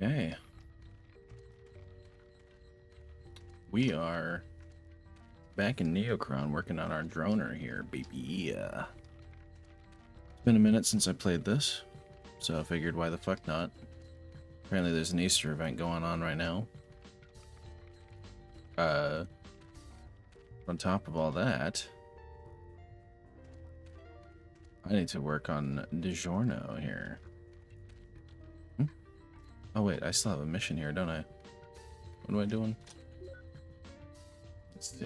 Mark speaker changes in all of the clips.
Speaker 1: Okay. We are back in Neocron working on our droner here, baby. It's been a minute since I played this, so I figured why the fuck not. Apparently there's an Easter event going on right now. On top of all that, I need to work on DiGiorno here. Oh wait, I still have a mission here, don't I? What am I doing? Let's see.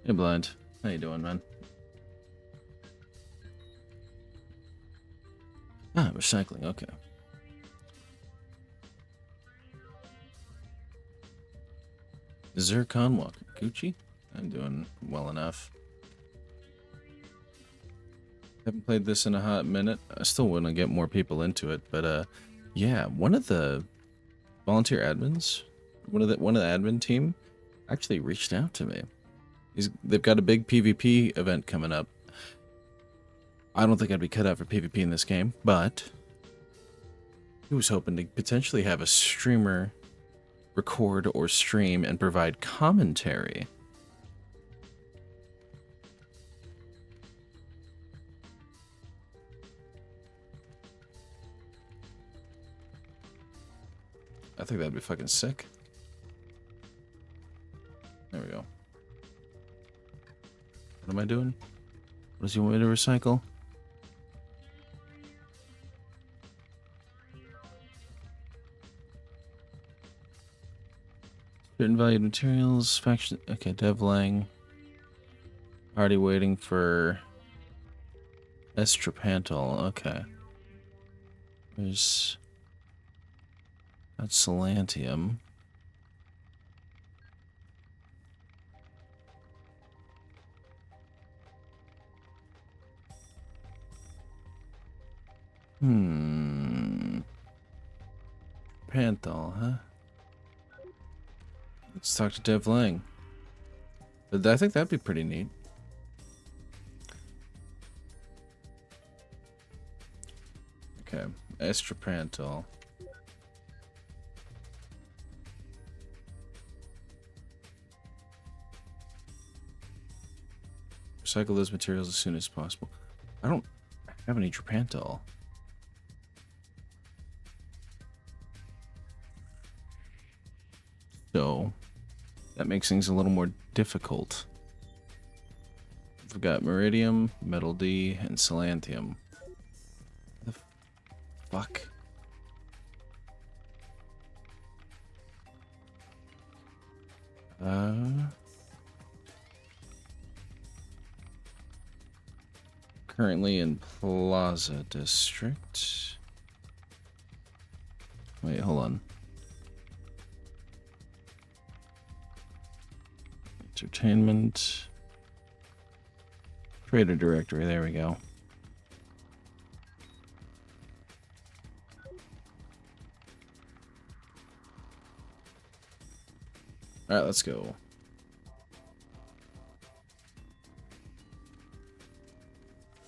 Speaker 1: Hey, Blind. How you doing, man? Ah, recycling. Okay. Zircon walk. Gucci? I'm doing well enough. Haven't played this in a hot minute. I still want to get more people into it, but yeah, one of the volunteer admins, one of the admin team, actually reached out to me. They've got a big PvP event coming up. I don't think I'd be cut out for PvP in this game, but he was hoping to potentially have a streamer record or stream and provide commentary. I think that'd be fucking sick. There we go. What am I doing? What does he want me to recycle? Certain valued materials, faction. Okay, Devlang. Already waiting for Estrapantal. Okay. There's. That's Solantium. Panthol, huh? Let's talk to Dev Lang. But I think that'd be pretty neat. Okay, Estrapantal. Recycle those materials as soon as possible. I don't have any Trapantal. So that makes things a little more difficult. We've got Meridium, Metal D, and Solantium. The fuck? Currently in Plaza District. Wait, hold on. Entertainment. Trader directory, there we go. Alright, let's go.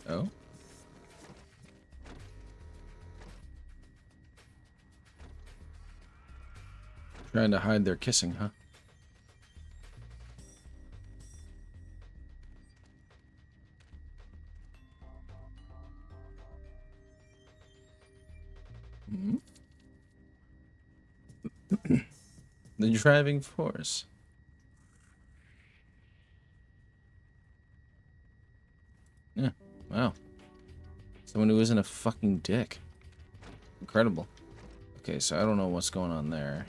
Speaker 1: Oh? Trying to hide their kissing, huh? The driving force. Yeah, wow. Someone who isn't a fucking dick. Incredible. Okay, so I don't know what's going on there.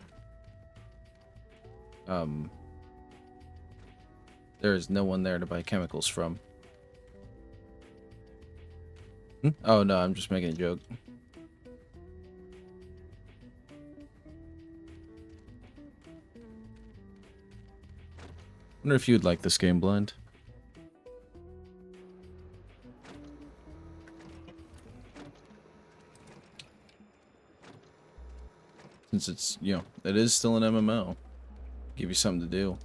Speaker 1: There is no one there to buy chemicals from. Oh no, I'm just making a joke. Wonder if you'd like this game, Blind. Since it's, you know, it is still an MMO. Give you something to do.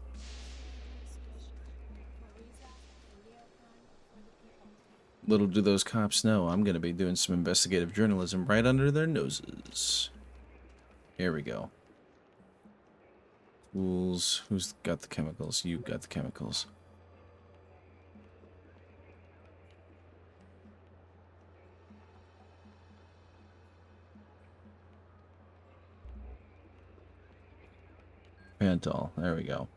Speaker 1: Little do those cops know, I'm going to be doing some investigative journalism right under their noses. Here we go. Tools. Who's got the chemicals? You've got the chemicals. Pantol. There we go.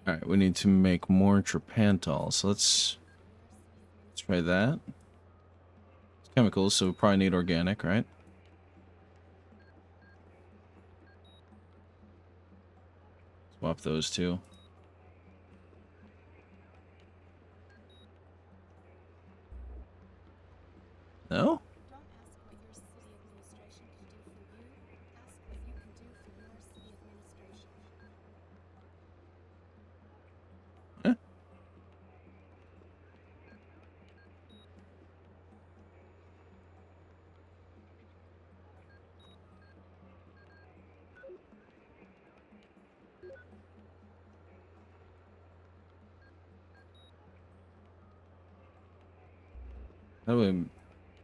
Speaker 1: Alright, we need to make more Trapantol. So let's try that. It's chemicals, so we probably need organic, right? Swap those two. No? Eh. How do we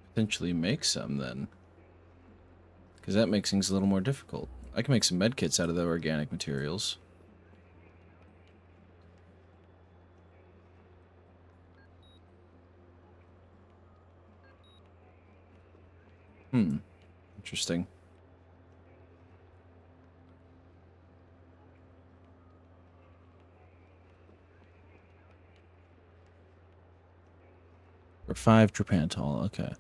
Speaker 1: potentially make some then? Because that makes things a little more difficult. I can make some medkits out of the organic materials. Interesting. For 5 Trapantol, okay.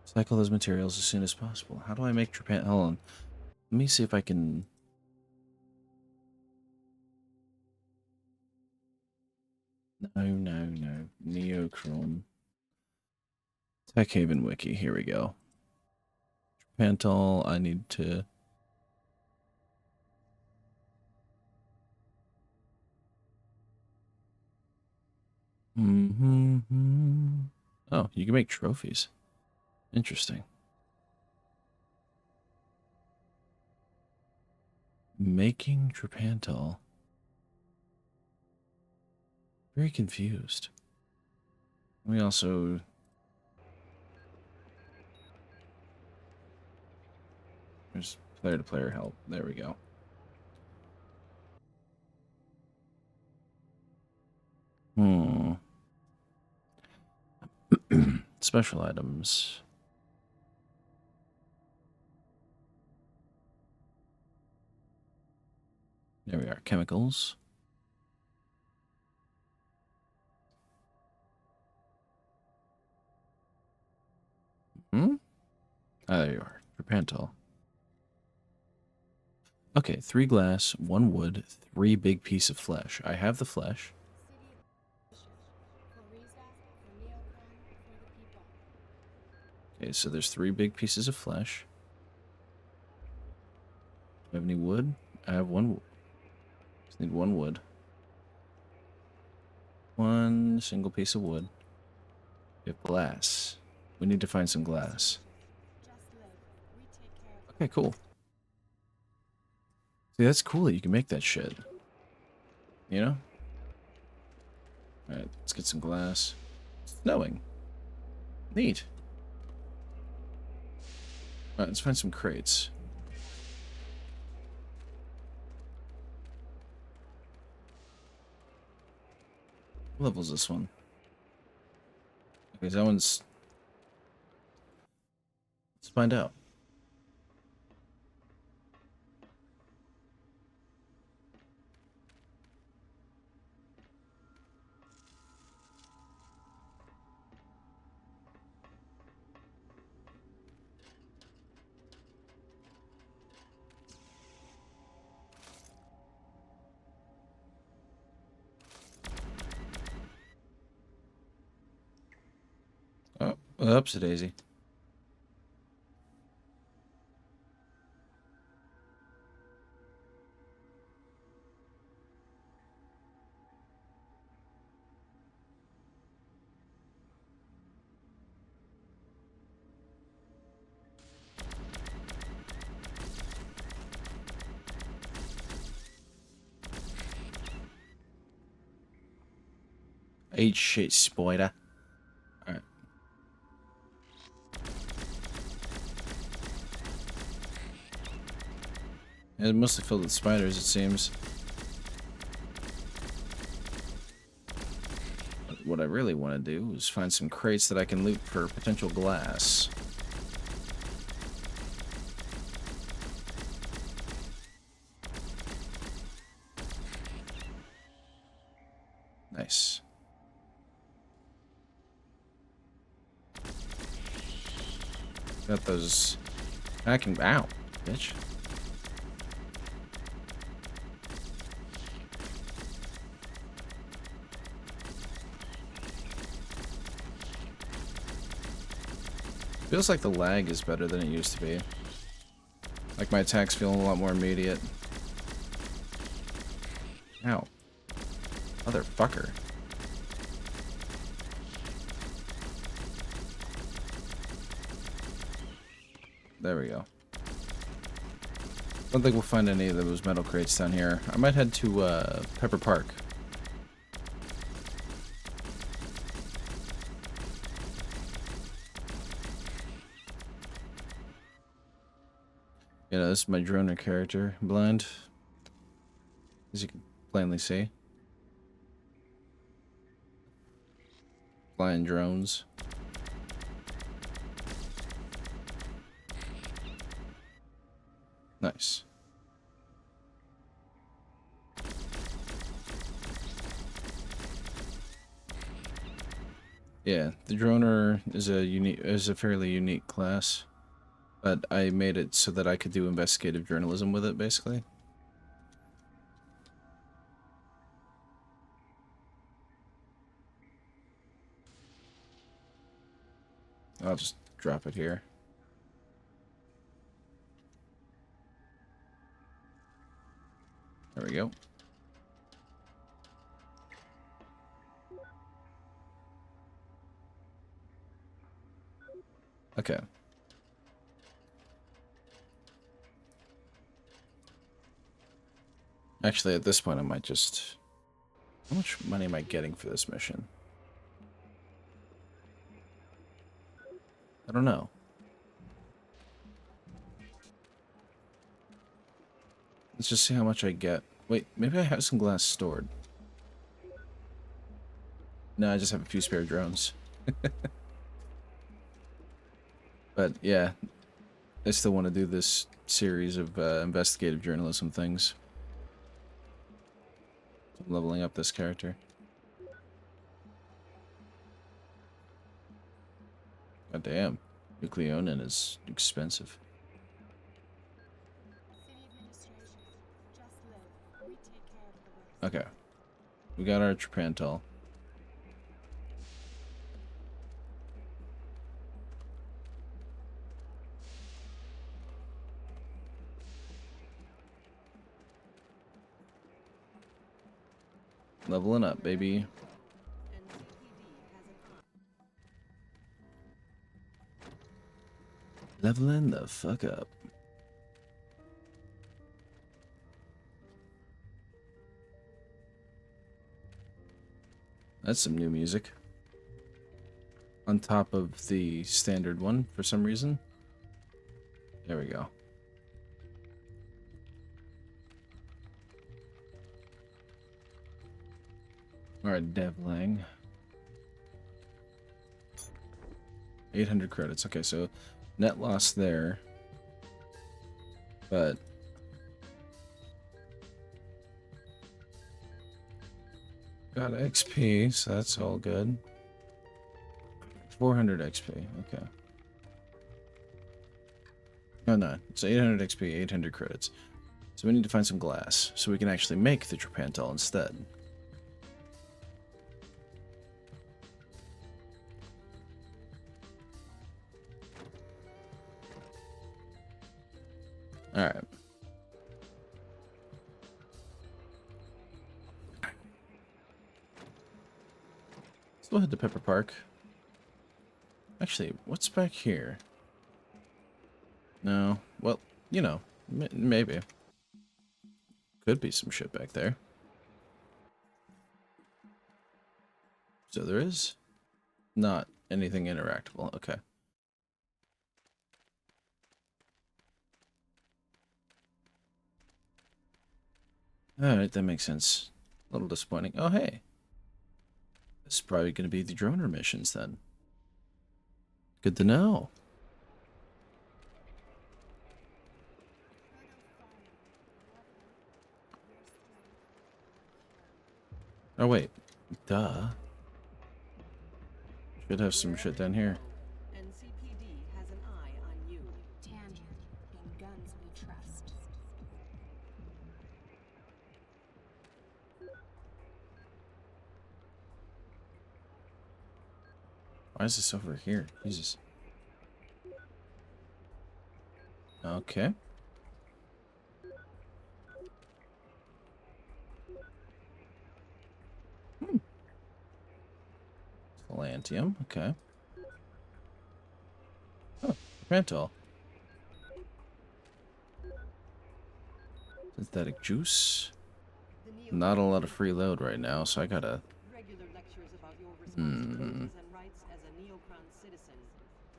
Speaker 1: Cycle those materials as soon as possible. How do I make Trapantol? Hold on. Let me see if I can... No. Neocron. Tech Haven Wiki, here we go. Trapantol, I need to... Oh, you can make trophies. Interesting. Making Trapantol. Very confused. We also... There's player-to-player help. There we go. Special items. There we are. Chemicals. Ah, there you are. Trapantol. Okay, 3 glass, 1 wood, 3 big piece of flesh. I have the flesh. Okay, so there's 3 big pieces of flesh. Do I have any wood? I have 1. Just need 1 wood. 1 single piece of wood. We have glass. We need to find some glass. Okay, cool. See, that's cool that you can make that shit. You know? Alright, let's get some glass. It's snowing. Neat. Alright, let's find some crates. What level is this one? Okay, that one's... Let's find out. Oh, oops, daisy. Eat shit, spider. Alright. It's mostly filled with spiders, it seems. But what I really want to do is find some crates that I can loot for potential glass. Nice. Got those. I can. Ow, bitch. Feels like the lag is better than it used to be. Like my attacks feel a lot more immediate. Ow. Motherfucker. There we go. Don't think we'll find any of those metal crates down here. I might head to Pepper Park. You know, this is my droner character, blind. As you can plainly see. Flying drones. Nice. Yeah, the droner is a fairly unique class, but I made it so that I could do investigative journalism with it, basically. I'll just drop it here. There we go. Okay. Actually, at this point, I might just... How much money am I getting for this mission? I don't know. Let's just see how much I get. Wait, maybe I have some glass stored. No, I just have a few spare drones. But yeah, I still want to do this series of investigative journalism things. I'm leveling up this character. God damn, Nucleonin is expensive. Okay, we got our Tripantol. Leveling up, baby. Leveling the fuck up. That's some new music. On top of the standard one, for some reason. There we go. Alright, Devlang. 800 credits. Okay, so net loss there. But got XP, so that's all good. 400 XP, okay. Oh no, it's 800 XP, 800 credits. So we need to find some glass, so we can actually make the Tripantol instead. Alright. Let's go ahead to Pepper Park. Actually, what's back here? No. Well, you know, maybe. Could be some shit back there. So there is not anything interactable. Okay. Alright, that makes sense. A little disappointing. Oh, hey. This is probably going to be the droner missions then. Good to know. Oh, wait. Duh. Should have some shit down here.
Speaker 2: NCPD has an eye on you. Tangent. In guns we trust.
Speaker 1: Why is this over here? Jesus. Okay. Atlantium. Okay. Oh, Prantol. Synthetic juice. Not a lot of free load right now, so I gotta...
Speaker 2: Regular lectures about your responsibilities and rights as a Neocron citizen.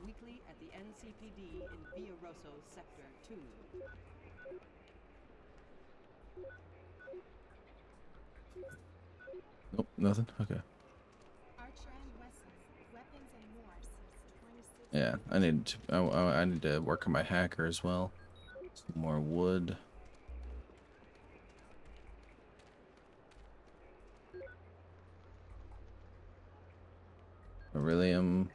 Speaker 2: Weekly at the NCPD in Via Rosso Sector 2.
Speaker 1: Nope, nothing? Okay. Yeah, I need to work on my hacker as well. Some more wood. Beryllium.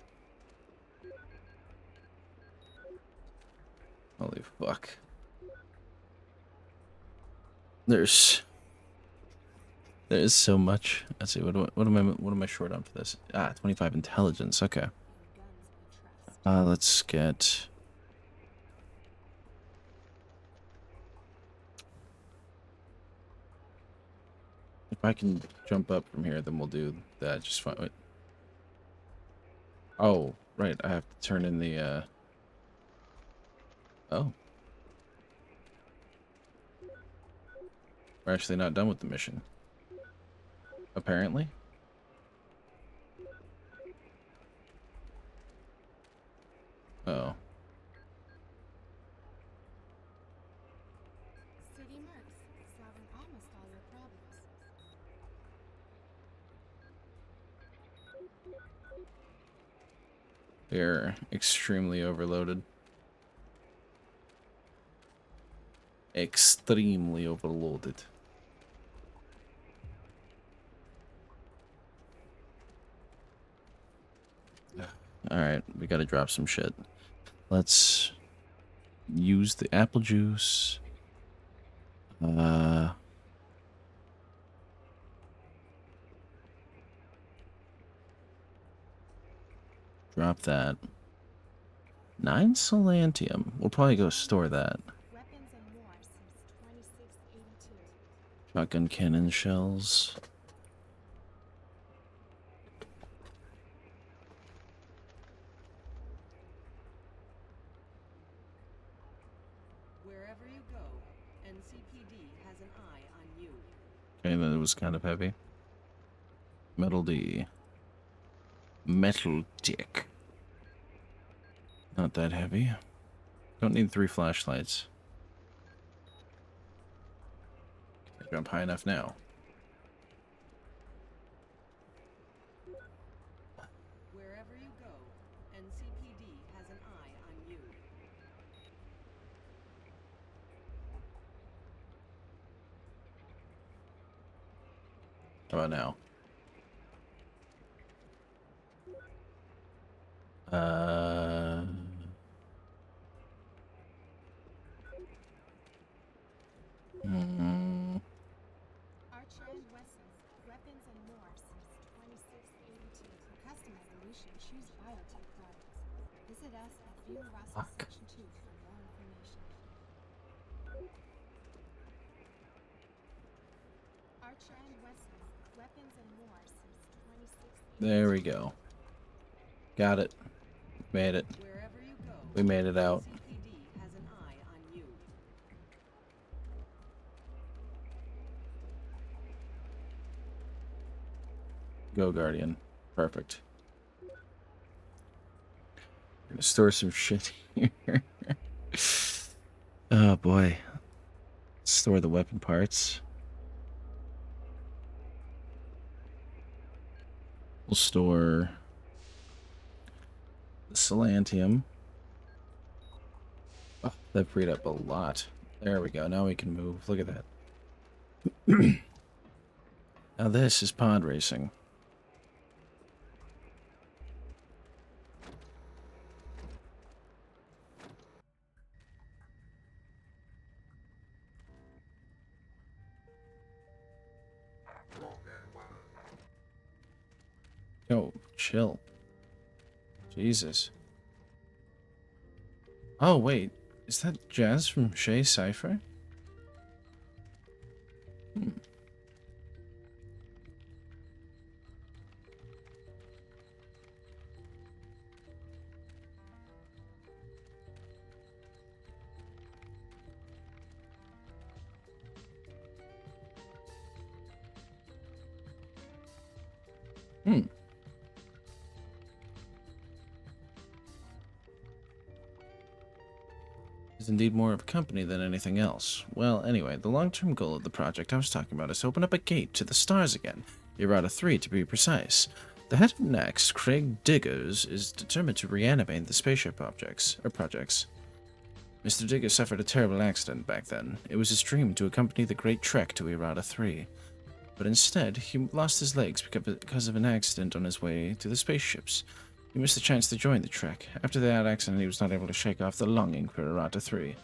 Speaker 1: Holy fuck. There's so much. Let's see, what am I short on for this? Ah, 25 intelligence. Okay. Let's get... If I can jump up from here, then we'll do that just fine. Wait. Oh, right. I have to turn in the, Oh. We're actually not done with the mission. Apparently. Oh.
Speaker 2: City Mercs, solving almost all your problems.
Speaker 1: They're extremely overloaded. Extremely overloaded. Alright, we gotta drop some shit. Let's use the apple juice. Drop that. 9 Solantium. We'll probably go store that.
Speaker 2: Weapons and more since 2682.
Speaker 1: Shotgun cannon shells.
Speaker 2: Wherever you go, NCPD has an eye on you.
Speaker 1: Okay, that was kind of heavy. Metal D. Metal dick. Not that heavy. Don't need 3 flashlights. Can I jump high enough now?
Speaker 2: Wherever you go, NCPD has an eye on you.
Speaker 1: How about now?
Speaker 2: Archer and Wesson, weapons and more since 2682. For custom evolution, choose biotech products. Visit us at Via Rosso Section 2 for more information. Archer and Wesson, weapons and more since 2682.
Speaker 1: There we go. Got it. Made it.
Speaker 2: Wherever you go,
Speaker 1: We made it out.
Speaker 2: NCPD has an eye on you.
Speaker 1: Go, Guardian. Perfect. Gonna store some shit here. Oh boy. Store the weapon parts. We'll store the Solantium. Oh, that freed up a lot. There we go. Now we can move. Look at that. Now this is pod racing. Yo, chill. Jesus. Oh, wait. Is that Jazz from Shay Cypher? Hmm. Hmm. Is indeed more of a company than anything else. Well, anyway, the long-term goal of the project I was talking about is to open up a gate to the stars again. Errata 3 to be precise. The head of Next, Craig Diggers, is determined to reanimate the spaceship projects. Mr. Diggers suffered a terrible accident back then. It was his dream to accompany the Great Trek to Errata 3. But instead, he lost his legs because of an accident on his way to the spaceships. He missed the chance to join the Trek. After that accident, he was not able to shake off the longing for Errata 3.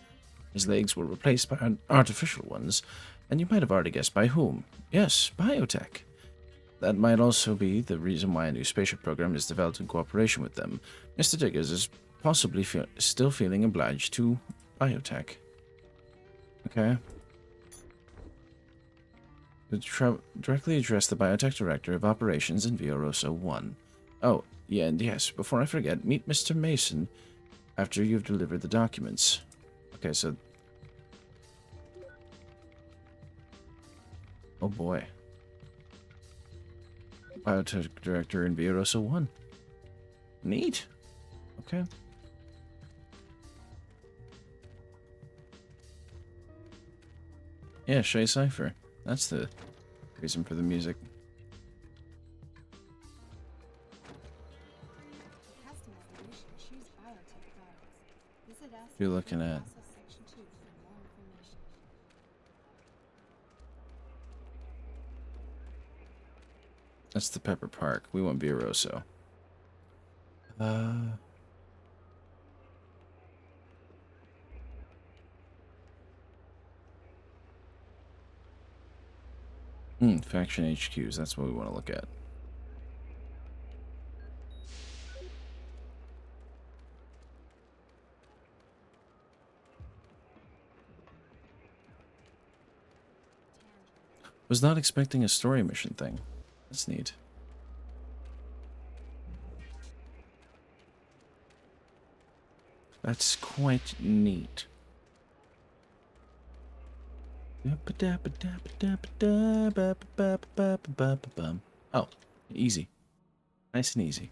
Speaker 1: His legs were replaced by artificial ones, and you might have already guessed by whom. Yes, biotech. That might also be the reason why a new spaceship program is developed in cooperation with them. Mr. Diggers is possibly still feeling obliged to biotech. Okay. Directly address the biotech director of operations in Via Rosa 1. Oh, yeah, and yes, before I forget, meet Mr. Mason after you've delivered the documents. Okay, so... Oh boy. Biotech director in Via Rosa 1. Neat. Okay. Yeah, Shay Cypher. That's the reason for the music. You're looking at... That's the Pepper Park. We want Via Rosa. Faction HQs. That's what we want to look at. Was not expecting a story mission thing. That's neat. That's quite neat. Oh, easy. Nice and easy.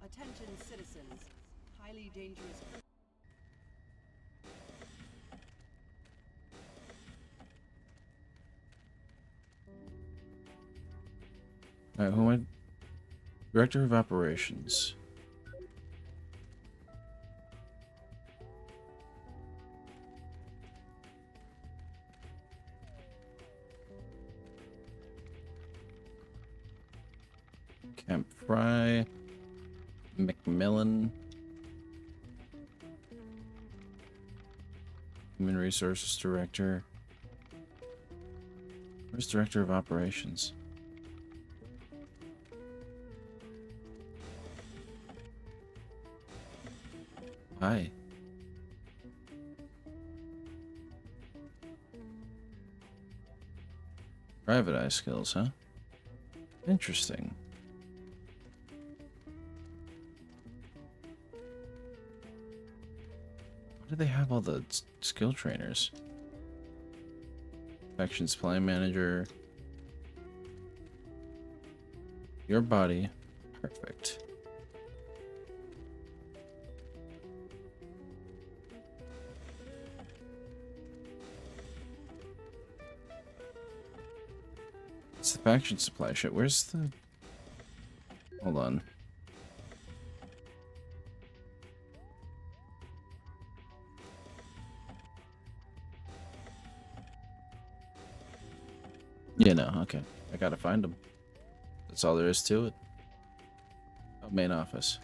Speaker 3: Attention citizens. Highly dangerous.
Speaker 1: Alright, who am I? Director of Operations. Camp Fry. McMillan. Human Resources Director. Where's Director of Operations? Hi. Private eye skills, huh? Interesting. Why do they have all the skill trainers? Faction supply manager. Your body. Perfect. It's the faction supply shit. Where's the... Hold on. Yeah, no, okay. I gotta find them. That's all there is to it. Oh, main office.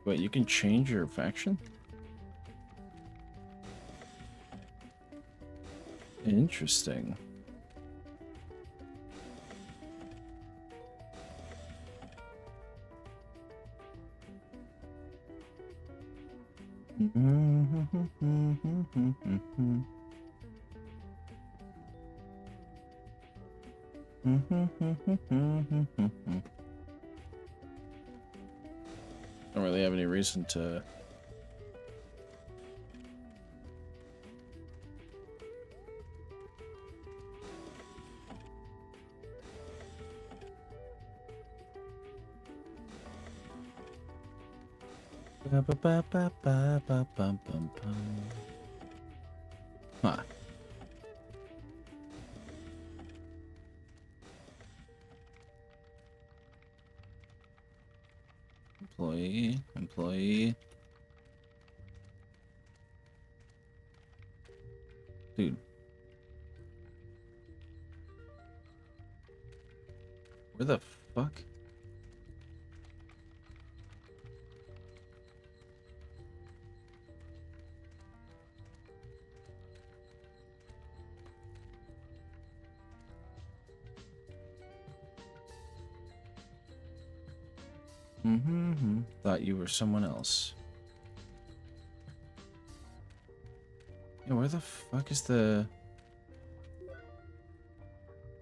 Speaker 1: Wait, you can change your faction? Interesting. Don't really have any reason to. Huh. Employee. Dude. Where the fuck? Thought you were someone else. Yeah, where the fuck is the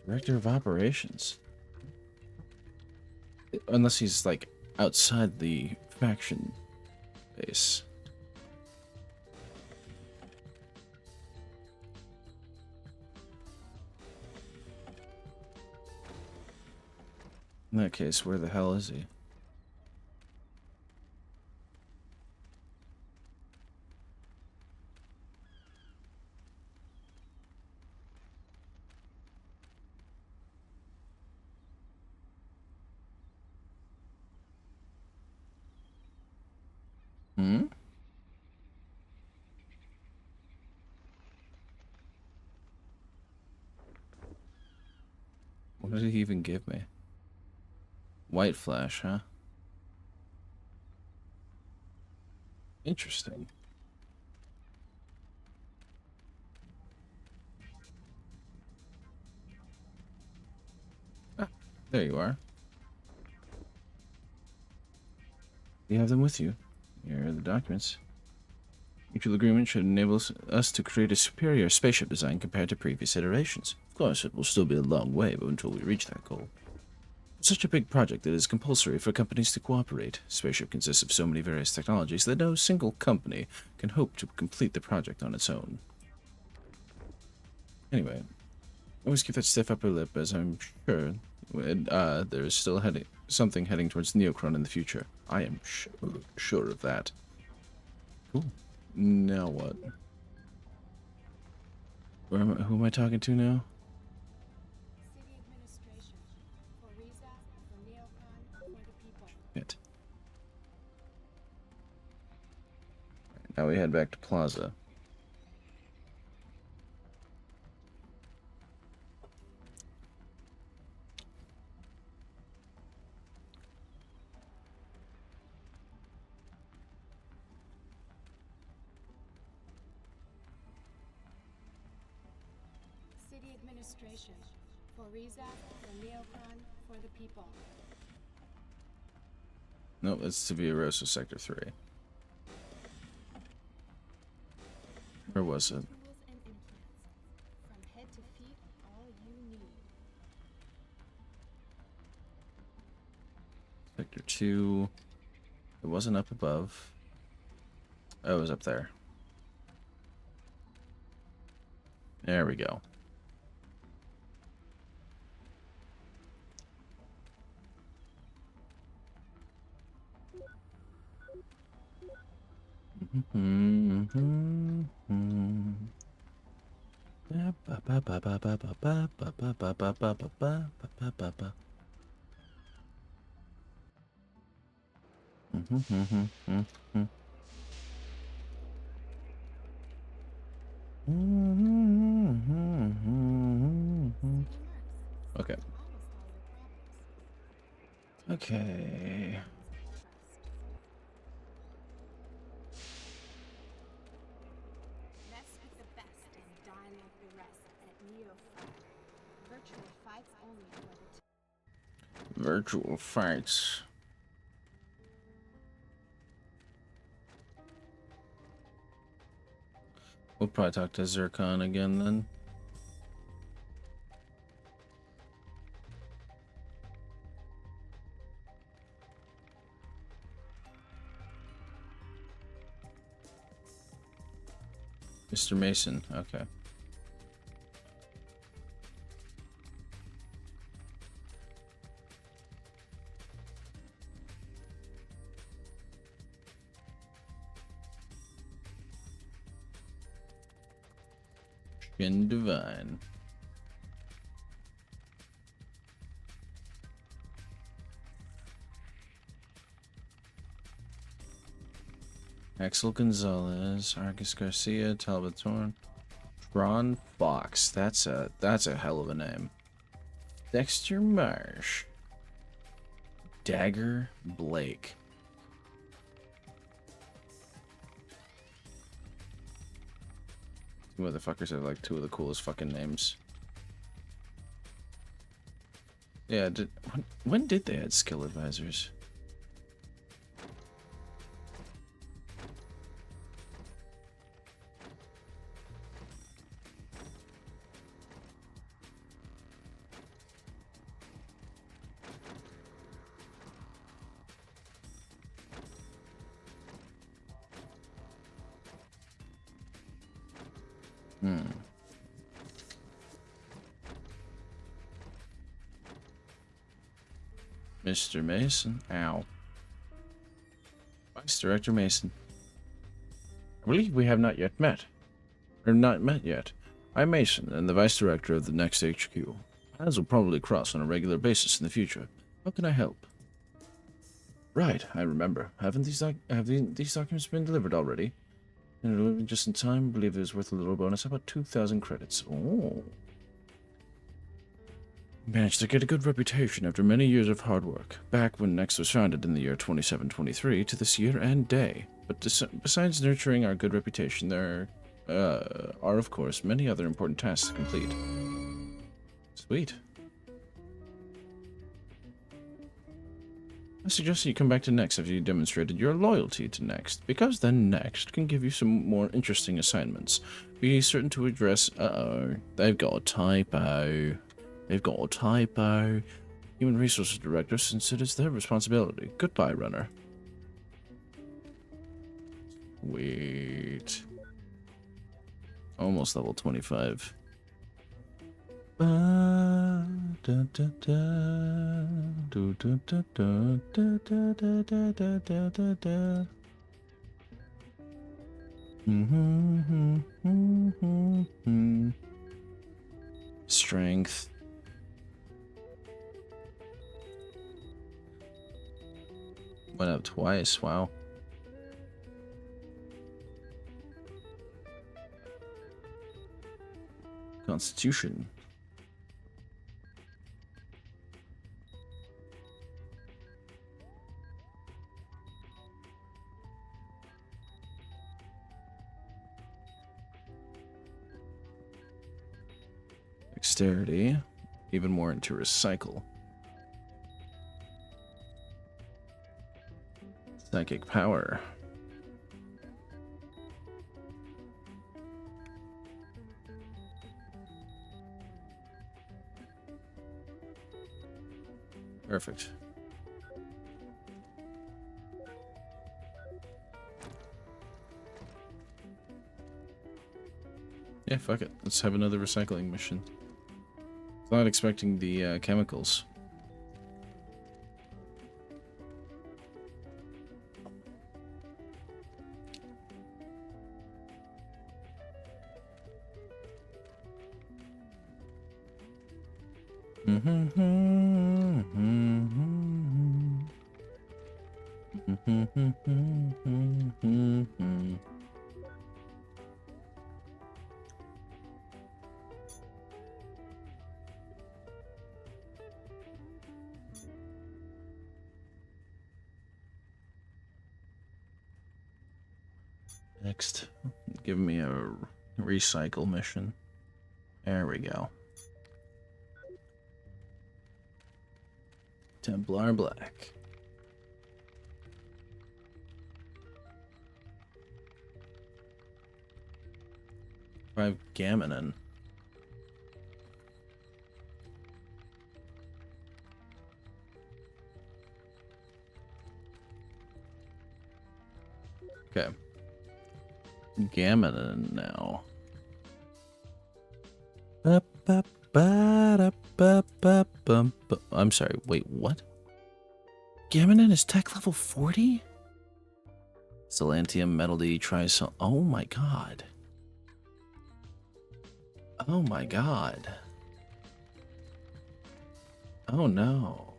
Speaker 1: director of operations? Unless he's like outside the faction base. In that case, where the hell is he? Hmm? What did he even give me? White flash, huh? Interesting. Ah, there you are. You have them with you. Here are the documents. Mutual agreement should enable us to create a superior spaceship design compared to previous iterations. Of course, it will still be a long way until we reach that goal. It's such a big project, it is compulsory for companies to cooperate. Spaceship consists of so many various technologies that no single company can hope to complete the project on its own. Anyway, always keep that stiff upper lip, as I'm sure there is still something heading towards Neocron in the future. I am sure of that. Cool. Now what? Who am I talking to now?
Speaker 2: City administration. For Riza, for Neocron, for the people.
Speaker 1: It. Now we head back to Plaza.
Speaker 2: City administration. For Riza, for Neocron, for the people.
Speaker 1: Nope, it's Sevilla Rosa Sector 3. Where was it?
Speaker 2: Tools and implants. From head to feet, all you need.
Speaker 1: 2. It wasn't up above. Oh, it was up there. There we go. Okay. Okay.
Speaker 2: Mess with the best and die like the rest at Neocron. Virtual fights only for the
Speaker 1: Virtual fights. We'll probably talk to Zircon again then. Mr. Mason, okay. Shin Divine. Axel Gonzalez, Argus Garcia, Talbot Thorne, Ron Fox. That's a hell of a name. Dexter Marsh, Dagger Blake. You motherfuckers have like 2 of the coolest fucking names. Yeah, when did they add skill advisors? Mr. Mason. Ow. Vice Director Mason. I believe we have not yet met. Or not met yet. I'm Mason, and the Vice Director of the next HQ. Paths will probably cross on a regular basis in the future. How can I help? Right, I remember. Have these documents been delivered already? And it'll be just in time. I believe it was worth a little bonus. How about 2,000 credits? Oh. Managed to get a good reputation after many years of hard work, back when Next was founded in the year 2723 to this year and day. But besides nurturing our good reputation, there are, of course, many other important tasks to complete. Sweet. I suggest you come back to Next after you demonstrated your loyalty to Next, because then Next can give you some more interesting assignments. Be certain to address... Uh-oh, they've got a typo. They've got a typo. Human Resources Director, since it is their responsibility. Goodbye, runner. Wait. Almost level 25. Strength. Went up twice, wow. Constitution. Dexterity. Even more into recycle. Psychic power. Perfect. Yeah, fuck it. Let's have another recycling mission. Not expecting the chemicals. Next, give me a recycle mission. There we go. Templar Black. Five Gammon. Okay. Gammon now. I'm sorry, wait, what? Gammon is tech level 40? Solantium, Metal D, Trisol. Oh my god. Oh my god. Oh no.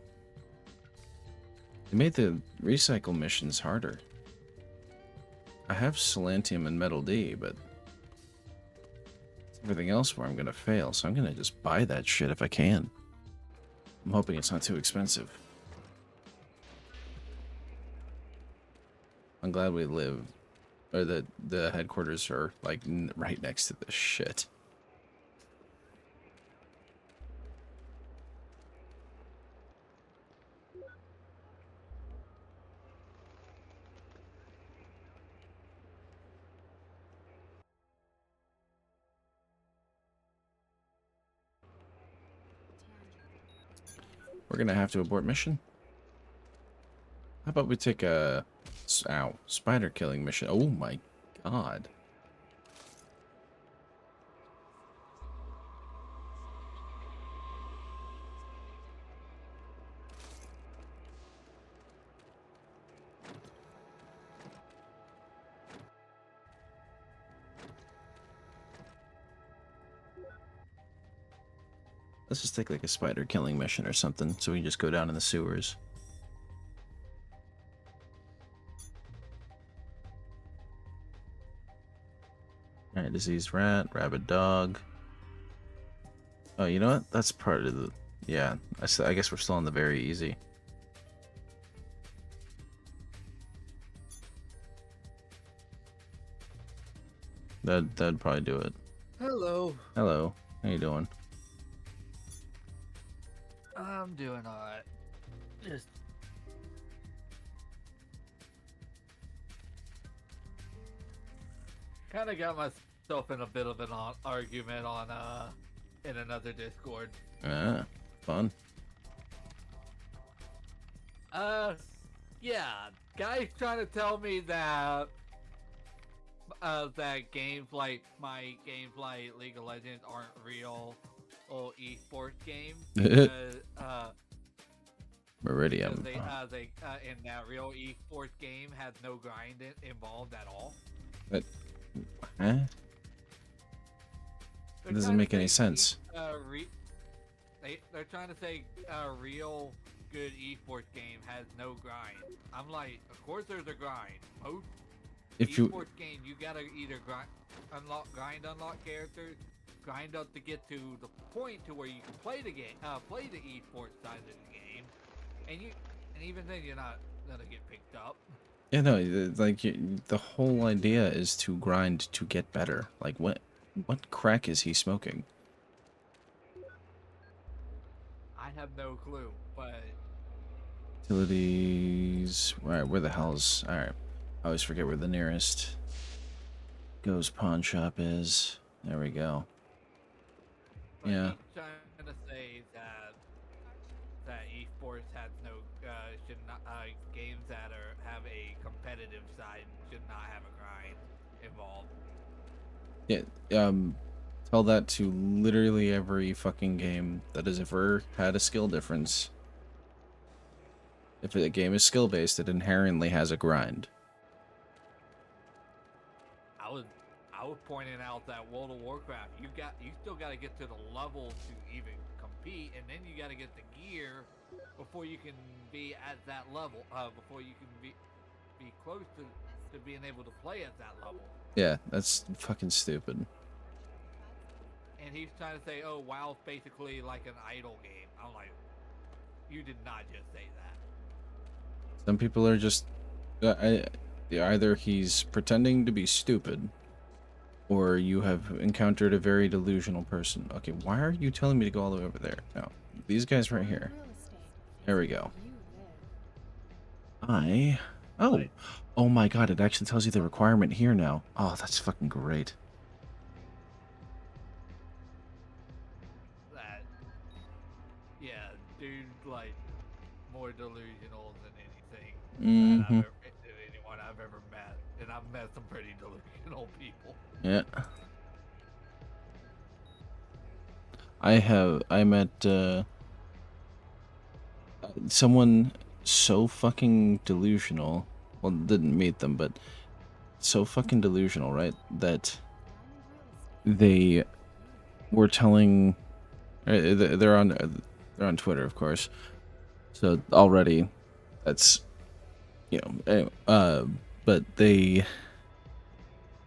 Speaker 1: They made the recycle missions harder. I have Solantium and Metal D, but everything else where I'm gonna fail, so I'm gonna just buy that shit if I can. I'm hoping it's not too expensive. I'm glad we live, or that the headquarters are like right next to this shit. We're gonna have to abort mission. How about we take a spider killing mission? Oh my god. Let's just take like a spider killing mission or something, so we can just go down in the sewers. Alright, diseased rat, rabid dog. Oh, you know what? That's part of the... Yeah, I guess we're still on the very easy. That'd probably do it.
Speaker 4: Hello.
Speaker 1: Hello. How you doing?
Speaker 4: I'm doing alright. Just kind of got myself in a bit of an argument on in another Discord.
Speaker 1: Ah, fun.
Speaker 4: Yeah, guys trying to tell me that that games like my games like League of Legends aren't real or esports games.
Speaker 1: Meridium.
Speaker 4: They in that real esports game has no grind involved at all.
Speaker 1: But, huh? It doesn't make any sense.
Speaker 4: They're trying to say a real good esports game has no grind. I'm like, of course there's a grind. Most esports game you gotta either unlock characters, grind up to get to the point to where you can play the game, play the esports side of the game, and even then you're not gonna get picked up.
Speaker 1: Yeah, no, like the whole idea is to grind to get better. Like what crack is he smoking?
Speaker 4: I have no clue, but
Speaker 1: Utilities. Alright, where the hell's... Alright. I always forget where the nearest Go's pawn shop is. There we go. Yeah.
Speaker 4: He's trying to say that esports has no should not games that have a competitive side should not have a grind involved.
Speaker 1: Yeah. Tell that to literally every fucking game that has ever had a skill difference. If a game is skill based, it inherently has a grind.
Speaker 4: I was I was pointing out that World of Warcraft, you still got to get to the level to even compete, and then you got to get the gear before you can be at that level. Before you can be close to being able to play at that level.
Speaker 1: Yeah, that's fucking stupid.
Speaker 4: And he's trying to say, "Oh, WoW's basically like an idle game." I'm like, you did not just say that.
Speaker 1: Some people are just either he's pretending to be stupid, or you have encountered a very delusional person. Okay, why are you telling me to go all the way over there? No, these guys right here.
Speaker 2: Real estate.
Speaker 1: There we go.
Speaker 2: You live.
Speaker 1: Oh, oh my god! It actually tells you the requirement here now. Oh, that's fucking great.
Speaker 4: That, yeah, dude, like more delusional than anything that
Speaker 1: Mm-hmm.
Speaker 4: anyone I've ever met, and I've met some pretty delusional people.
Speaker 1: Yeah. I met someone so fucking delusional. Well, didn't meet them, but so fucking delusional, right? That
Speaker 2: Diamond real estate.
Speaker 1: they were telling they're on Twitter, of course. So already that's anyway, but they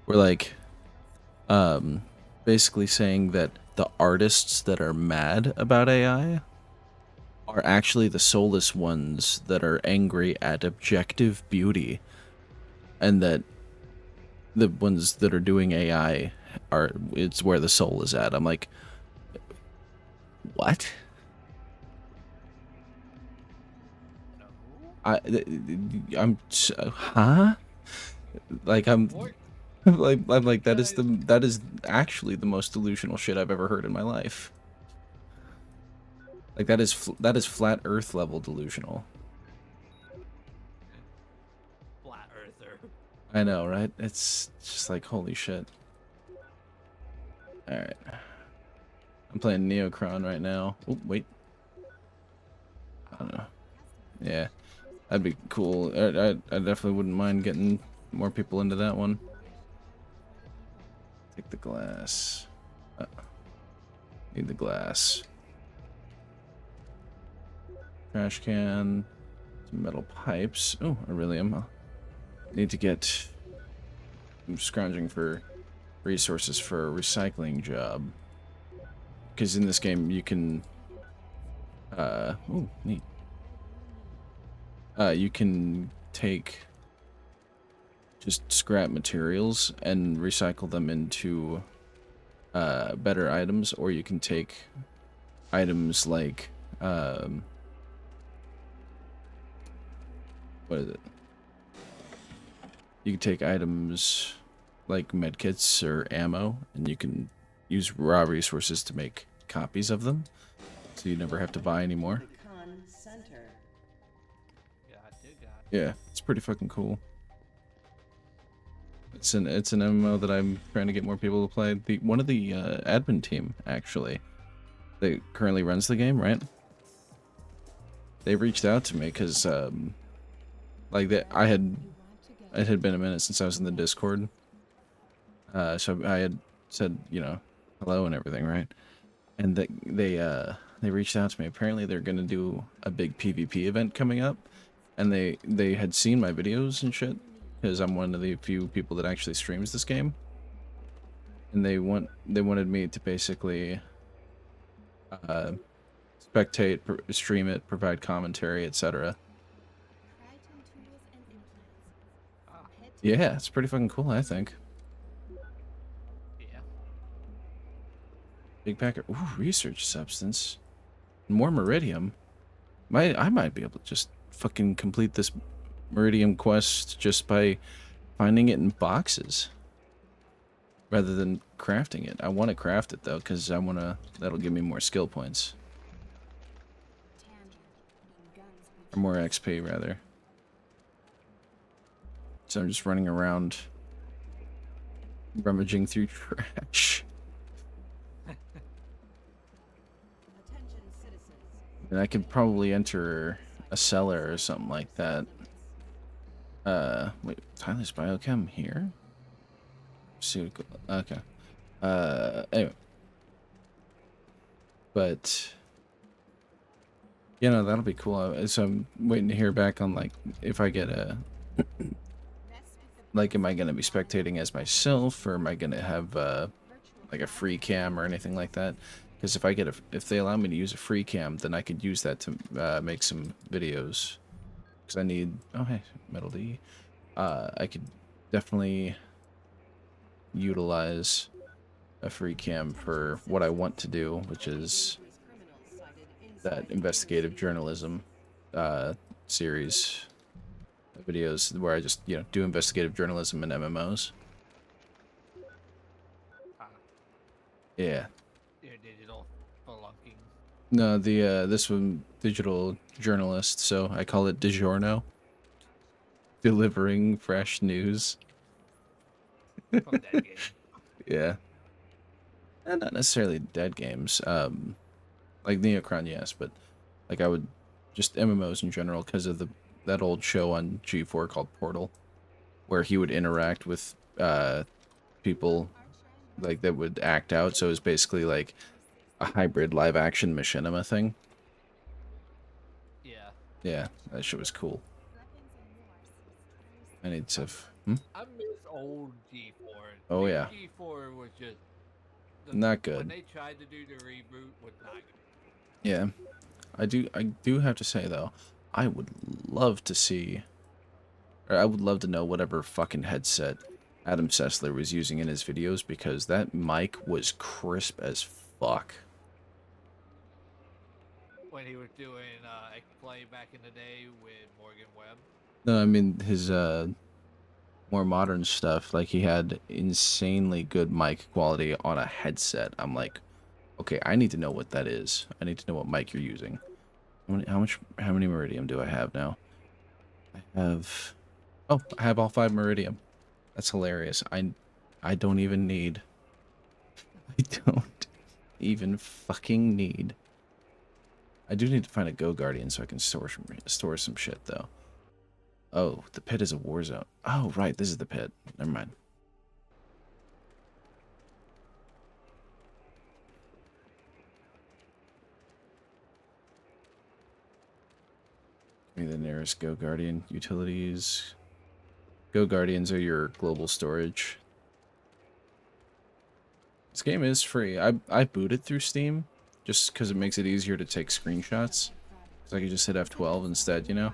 Speaker 1: were like basically saying that the artists that are mad about AI are actually the soulless ones that are angry at objective beauty, and that the ones that are doing AI it's where the soul is at. I'm like, what? I I'm huh? Like
Speaker 4: What?
Speaker 1: I'm like that is actually the most delusional shit I've ever heard in my life. Like that is flat Earth level delusional.
Speaker 4: Flat earther.
Speaker 1: I know, right? It's just like holy shit. All right, I'm playing Neocron right now. Oh wait, I don't know. Yeah, that'd be cool. I definitely wouldn't mind getting more people into that one. Take the glass. Need the glass. Trash can. Some metal pipes. Oh, I really am. Need to get. I'm scrounging for resources for a recycling job. Because in this game you can. Oh, neat. You can take just scrap materials and recycle them into better items, or you can take items like what is it? You can take items like medkits or ammo, and you can use raw resources to make copies of them, so you never have to buy anymore.
Speaker 3: Con Center.
Speaker 4: Yeah, I did got.
Speaker 1: Yeah, it's pretty fucking cool. It's an MMO that I'm trying to get more people to play. One of the admin team actually that currently runs the game, right? They reached out to me because like that it had been a minute since I was in the Discord. So I had said, hello and everything, right? And they reached out to me. Apparently they're gonna do a big PvP event coming up, and they had seen my videos and shit because I'm one of the few people that actually streams this game, and they wanted me to basically spectate, stream it, provide commentary, etc.
Speaker 2: Triton tools and implants.
Speaker 4: Ah,
Speaker 2: From head to
Speaker 1: Yeah, it's pretty fucking cool, I think.
Speaker 4: yeah.
Speaker 1: Big packet. Ooh, research substance. More meridium. I might be able to just fucking complete this meridium quest just by finding it in boxes rather than crafting it. I want to craft it though, because that'll give me more skill points.
Speaker 2: tangent. And guns which
Speaker 1: Or more XP rather. So I'm just running around rummaging through trash. And I could probably enter a cellar or something like that. Wait, Tyler's biochem here? Okay. Anyway. But, you know, that'll be cool. So I'm waiting to hear back on, like, if I get a... Like, am I going to be spectating as myself, or am I going to have, like, a free cam or anything like that? Because if I get if they allow me to use a free cam, then I could use that to make some videos. Because I need... Oh, hey, Metal D. I could definitely utilize a free cam for what I want to do, which is that investigative journalism series videos where I just, you know, do investigative journalism in MMOs. Yeah.
Speaker 4: Your digital spelunking.
Speaker 1: No, the this one digital journalist, so I call it DiGiorno. Delivering fresh news.
Speaker 4: From that game.
Speaker 1: Yeah. And not necessarily dead games. Like Neocron, yes, but like I would just MMOs in general because of that old show on G4 called Portal, where he would interact with people like that would act out. So it was basically like a hybrid live action machinima thing.
Speaker 4: Yeah.
Speaker 1: Yeah, that shit was cool. I need to.
Speaker 4: I miss old G4.
Speaker 1: Oh,
Speaker 4: New
Speaker 1: yeah.
Speaker 4: G4 was just
Speaker 1: Not good.
Speaker 4: When they tried to do the reboot, was not good.
Speaker 1: Yeah, I do have to say though, I would love to see, or I would love to know whatever fucking headset Adam Sessler was using in his videos, because that mic was crisp as fuck.
Speaker 4: When he was doing X-Play back in the day with Morgan Webb.
Speaker 1: No, I mean his more modern stuff. Like he had insanely good mic quality on a headset. I'm like, okay, I need to know what that is. I need to know what mic you're using. How many Meridium do I have now? I have, oh, I have all 5 Meridium. That's hilarious. I don't even need. I don't even fucking need. I do need to find a Go Guardian so I can store some shit though. Oh, the pit is a war zone. Oh, right, this is the pit. Never mind. Give me the nearest Go Guardian. Utilities. Go Guardians are your global storage. This game is free. I booted through Steam just because it makes it easier to take screenshots. So I could just hit F12 instead, you know?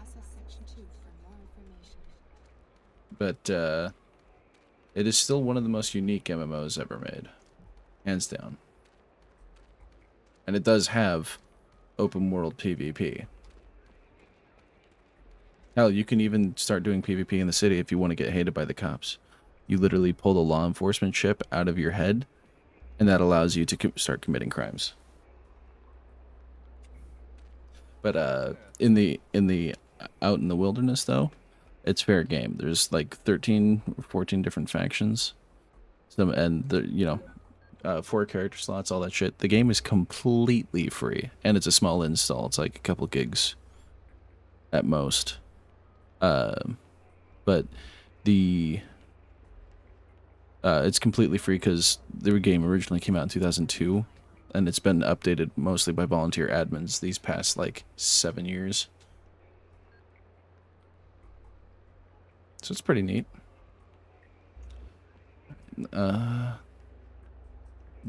Speaker 1: But it is still one of the most unique MMOs ever made. Hands down. And it does have open world PvP. Hell, you can even start doing PvP in the city if you want to get hated by the cops. You literally pull the law enforcement chip out of your head, and that allows you to start committing crimes. But in the out in the wilderness though, it's fair game. There's like 13 or 14 different factions. And the, you know, 4 character slots, all that shit. The game is completely free, and it's a small install. It's like a couple gigs at most. But the it's completely free because the game originally came out in 2002, and it's been updated mostly by volunteer admins these past like 7 years. So it's pretty neat. But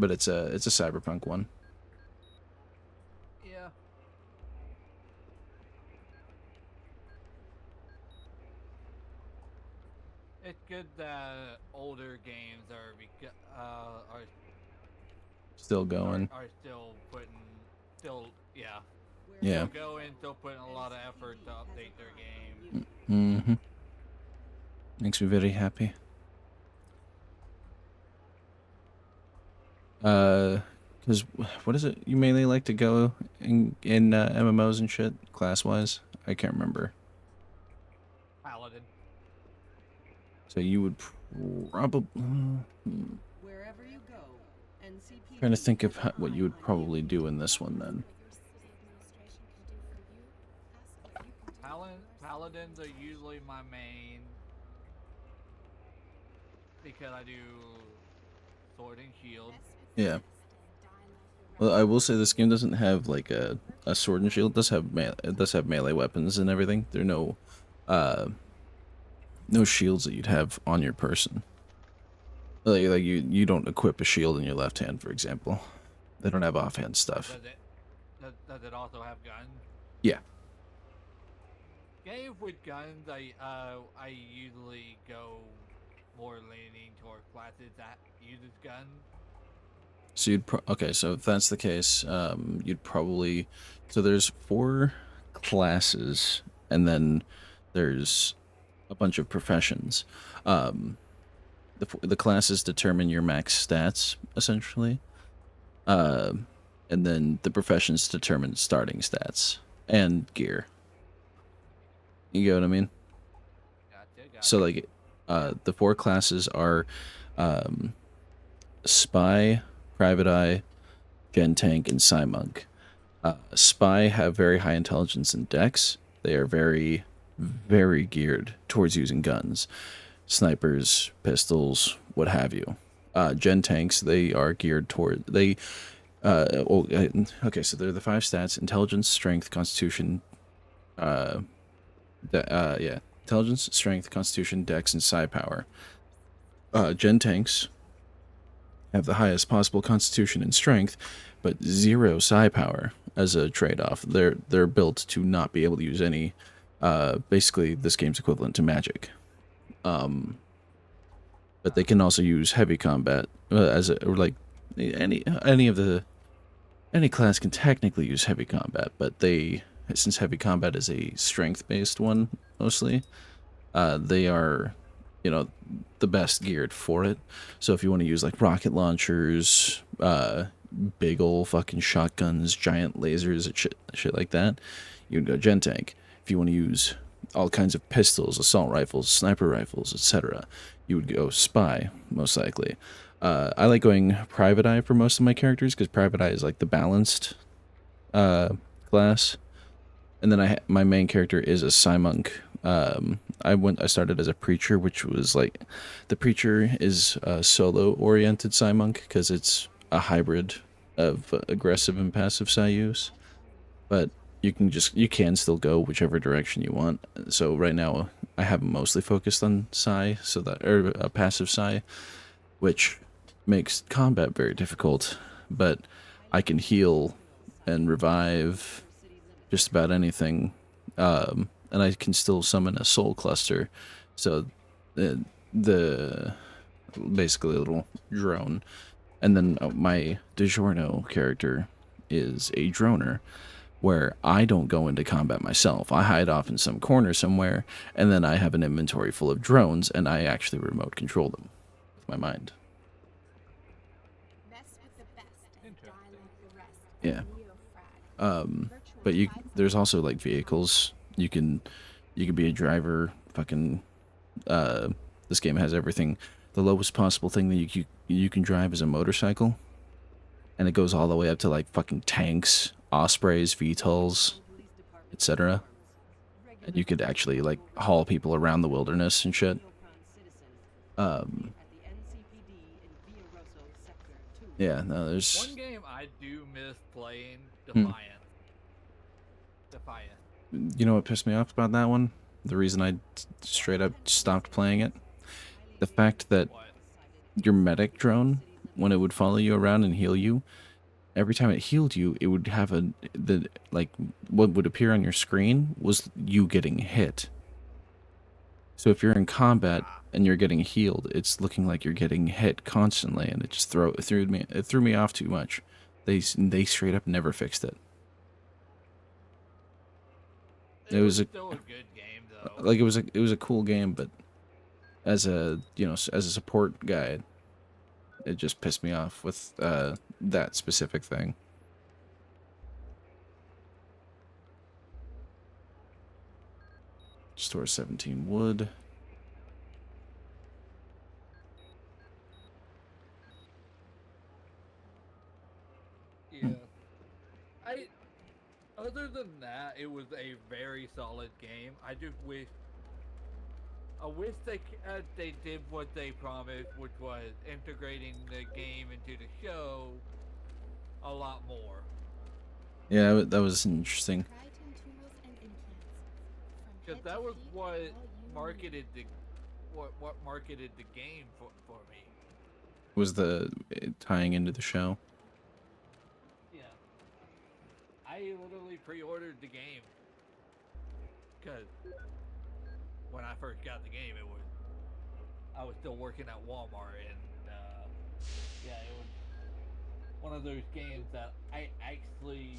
Speaker 1: it's a cyberpunk one.
Speaker 4: Yeah. It's good that older games are
Speaker 1: Still going.
Speaker 4: Are still yeah.
Speaker 1: Yeah.
Speaker 4: Still going, still putting a lot of effort to update their game.
Speaker 1: Mm-hmm. Makes me very happy. Because what is it you mainly like to go in MMOs and shit, class-wise? I can't remember.
Speaker 4: Paladin.
Speaker 1: So you would probably...
Speaker 3: Wherever you go, NCP
Speaker 1: Trying to think of what you would probably do in this one then.
Speaker 4: Paladins are usually my main because I do sword and shield.
Speaker 1: Yeah. Well, I will say this game doesn't have like a sword and shield. It does have melee weapons and everything. There are uh no shields that you'd have on your person. Like you don't equip a shield in your left hand, for example. They don't have offhand stuff.
Speaker 4: Does it also have guns?
Speaker 1: Yeah.
Speaker 4: Games with guns, I usually go more leaning toward classes that uses guns.
Speaker 1: So okay. So if that's the case, you'd probably so there's 4 classes, and then there's a bunch of professions. The classes determine your max stats essentially, uh, and then the professions determine starting stats and gear. You get what I mean?
Speaker 4: Gotcha,
Speaker 1: So
Speaker 4: gotcha.
Speaker 1: like, the 4 classes are, um, spy, private eye, gen tank, and psi monk. Spy have very high intelligence and dex. They are very, very geared towards using guns, snipers, pistols, what have you. Gen tanks, they are geared toward okay, so they're the 5 stats: intelligence, strength, constitution, uh, yeah, intelligence, strength, constitution, dex, and psi power. Gen tanks have the highest possible constitution and strength, but 0 psi power as a trade-off. They're built to not be able to use any. Basically, this game's equivalent to magic. But they can also use heavy combat as a, or like any of the any class can technically use heavy combat, but since heavy combat is a strength-based one mostly, they are, you know, the best geared for it. So if you want to use like rocket launchers, big ol' fucking shotguns, giant lasers, and shit like that, you would go gen tank. If you want to use all kinds of pistols, assault rifles, sniper rifles, etc., you would go spy, most likely. I like going private eye for most of my characters because private eye is like the balanced class. And then my main character is a psi monk. I started as a preacher, which was like, the preacher is a solo oriented psi monk because it's a hybrid of aggressive and passive psi use. But you can still go whichever direction you want. So right now I have mostly focused on psi, or passive psi, which makes combat very difficult. But I can heal and revive just about anything, and I can still summon a soul cluster. So the basically a little drone, and then my DiGiorno character is a droner, where I don't go into combat myself. I hide off in some corner somewhere, and then I have an inventory full of drones, and I actually remote control them with my mind.
Speaker 2: Mess with the best and die like the rest.
Speaker 1: Yeah.
Speaker 2: Neofrag.
Speaker 1: But there's also like vehicles. You can be a driver. Fucking, this game has everything. The lowest possible thing that you can drive is a motorcycle, and it goes all the way up to like fucking tanks, ospreys, VTOLs, etc. And you could actually like haul people around the wilderness and shit. Yeah, no, there's
Speaker 4: One game I do miss playing,
Speaker 1: Hmm.
Speaker 4: Defiant.
Speaker 1: You know what pissed me off about that one? The reason I straight up stopped playing it? The fact that
Speaker 4: What?
Speaker 1: your medic drone, when it would follow you around and heal you, every time it healed you, it would have what would appear on your screen was you getting hit. So if you're in combat and you're getting healed, it's looking like you're getting hit constantly, and it just threw me off too much. They straight up never fixed it. It was
Speaker 4: still a good game though.
Speaker 1: like it was a cool game, but as a as a support guide, it just pissed me off with that specific thing. Store 17 wood.
Speaker 4: Yeah. Other than that, it was a very solid game. I wish they did what they promised, which was integrating the game into the show a lot more.
Speaker 1: Yeah, that was interesting.
Speaker 2: Triton tools and implants. From
Speaker 4: Because
Speaker 2: head
Speaker 4: that
Speaker 2: to
Speaker 4: was
Speaker 2: feet,
Speaker 4: what
Speaker 2: all you need.
Speaker 4: marketed the what marketed the game for me.
Speaker 1: Was the tying into the show?
Speaker 4: Yeah, I literally pre-ordered the game because when I first got the game, I was still working at Walmart, and yeah, it was one of those games that I actually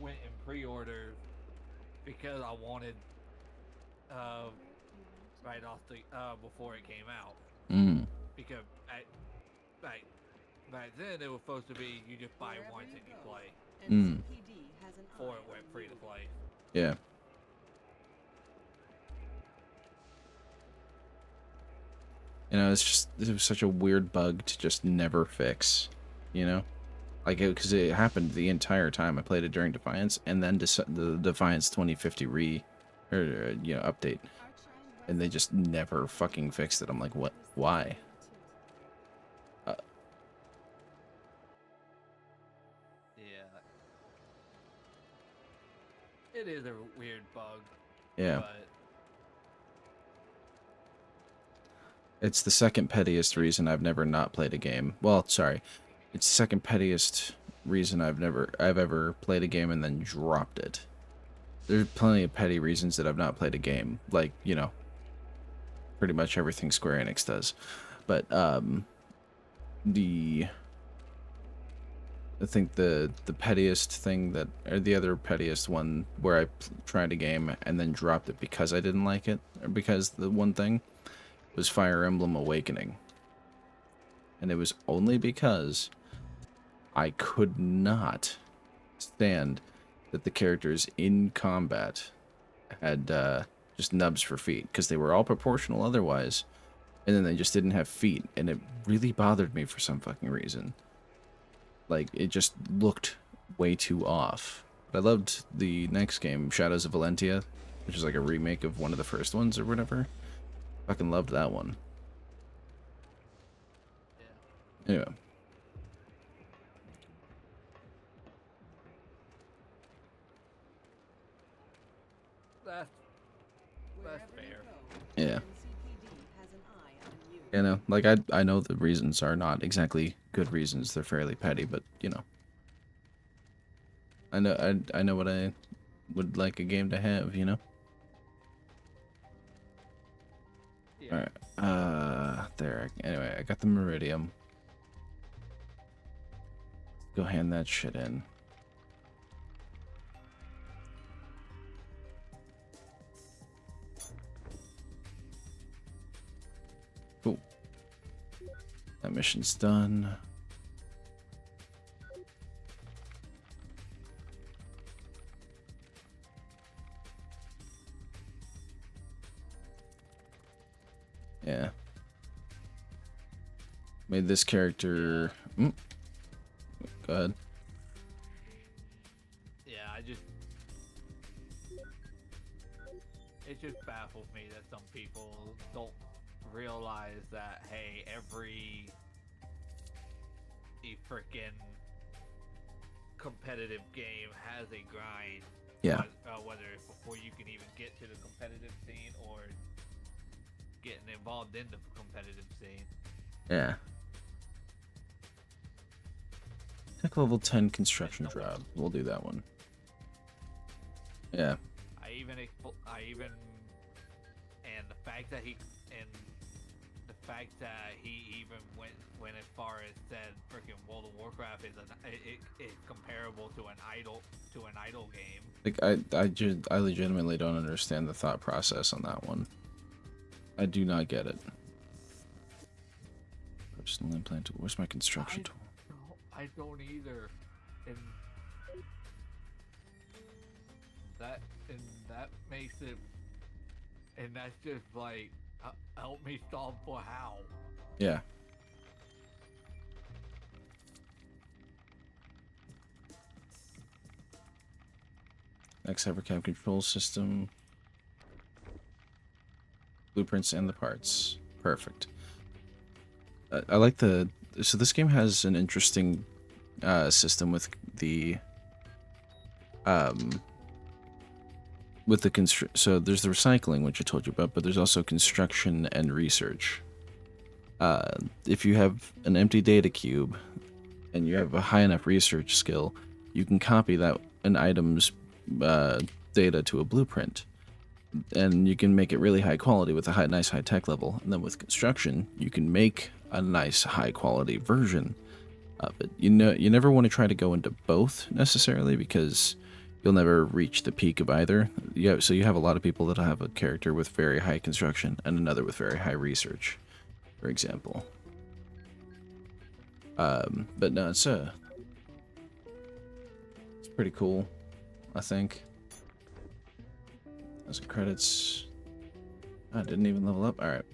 Speaker 4: went and pre-ordered because I wanted uh, right off the before it came out.
Speaker 1: Mm.
Speaker 4: Because back back then it was supposed to be you just buy
Speaker 3: Wherever
Speaker 4: once
Speaker 3: you
Speaker 4: and you
Speaker 3: go,
Speaker 4: play
Speaker 3: NCPD has an
Speaker 4: before
Speaker 3: eye
Speaker 4: it went
Speaker 3: on
Speaker 4: free
Speaker 3: you.
Speaker 4: to play.
Speaker 1: Yeah. You know, it was such a weird bug to just never fix, you know? Like, because it happened the entire time I played it during Defiance, and then the Defiance 2050 update, and they just never fucking fixed it. I'm like, what? Why? Uh,
Speaker 4: Yeah, it is a weird bug,
Speaker 1: yeah.
Speaker 4: but
Speaker 1: It's the second pettiest reason I've never not played a game. Well, sorry. It's the second pettiest reason I've ever played a game and then dropped it. There's plenty of petty reasons that I've not played a game. Like, you know, pretty much everything Square Enix does. But I think the pettiest thing that, or the other pettiest one where I tried a game and then dropped it because I didn't like it, or because the one thing was Fire Emblem Awakening. And it was only because I could not stand that the characters in combat had just nubs for feet, because they were all proportional otherwise, and then they just didn't have feet, and it really bothered me for some fucking reason. Like, it just looked way too off. But I loved the next game, Shadows of Valentia, which is like a remake of one of the first ones or whatever. Fucking loved that one.
Speaker 4: yeah.
Speaker 1: Anyway.
Speaker 4: That's
Speaker 3: Wherever
Speaker 4: fair.
Speaker 3: you go,
Speaker 1: Yeah.
Speaker 3: NCPD has an eye on you.
Speaker 1: You know, like, I know the reasons are not exactly good reasons. They're fairly petty, but, you know. I know what I would like a game to have, you know?
Speaker 4: Yeah.
Speaker 1: Alright, there. Anyway, I got the Meridium. Go hand that shit in. Cool. That mission's done. Yeah. Made this character... Go ahead.
Speaker 4: Yeah, it just baffles me that some people don't realize that, hey, every freaking competitive game has a grind.
Speaker 1: Yeah.
Speaker 4: Whether it's before you can even get to the competitive scene or getting involved in the competitive scene.
Speaker 1: Yeah. Tech level 10 construction job. We'll do that one. Yeah.
Speaker 4: And the fact that he even went as far as said freaking World of Warcraft is comparable to an idle game.
Speaker 1: Like, I legitimately don't understand the thought process on that one. I do not get it. Personal implant. Where's my construction tool?
Speaker 4: I don't either. And that makes it, and that's just like, help me solve for how.
Speaker 1: Yeah. X-Hypercab control system. Blueprints and the parts. Perfect. I like the... So this game has an interesting system with the... So there's the recycling, which I told you about, but there's also construction and research. If you have an empty data cube and you have a high enough research skill, you can copy an item's data to a blueprint, and you can make it really high quality with a nice high tech level. And then with construction, you can make a nice high quality version of it. You never want to try to go into both necessarily, because you'll never reach the peak of either. So you have a lot of people that'll have a character with very high construction and another with very high research, for example. But no, it's pretty cool, I think. Those are credits. I didn't even level up. All right.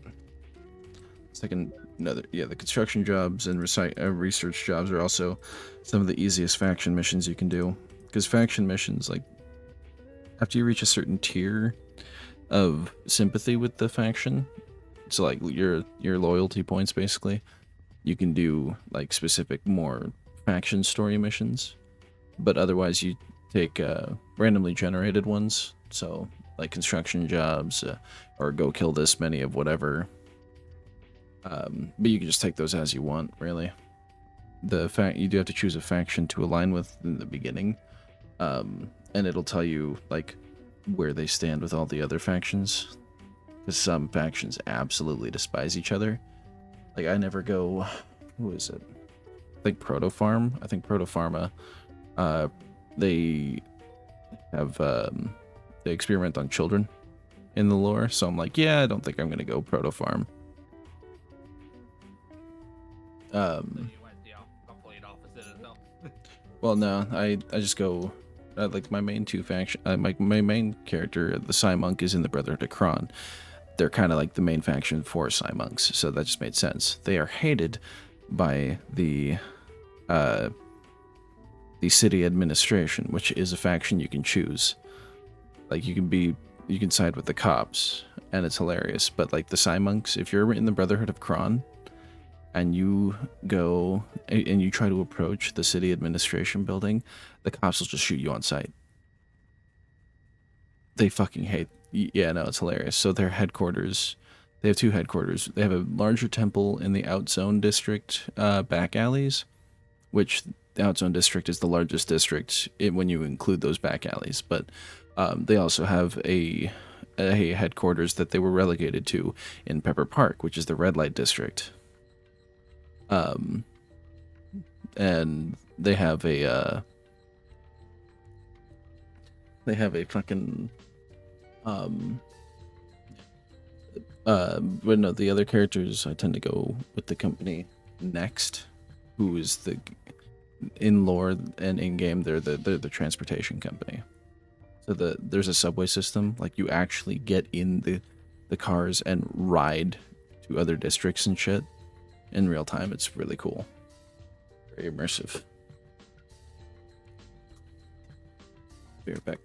Speaker 1: Second, the construction jobs and research jobs are also some of the easiest faction missions you can do. Because faction missions, like, after you reach a certain tier of sympathy with the faction, so like your loyalty points basically, you can do like specific more faction story missions. But otherwise, you take randomly generated ones. So like construction jobs, or go kill this many of whatever. But you can just take those as you want, really. You do have to choose a faction to align with in the beginning, and it'll tell you like where they stand with all the other factions. Because some factions absolutely despise each other. Like I never go. Who is it? I think Protofarm. I think Protopharma. They have they experiment on children in the lore, so I'm like, yeah, I don't think I'm gonna go Protofarm.
Speaker 4: You went the complete opposite of them.
Speaker 1: Well, no, I just go like my main two faction. My main character, the Psy Monk, is in the Brotherhood of Kron. They're kind of like the main faction for Psy Monks, so that just made sense. They are hated by the city administration, which is a faction you can choose. Like you can side with the cops, and it's hilarious. But like the Psy Monks, if you're in the Brotherhood of Kron, and you go and you try to approach the city administration building, the cops will just shoot you on sight. They fucking hate. Yeah, no, it's hilarious. So their headquarters, they have two headquarters. They have a larger temple in the Outzone district back alleys, which the Outzone district is the largest district when you include those back alleys. But they also have a headquarters that they were relegated to in Pepper Park, which is the red light district. And they have a fucking but no, the other characters I tend to go with the company next, who is in lore and in game they're the transportation company. So there's a subway system, like you actually get in the cars and ride to other districts and shit in real time. It's really cool. Very immersive. Be right back.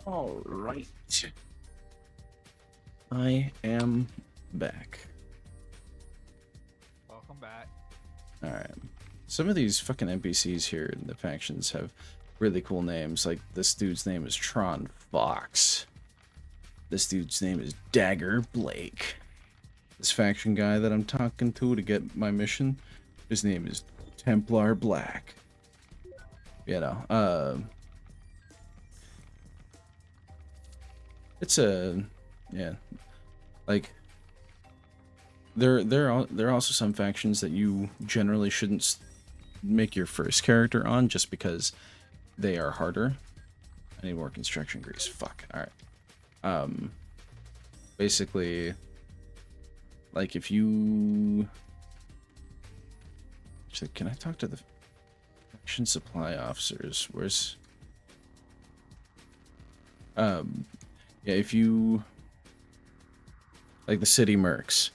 Speaker 1: All right. I am back.
Speaker 4: Welcome back.
Speaker 1: All right. Some of these fucking NPCs here in the factions have really cool names. Like this dude's name is Tron Fox. This dude's name is Dagger Blake. This faction guy that I'm talking to get my mission, his name is Templar Black. You know, it's a, yeah, like there are also some factions that you generally shouldn't make your first character on just because they are harder. I need more construction grease. Fuck. All right. Basically, like if you actually, can I talk to the faction supply officers? Where's yeah, if you like the city mercs,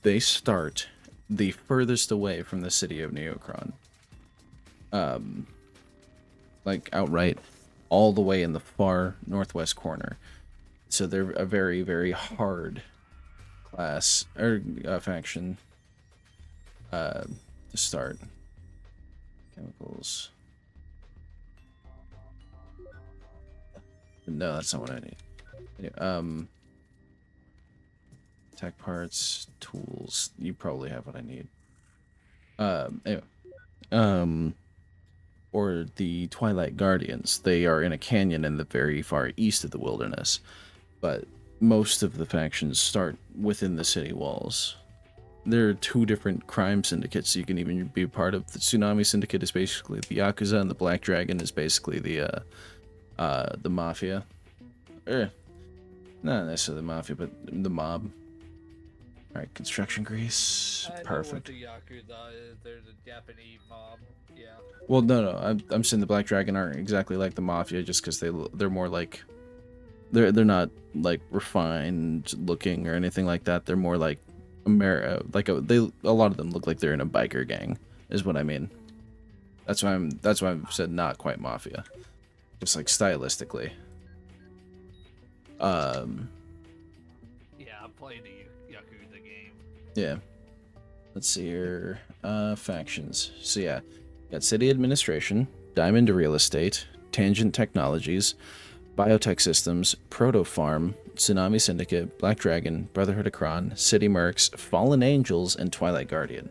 Speaker 1: they start the furthest away from the city of Neocron. Like outright all the way in the far northwest corner. So they're a very, very hard class or faction to start. Chemicals. No, that's not what I need. Anyway, tech parts, tools. You probably have what I need. Anyway. Or the Twilight Guardians. They are in a canyon in the very far east of the wilderness, but most of the factions start within the city walls. There are two different crime syndicates you can even be a part of. The Tsunami Syndicate is basically the Yakuza, and the Black Dragon is basically the Mafia. Not necessarily the Mafia, but the mob. Alright, construction grease. Perfect.
Speaker 4: I know what the Yakuza is. They're the Japanese mob. Yeah.
Speaker 1: Well, no. I'm saying the Black Dragon aren't exactly like the Mafia, just because they're more like they're not like refined looking or anything like that. They're more like a lot of them look like they're in a biker gang, is what I mean. That's why I've said not quite Mafia, just like stylistically.
Speaker 4: Yeah, I'm playing the Yakuza game.
Speaker 1: Yeah. Let's see here. Factions. So yeah, got City Administration, Diamond Real Estate, Tangent Technologies, Biotech Systems, Proto Farm, Tsunami Syndicate, Black Dragon, Brotherhood of Kron, City Mercs, Fallen Angels, and Twilight Guardian.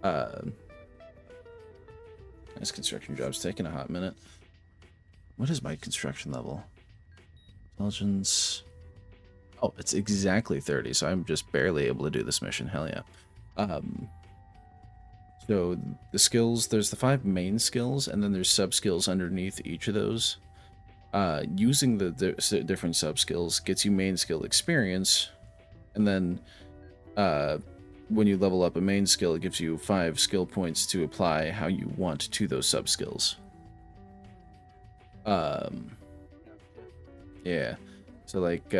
Speaker 1: Nice construction job's taking a hot minute. What is my construction level? Intelligence. Oh, it's exactly 30, so I'm just barely able to do this mission. Hell yeah. So the skills, there's the 5 main skills, and then there's sub-skills underneath each of those. Using the different sub-skills gets you main skill experience, and then when you level up a main skill, it gives you 5 skill points to apply how you want to those sub-skills. Yeah. So like,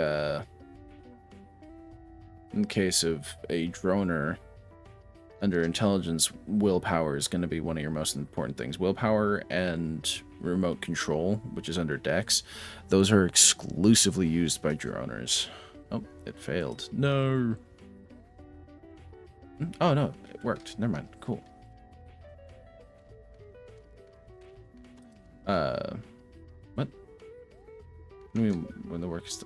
Speaker 1: in case of a droner, under intelligence, willpower is going to be one of your most important things. Willpower and remote control, which is under dex, those are exclusively used by droners. Oh, it failed. No. Oh, no, it worked. Never mind. Cool. What? I mean, when the work is...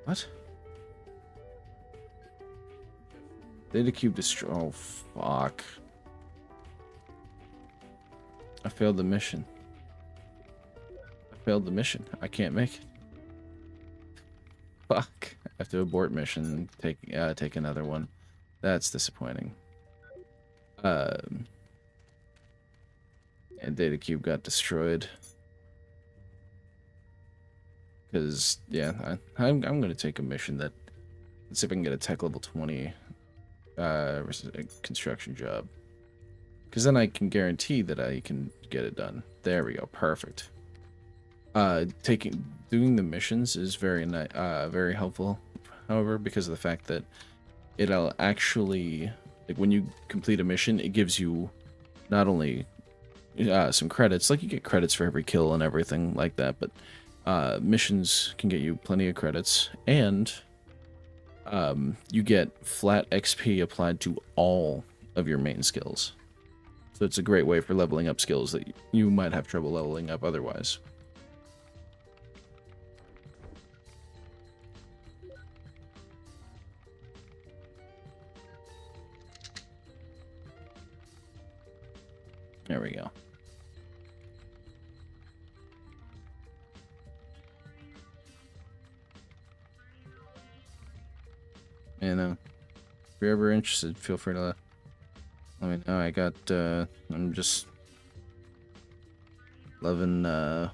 Speaker 1: What? Data cube destroy. Oh, fuck. I failed the mission. I can't make it. Fuck. I have to abort mission and take another one. That's disappointing. And data cube got destroyed. Because, yeah, I'm going to take a mission that... Let's see if I can get a tech level 20 construction job. Because then I can guarantee that I can get it done. There we go. Perfect. Doing the missions is very helpful, however, because of the fact that it'll actually... Like, when you complete a mission, it gives you not only some credits. Like you get credits for every kill and everything like that, but missions can get you plenty of credits, and you get flat XP applied to all of your main skills. So it's a great way for leveling up skills that you might have trouble leveling up otherwise. There we go. And if you're ever interested, feel free to let me know. I got I'm just loving I'm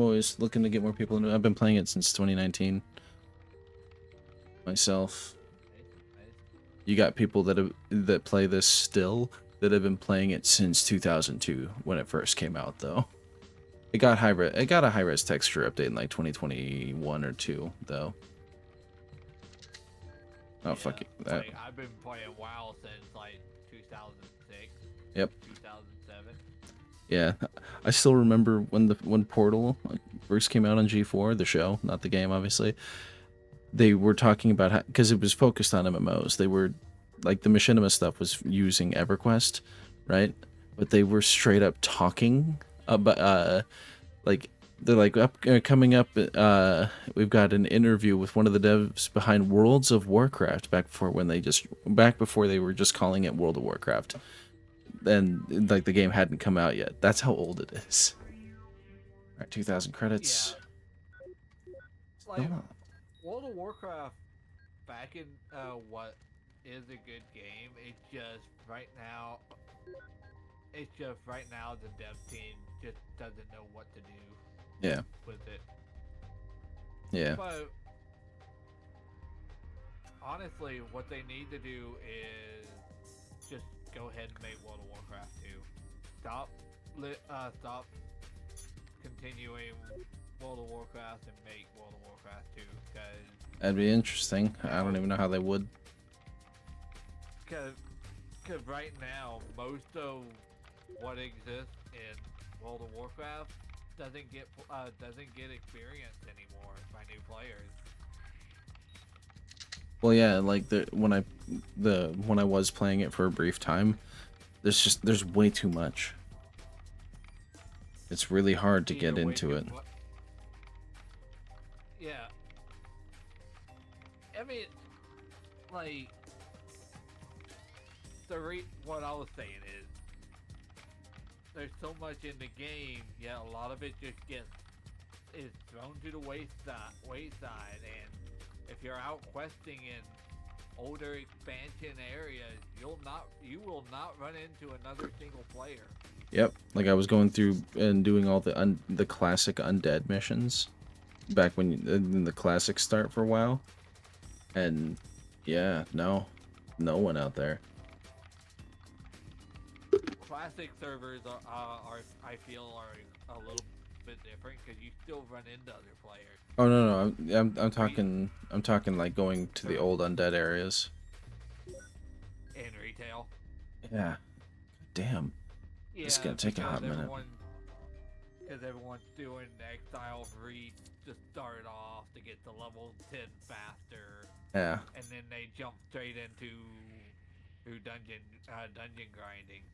Speaker 1: always looking to get more people into it. I've been playing it since 2019 myself. You got people that play this still that have been playing it since 2002 when it first came out, though. It got a high-res texture update in like 2021 or 2, though. Oh,
Speaker 4: Yeah,
Speaker 1: fuck it.
Speaker 4: like, I've been playing WoW since like 2006.
Speaker 1: Yep.
Speaker 4: 2007.
Speaker 1: Yeah, I still remember when Portal first came out on G4, the show, not the game, obviously. They were talking about how, because it was focused on MMOs. They were like the Machinima stuff was using EverQuest, right? But they were straight up talking about like they're like coming up. We've got an interview with one of the devs behind Worlds of Warcraft back before they were just calling it World of Warcraft, and like the game hadn't come out yet. That's how old it is. All right, 2,000 credits.
Speaker 4: Yeah. Like World of Warcraft back in what is a good game. It's just right now the dev team just doesn't know what to do.
Speaker 1: Yeah.
Speaker 4: With it.
Speaker 1: Yeah.
Speaker 4: But honestly, what they need to do is just go ahead and make World of Warcraft 2. Stop continuing World of Warcraft and make World of Warcraft 2, because
Speaker 1: That'd be interesting. I don't even know how they would.
Speaker 4: Because right now, most of what exists in World of Warcraft doesn't get experience anymore by new players.
Speaker 1: Well, yeah, like when I was playing it for a brief time, there's way too much. It's really hard to get into it.
Speaker 4: Yeah. I mean, like, what I was saying is, there's so much in the game, yet a lot of it just is thrown to the wayside, and if you're out questing in older expansion areas, you will not run into another single player.
Speaker 1: Yep, like I was going through and doing all the classic undead missions back in the classic start for a while, and yeah, no one out there.
Speaker 4: Classic servers are I feel are a little bit different because you still run into other players.
Speaker 1: Oh no, I'm talking like going to the old undead areas.
Speaker 4: In retail.
Speaker 1: Yeah. Damn.
Speaker 4: Yeah,
Speaker 1: It's gonna take a hot minute.
Speaker 4: Because everyone's doing Exile Free to start off to get to level 10 faster.
Speaker 1: Yeah.
Speaker 4: And then they jump straight into dungeon grinding.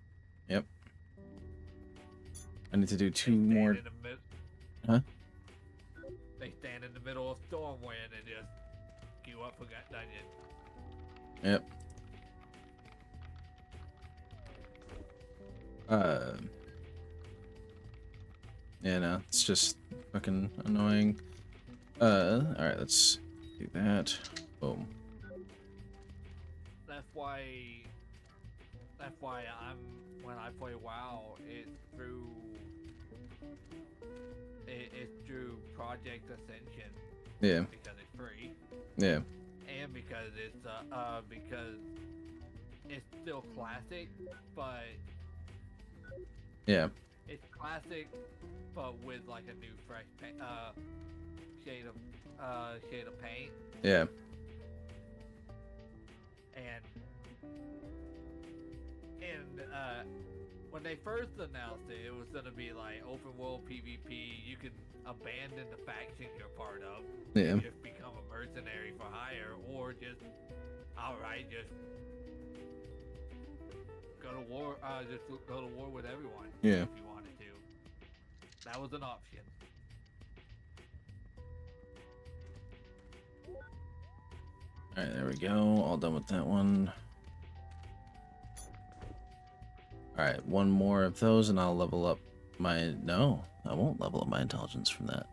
Speaker 1: Yep. I need to do two more. Huh?
Speaker 4: They stand in the middle of Stormwind and just queue up for that dungeon.
Speaker 1: Yep. Yeah, no, it's just fucking annoying. Alright, let's do that. Boom.
Speaker 4: That's why when I play WoW, it's through Project Ascension.
Speaker 1: Yeah.
Speaker 4: Because it's free.
Speaker 1: Yeah.
Speaker 4: And because it's still classic, but
Speaker 1: yeah.
Speaker 4: It's classic, but with like a new fresh shade of paint.
Speaker 1: Yeah.
Speaker 4: And when they first announced it, it was gonna be like open world PvP. You can abandon the faction you're part of,
Speaker 1: Yeah.
Speaker 4: and just become a mercenary for hire, or just outright just go to war. Just go to war with everyone.
Speaker 1: Yeah.
Speaker 4: If you wanted to, that was an option.
Speaker 1: All right, there we go. All done with that one. All right, one more of those, and I'll level up my. No, I won't level up my intelligence from that.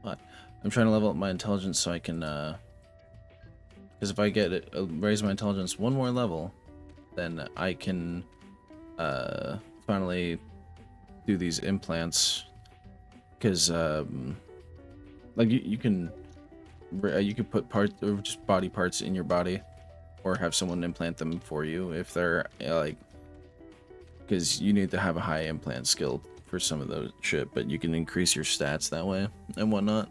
Speaker 1: But I'm trying to level up my intelligence so I can. Because if I get it, raise my intelligence one more level, then I can finally do these implants. Because like you can put parts or just body parts in your body, or have someone implant them for you if they're like. Because you need to have a high implant skill for some of those shit, but you can increase your stats that way and whatnot.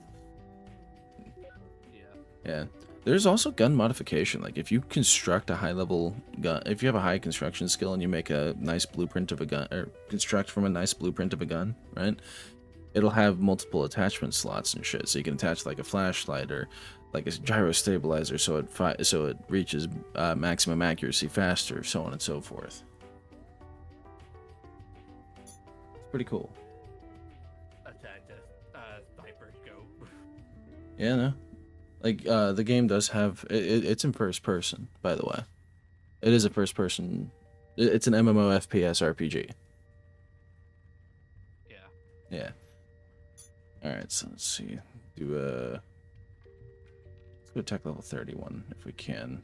Speaker 1: Yeah. There's also gun modification. Like if you construct a high level gun, if you have a high construction skill and you make a nice blueprint of a gun, or construct from a nice blueprint of a gun, right? It'll have multiple attachment slots and shit. So you can attach like a flashlight or like a gyro stabilizer, so it reaches maximum accuracy faster, so on and so forth. Pretty cool.
Speaker 4: Attack a sniper scope.
Speaker 1: Yeah, no. Like the game does have it's in first person, by the way. It is a first person. It's an MMO FPS RPG.
Speaker 4: Yeah.
Speaker 1: Yeah. All right, so let's see. Let's go tech level 31 if we can.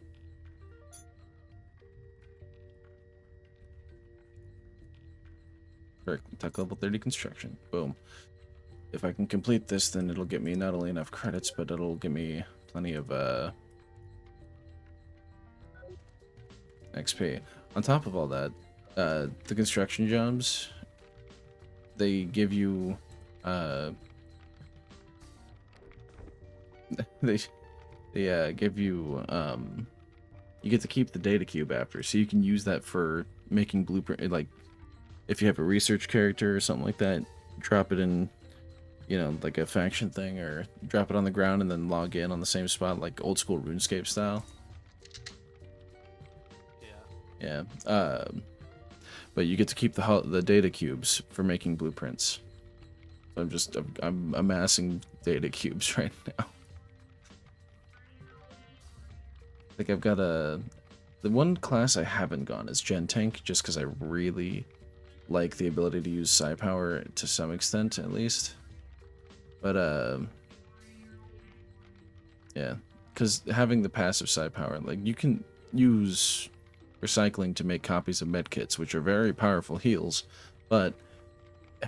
Speaker 1: Tech level 30 construction. Boom. If I can complete this, then it'll get me not only enough credits, but it'll give me plenty of XP. On top of all that, the construction jobs, they give you they give you you get to keep the data cube after, so you can use that for making blueprint. Like if you have a research character or something like that, drop it in, you know, like a faction thing, or drop it on the ground and then log in on the same spot, like old school RuneScape style. Yeah. But you get to keep the data cubes for making blueprints. So I'm amassing data cubes right now. I think I've got the one class I haven't gone is Gen Tank, just because I really like the ability to use psi power to some extent, at least. But yeah, because having the passive psi power, like you can use recycling to make copies of medkits, which are very powerful heals, but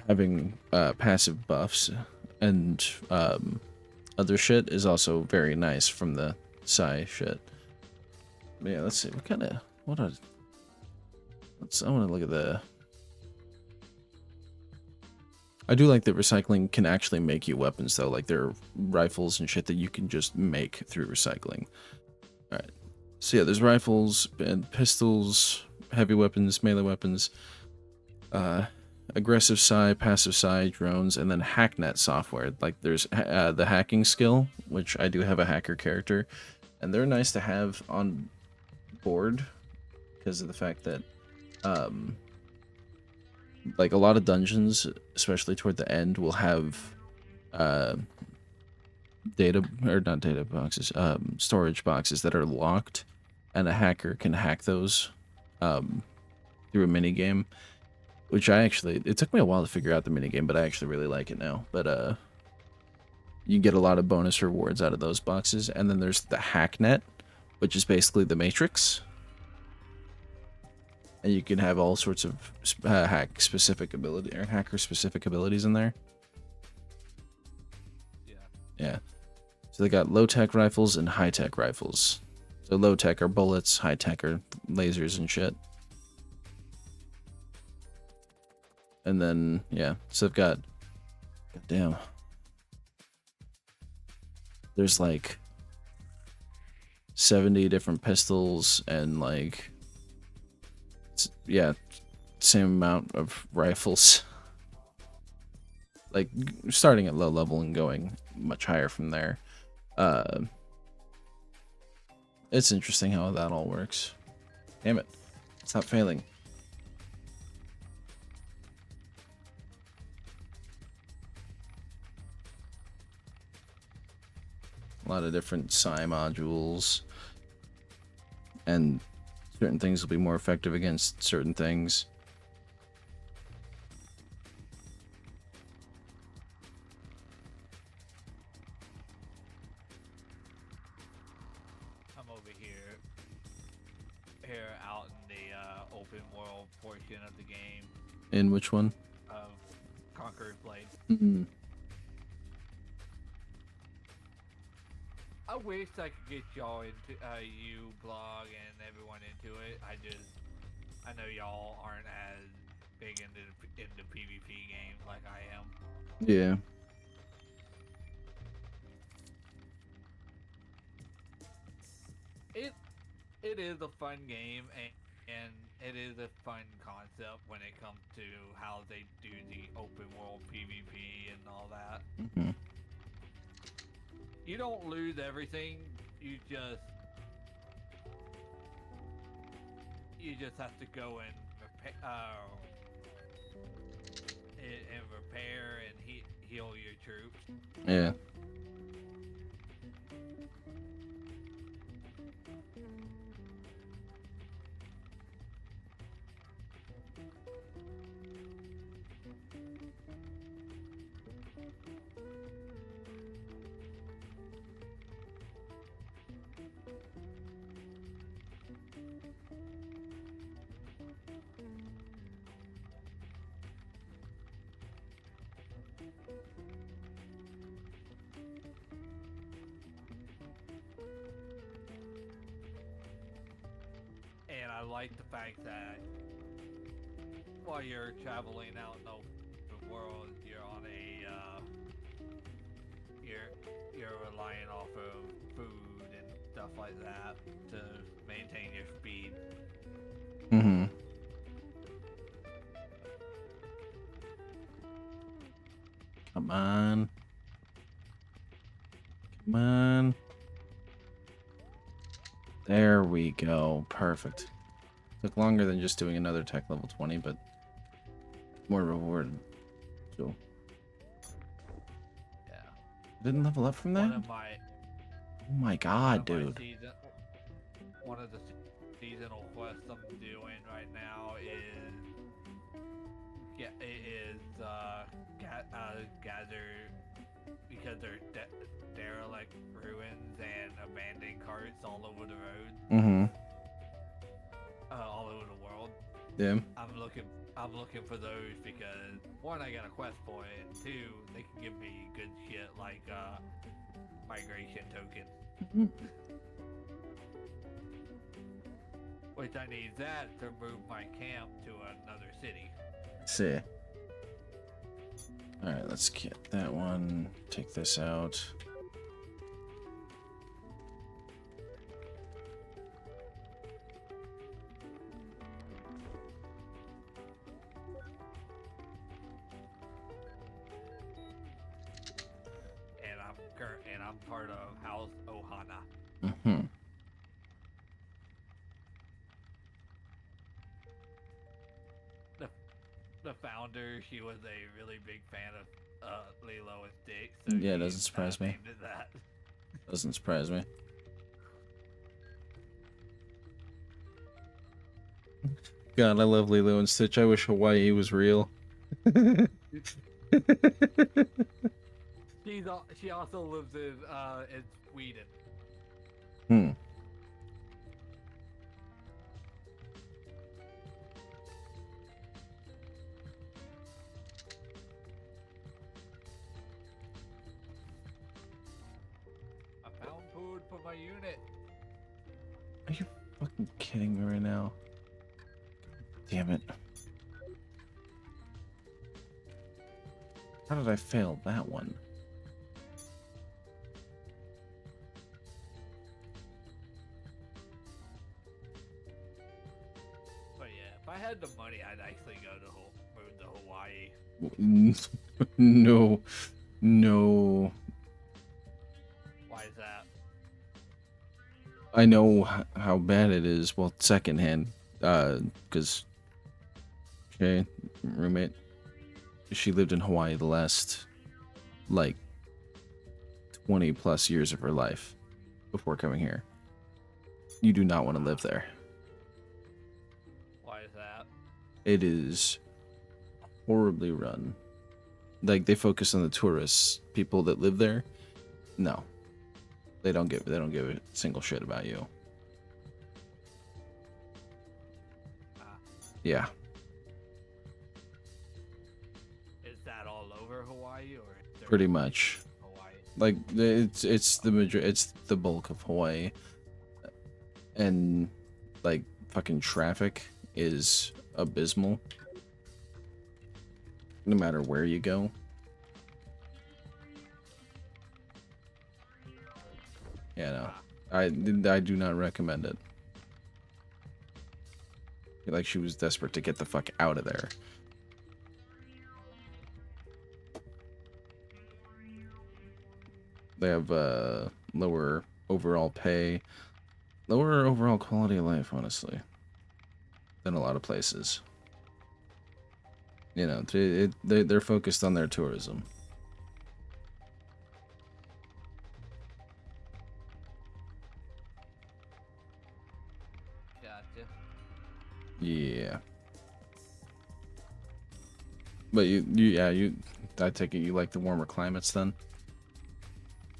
Speaker 1: having passive buffs and other shit is also very nice from the psi shit. But yeah, let's see I want to look at the. I do like that recycling can actually make you weapons, though. Like, there are rifles and shit that you can just make through recycling. Alright. So, yeah, there's rifles and pistols, heavy weapons, melee weapons, aggressive psi, passive psi, drones, and then hacknet software. Like, there's the hacking skill, which I do have a hacker character, and they're nice to have on board because of the fact that, like a lot of dungeons, especially toward the end, will have storage boxes that are locked, and a hacker can hack those through a mini game, which it took me a while to figure out the mini game, but I actually really like it now. But you get a lot of bonus rewards out of those boxes. And then there's the hacknet, which is basically the Matrix. And you can have all sorts of hacker-specific abilities in there. Yeah. So they got low-tech rifles and high-tech rifles. So low-tech are bullets, high-tech are lasers and shit. And then, yeah, so they've got... Goddamn. There's like 70 different pistols and like... Yeah, same amount of rifles. Like starting at low level and going much higher from there. It's interesting how that all works. Damn it. Stop failing. A lot of different psi modules. And certain things will be more effective against certain things.
Speaker 4: I'm over here out in the open world portion of the game
Speaker 1: In which one?
Speaker 4: of Conqueror Blade.
Speaker 1: Mm-hmm.
Speaker 4: I wish I could get y'all into you blog and everyone into it. I know y'all aren't as big into PvP games like I am.
Speaker 1: Yeah.
Speaker 4: It is a fun game and it is a fun concept when it comes to how they do the open world PvP and all that.
Speaker 1: Mm-hmm.
Speaker 4: You don't lose everything. You just have to go and repair and heal your troops.
Speaker 1: Yeah.
Speaker 4: And I like the fact that while you're traveling out in the open world, you're on a you're relying off of food and stuff like that to maintain your speed.
Speaker 1: Mm-hmm. Come on. Come on. There we go. Perfect. Took longer than just doing another tech level 20, but more rewarded. So.
Speaker 4: Yeah.
Speaker 1: Didn't level up from that? Oh my god, dude.
Speaker 4: One of the seasonal quests I'm doing right now is gather, because there's derelict ruins and abandoned carts all over the road.
Speaker 1: Mm-hmm.
Speaker 4: All over the world.
Speaker 1: Yeah.
Speaker 4: I'm looking for those because one, I got a quest for it, and two, they can give me good shit like migration token.
Speaker 1: Mm-hmm.
Speaker 4: Which I need that to move my camp to another city.
Speaker 1: See. Alright, let's get that one. Take this out.
Speaker 4: And I'm part of House Ohana.
Speaker 1: Mm-hmm.
Speaker 4: The founder, she was a really big fan of Lilo and Stick. So
Speaker 1: Yeah, it
Speaker 4: she,
Speaker 1: doesn't surprise me.
Speaker 4: named it that.
Speaker 1: Doesn't surprise me. God, I love Lilo and Stitch. I wish Hawaii was real.
Speaker 4: She also lives in Sweden.
Speaker 1: Hmm.
Speaker 4: I found food for my unit.
Speaker 1: Are you fucking kidding me right now? Damn it. How did I fail that one?
Speaker 4: But yeah, if I had the money, I'd actually go to move to Hawaii.
Speaker 1: No, no.
Speaker 4: Why is that?
Speaker 1: I know how bad it is. Well, secondhand, because okay, roommate, she lived in Hawaii the last like 20 plus years of her life before coming here. You do not want to live there.
Speaker 4: Why is that?
Speaker 1: It is horribly run. Like they focus on the tourists, people that live there. No, they don't give a single shit about you.
Speaker 4: Ah.
Speaker 1: Yeah,
Speaker 4: Is that all over Hawaii, or is there
Speaker 1: pretty much.
Speaker 4: Hawaii?
Speaker 1: Like it's the bulk of Hawaii, and like fucking traffic is abysmal. No matter where you go. Yeah, no. I do not recommend it. Like she was desperate to get the fuck out of there. They have lower overall pay, lower overall quality of life, honestly, than a lot of places. You know, they're focused on their tourism.
Speaker 4: Gotcha.
Speaker 1: Yeah. But I take it you like the warmer climates then?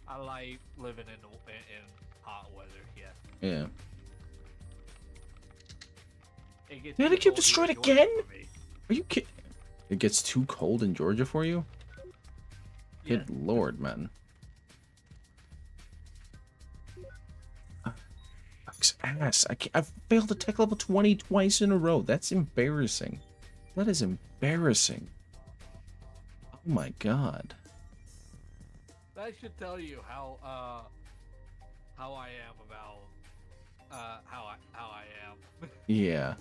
Speaker 4: I like living in hot weather. Yeah.
Speaker 1: Yeah.
Speaker 4: It gets
Speaker 1: Did
Speaker 4: too
Speaker 1: it get
Speaker 4: cold here in
Speaker 1: destroyed
Speaker 4: Georgia
Speaker 1: again?
Speaker 4: for me.
Speaker 1: Are you kidding? It gets too cold in Georgia for you?
Speaker 4: Yeah.
Speaker 1: Good lord, man. Fuck's ass. I've failed to tech level 20 twice in a row. That's embarrassing. That is embarrassing. Oh my god.
Speaker 4: That should tell you how I am about how I am.
Speaker 1: Yeah.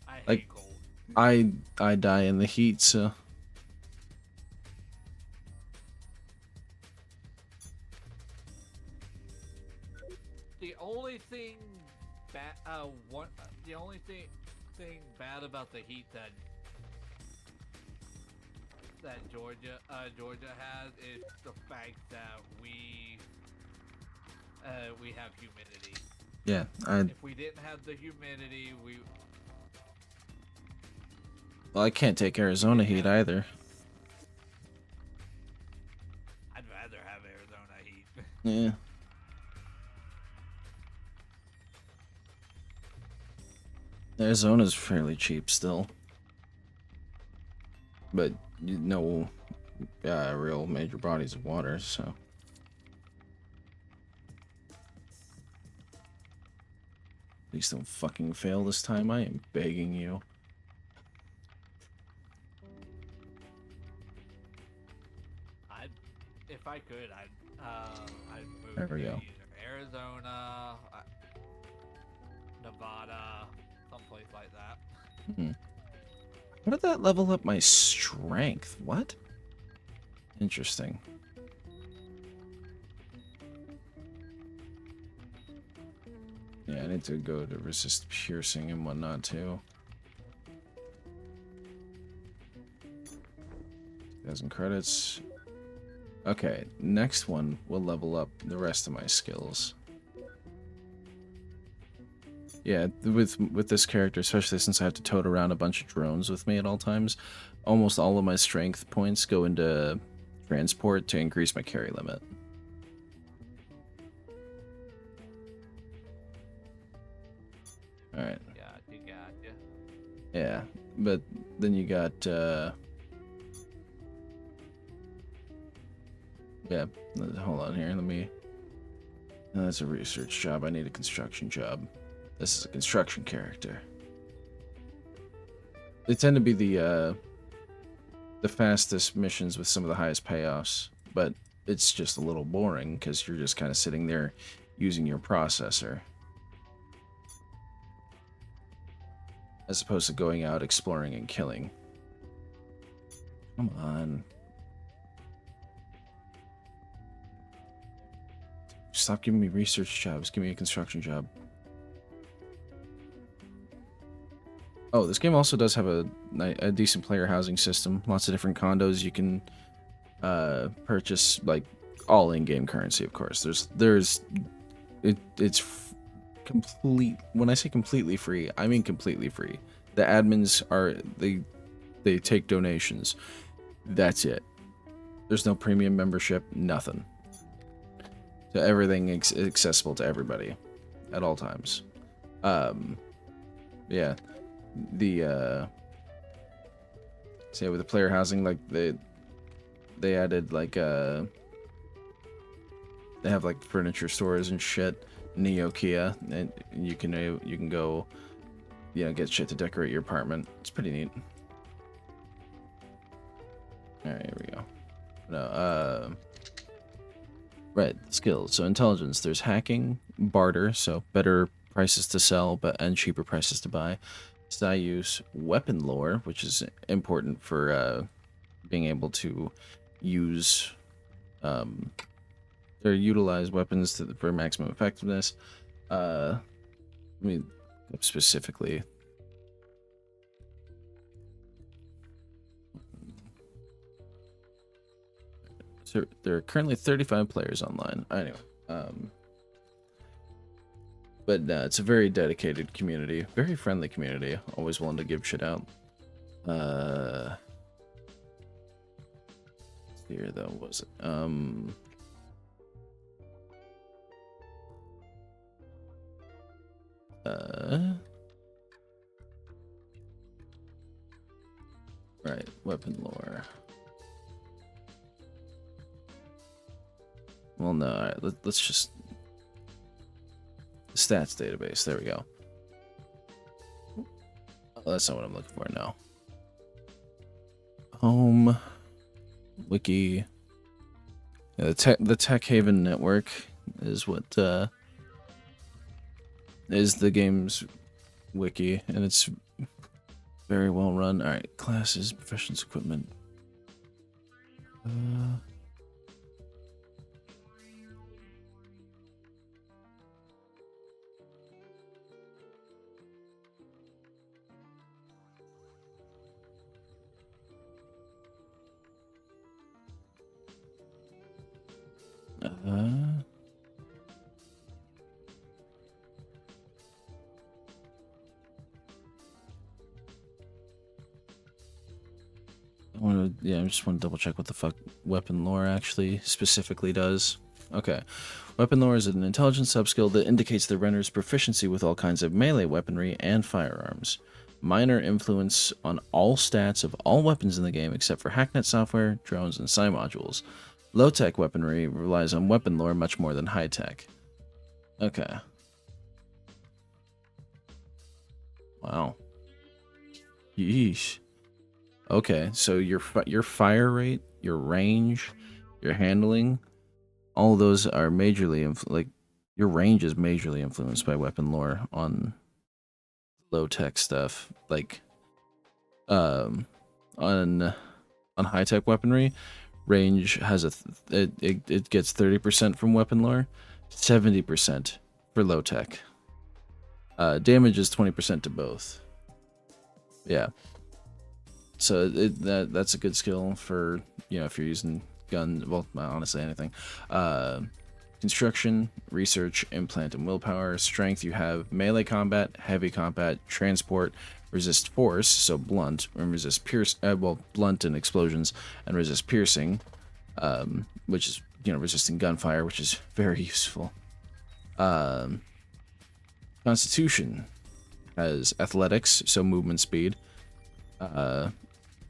Speaker 4: I hate
Speaker 1: Like-
Speaker 4: cold.
Speaker 1: I die in the heat, so
Speaker 4: The only thing the only thing bad about the heat that Georgia has is the fact that we have humidity.
Speaker 1: yeah,
Speaker 4: If we didn't have the humidity,
Speaker 1: I can't take Arizona heat either.
Speaker 4: I'd rather have Arizona heat.
Speaker 1: Yeah. Arizona's fairly cheap still. But you know, real major bodies of water, so. Please don't fucking fail this time, I am begging you.
Speaker 4: If I could, I'd move
Speaker 1: There we
Speaker 4: to
Speaker 1: go.
Speaker 4: either Arizona, Nevada, someplace like that.
Speaker 1: How did that level up my strength? What? Interesting. Yeah, I need to go to resist piercing and whatnot too. 1,000 credits. Okay, next one will level up the rest of my skills. Yeah, with this character, especially since I have to tote around a bunch of drones with me at all times, almost all of my strength points go into transport to increase my carry limit. Alright.
Speaker 4: Gotcha.
Speaker 1: Yeah, but then you got, yeah, hold on here, let me, no, that's a research job, I need a construction job. This is a construction character. They tend to be the fastest missions with some of the highest payoffs, but it's just a little boring because you're just kind of sitting there using your processor. as opposed to going out exploring and killing. Come on. Stop giving me research jobs. Give me a construction job. Oh, this game also does have a decent player housing system. Lots of different condos you can purchase, like all in-game currency, of course. It's complete. When I say completely free, I mean completely free. The admins they take donations. That's it. There's no premium membership, nothing. So everything is accessible to everybody at all times. Yeah. Say with the player housing, like they added like they have like furniture stores and shit, Neocron, and you can go, get shit to decorate your apartment. It's pretty neat. All right, here we go. No, right, skills. So intelligence. There's hacking, barter, so better prices to sell, and cheaper prices to buy. Style use, weapon lore, which is important for being able to use or utilize weapons for maximum effectiveness. Let me specifically. So there are currently 35 players online. Anyway, but it's a very dedicated community, very friendly community. Always willing to give shit out. Here though, was it? Right, weapon lore. Well, no, all right, let's just stats database. There we go. Oh, that's not what I'm looking for now. Home wiki. Yeah, the Tech Haven network is what is the game's wiki, and it's very well run. All right, classes, professions, equipment. I just want to double check what the fuck weapon lore actually specifically does. Okay. Weapon lore is an intelligence subskill that indicates the runner's proficiency with all kinds of melee weaponry and firearms. Minor influence on all stats of all weapons in the game except for hacknet software, drones, and psi modules. Low-tech weaponry relies on weapon lore much more than high-tech. Okay. Wow. Yeesh. Okay, so your fire rate, your range, your handling, all those are majorly your range is majorly influenced by weapon lore on low-tech stuff. Like on high-tech weaponry, range has it gets 30% from weapon lore, 70% for low-tech. Damage is 20% to both. Yeah. So that's a good skill for, if you're using gun, well, honestly, anything. Construction, research, implant, and willpower. Strength, you have melee combat, heavy combat, transport, resist force, so blunt, and resist blunt and explosions, and resist piercing, which is, resisting gunfire, which is very useful. Constitution has athletics, so movement speed.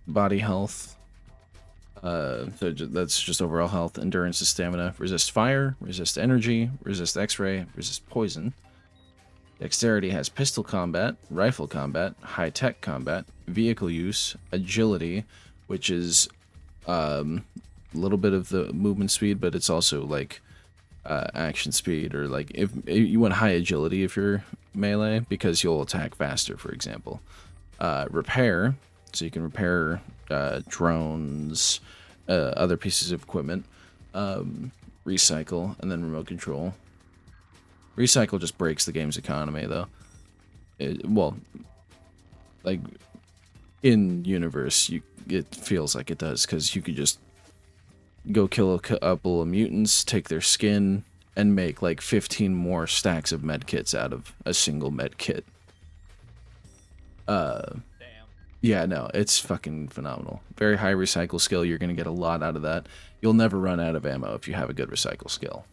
Speaker 1: Body health, so that's just overall health. Endurance is stamina. Resist fire, resist energy, resist x-ray, resist poison. Dexterity has pistol combat, rifle combat, high-tech combat, vehicle use, agility, which is a little bit of the movement speed, but it's also like action speed, or like if you want high agility if you're melee, because you'll attack faster, for example. repair, so you can repair drones, other pieces of equipment, recycle, and then remote control. Recycle just breaks the game's economy, though. Well, like in universe, it feels like it does, because you could just go kill a couple of mutants, take their skin, and make like 15 more stacks of medkits out of a single medkit.
Speaker 4: Damn.
Speaker 1: Yeah, no, it's fucking phenomenal. Very high recycle skill. You're gonna get a lot out of that. You'll never run out of ammo if you have a good recycle skill,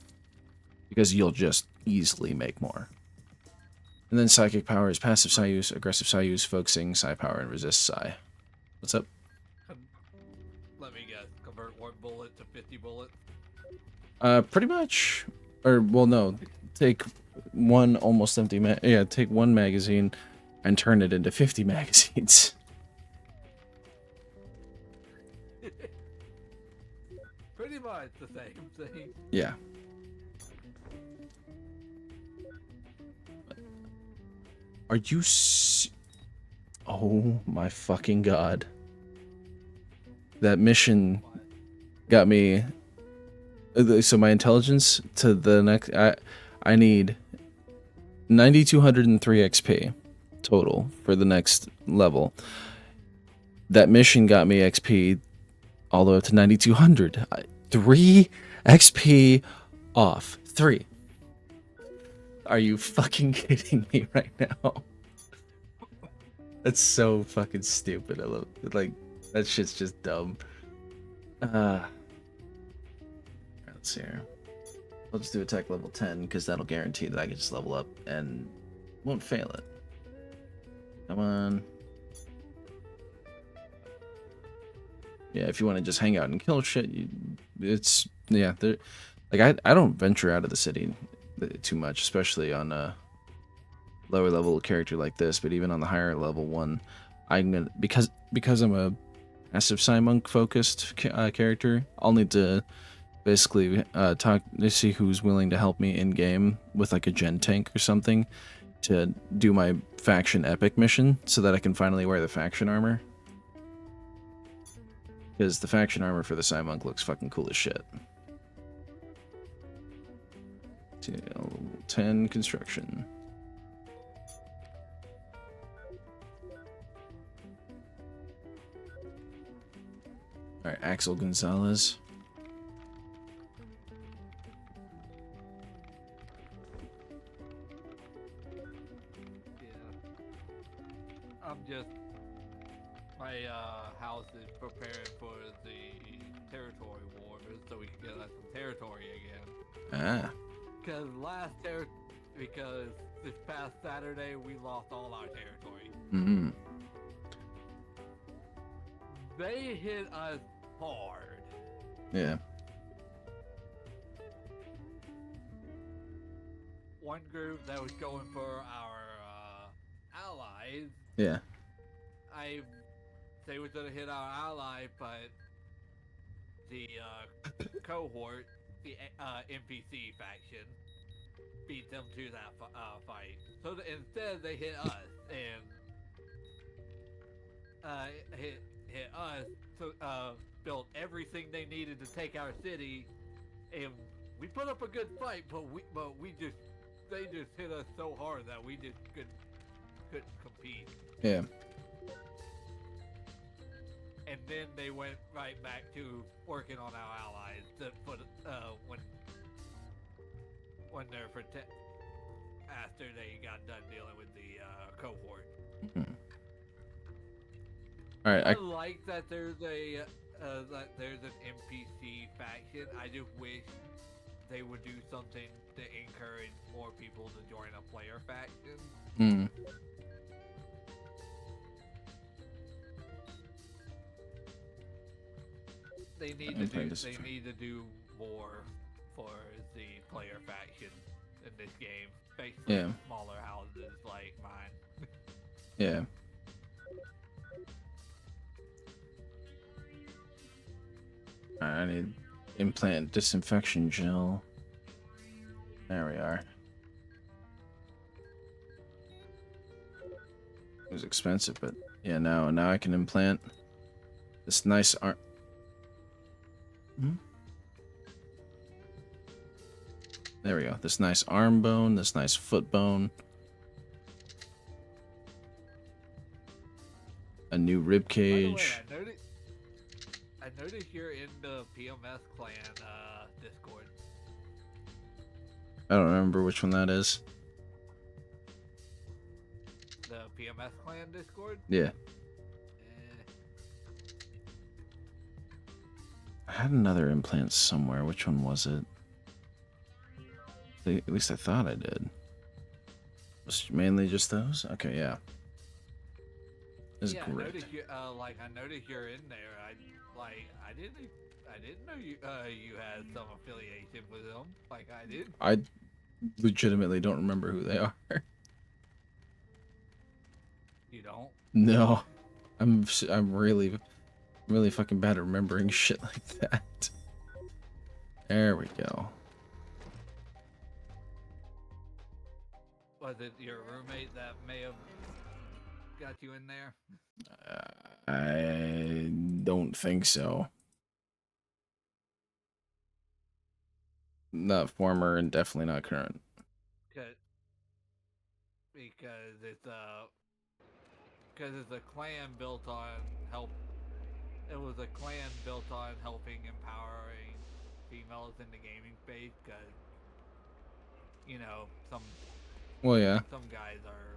Speaker 1: because you'll just easily make more. And then psychic power is passive psi use, aggressive psi use, focusing psi power, and resist psi. What's up?
Speaker 4: Let me guess. Convert 1 bullet to 50 bullets.
Speaker 1: Pretty much. Or, well, no. Take one almost empty take one magazine and turn it into 50 magazines.
Speaker 4: Pretty much the same thing.
Speaker 1: Yeah. Are you Oh my fucking god. That mission got me... So my intelligence to the next... I need 9,203 XP total for the next level. That mission got me XP all the way up to 9,200. 3 XP off. 3. Are you fucking kidding me right now? That's so fucking stupid. I love it. Like, that shit's just dumb. Let's see here. I'll just do attack level 10 because that'll guarantee that I can just level up and won't fail it. Come on. Yeah, if you want to just hang out and kill shit, it's yeah. Like I don't venture out of the city too much, especially on a lower level character like this. But even on the higher level one, I'm gonna because I'm a passive psi monk focused character. I'll need to basically talk to see who's willing to help me in game with like a gen tank or something to do my faction epic mission, so that I can finally wear the faction armor. Because the faction armor for the psi monk looks fucking cool as shit. 10 construction. Alright, Axel Gonzalez.
Speaker 4: I'm just... My house is preparing for the territory war, so we can get us some territory again.
Speaker 1: Ah.
Speaker 4: Because this past Saturday we lost all our territory.
Speaker 1: Mm-hmm.
Speaker 4: They hit us hard.
Speaker 1: Yeah.
Speaker 4: One group that was going for our allies.
Speaker 1: Yeah.
Speaker 4: They were gonna hit our ally, but the cohort, the NPC faction, beat them to that fight. So instead, they hit us and hit us. So built everything they needed to take our city, and we put up a good fight. But they just hit us so hard that we just couldn't compete.
Speaker 1: Yeah.
Speaker 4: And then they went right back to working on our allies to put when they're after they got done dealing with the cohort.
Speaker 1: Mm-hmm. All right.
Speaker 4: I like that there's an NPC faction. I just wish they would do something to encourage more people to join a player faction.
Speaker 1: Mm.
Speaker 4: They need to do more for the player faction in this game, especially smaller houses like mine.
Speaker 1: Yeah. I need implant disinfection gel. There we are. It was expensive, but Yeah, now I can implant this nice arm. There we go. This nice arm bone, this nice foot bone, a new rib
Speaker 4: By the way,
Speaker 1: cage.
Speaker 4: I noticed you're in the PMS clan Discord.
Speaker 1: I don't remember which one that is.
Speaker 4: The PMS clan Discord?
Speaker 1: Yeah.
Speaker 4: Eh,
Speaker 1: I had another implant somewhere. Which one was it? At least I thought I did. Was it mainly just those? Okay, yeah. It's
Speaker 4: yeah,
Speaker 1: great.
Speaker 4: I noticed you. I noticed you're in there. I didn't know you had some affiliation with them. Like I did.
Speaker 1: I legitimately don't remember who they are.
Speaker 4: You don't.
Speaker 1: No. I'm really fucking bad at remembering shit like that. There we go.
Speaker 4: Was it your roommate that may have got you in there?
Speaker 1: I don't think so. Not former and definitely not current.
Speaker 4: Because it's a clan built on help. It was a clan built on helping empowering females in the gaming space. Because you know
Speaker 1: Well, yeah.
Speaker 4: some guys are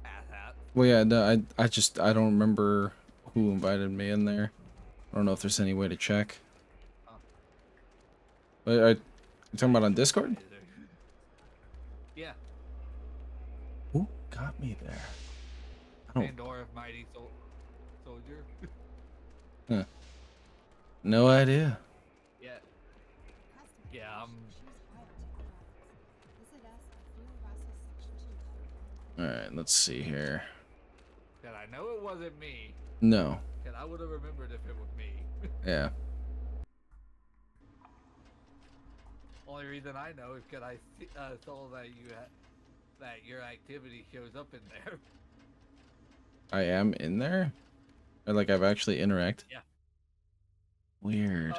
Speaker 4: asshats.
Speaker 1: Well, yeah. No, I don't remember who invited me in there. I don't know if there's any way to check. You talking about on Discord?
Speaker 4: Yeah.
Speaker 1: Who got me there? I don't.
Speaker 4: Pandora Mighty Soldier.
Speaker 1: Huh. No idea.
Speaker 4: Yeah.
Speaker 2: Customers
Speaker 4: Yeah,
Speaker 2: who choose biotech products. Visit us at Fuel Russell Section 2 for more information.
Speaker 1: All right. Let's see here.
Speaker 4: Cause I know it wasn't me.
Speaker 1: No.
Speaker 4: Cause I would have remembered if it was me.
Speaker 1: Yeah.
Speaker 4: Only reason I know is because I saw that that your activity shows up in there.
Speaker 1: I am in there? Or like I've actually interacted?
Speaker 4: Yeah.
Speaker 1: Weird.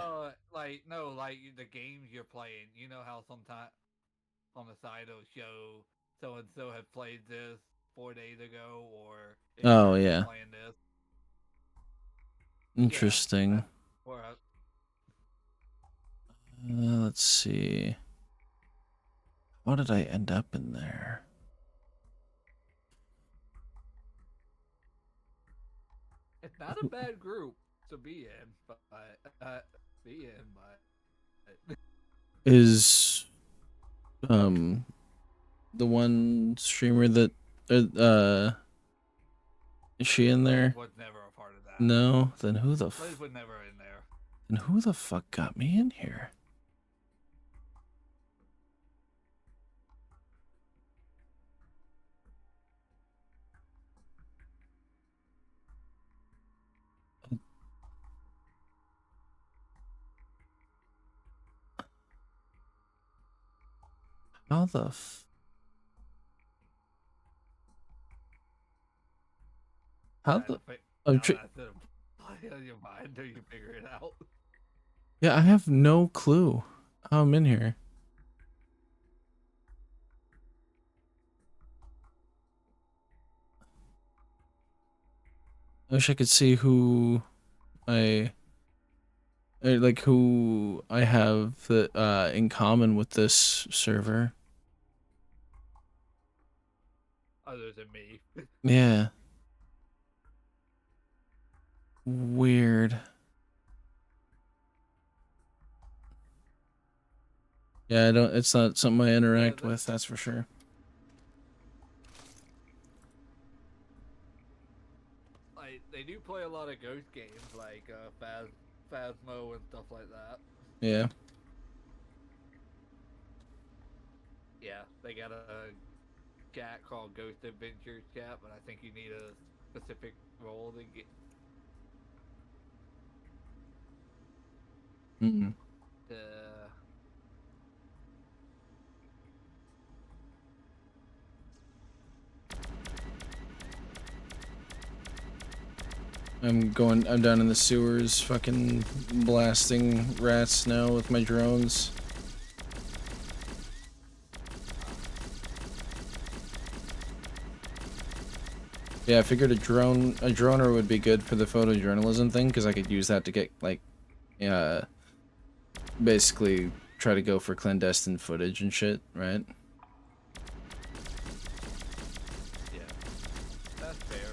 Speaker 4: Like no, like the games you're playing. You know how sometimes on the side it'll show so and so had played this 4 days ago, or if
Speaker 1: Oh,
Speaker 4: you're
Speaker 1: yeah.
Speaker 4: playing this.
Speaker 1: Interesting.
Speaker 4: Yeah, or
Speaker 1: Let's see. How did I end up in there?
Speaker 4: it's not a bad group to be in, but
Speaker 1: Is the one streamer that is she in there?
Speaker 4: was never a part of that.
Speaker 1: No. Then who the
Speaker 4: Liz was never in there.
Speaker 1: then who the fuck got me in here? How the How the I'm
Speaker 4: Now that's it. Play on your mind until you figure it out.
Speaker 1: Yeah, I have no clue how I'm in here. I wish I could see who I like who I have that in common with this server.
Speaker 4: Other than me.
Speaker 1: Yeah. Weird. Yeah, it's not something I interact with, that's for sure.
Speaker 4: Like they do play a lot of ghost games like Phasmo and stuff like that.
Speaker 1: Yeah.
Speaker 4: Yeah, they got a chat called Ghost Adventures chat, but I think you need a specific role to get
Speaker 1: Mm-mm.
Speaker 4: to
Speaker 1: I'm down in the sewers, fucking blasting rats now with my drones. Yeah, I figured a droner would be good for the photojournalism thing, because I could use that to get, like, basically try to go for clandestine footage and shit, right?
Speaker 4: Yeah, that's fair.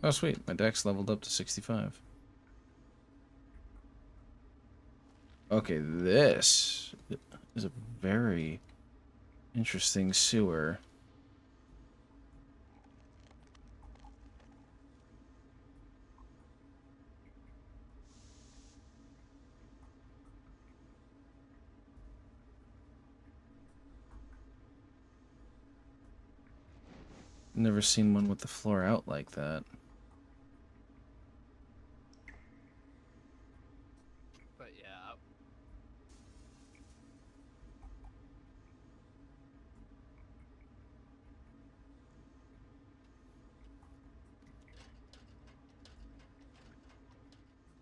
Speaker 1: Oh, sweet. My dex leveled up to 65. Okay, this is a very interesting sewer. Never seen one with the floor out like that.
Speaker 4: But yeah.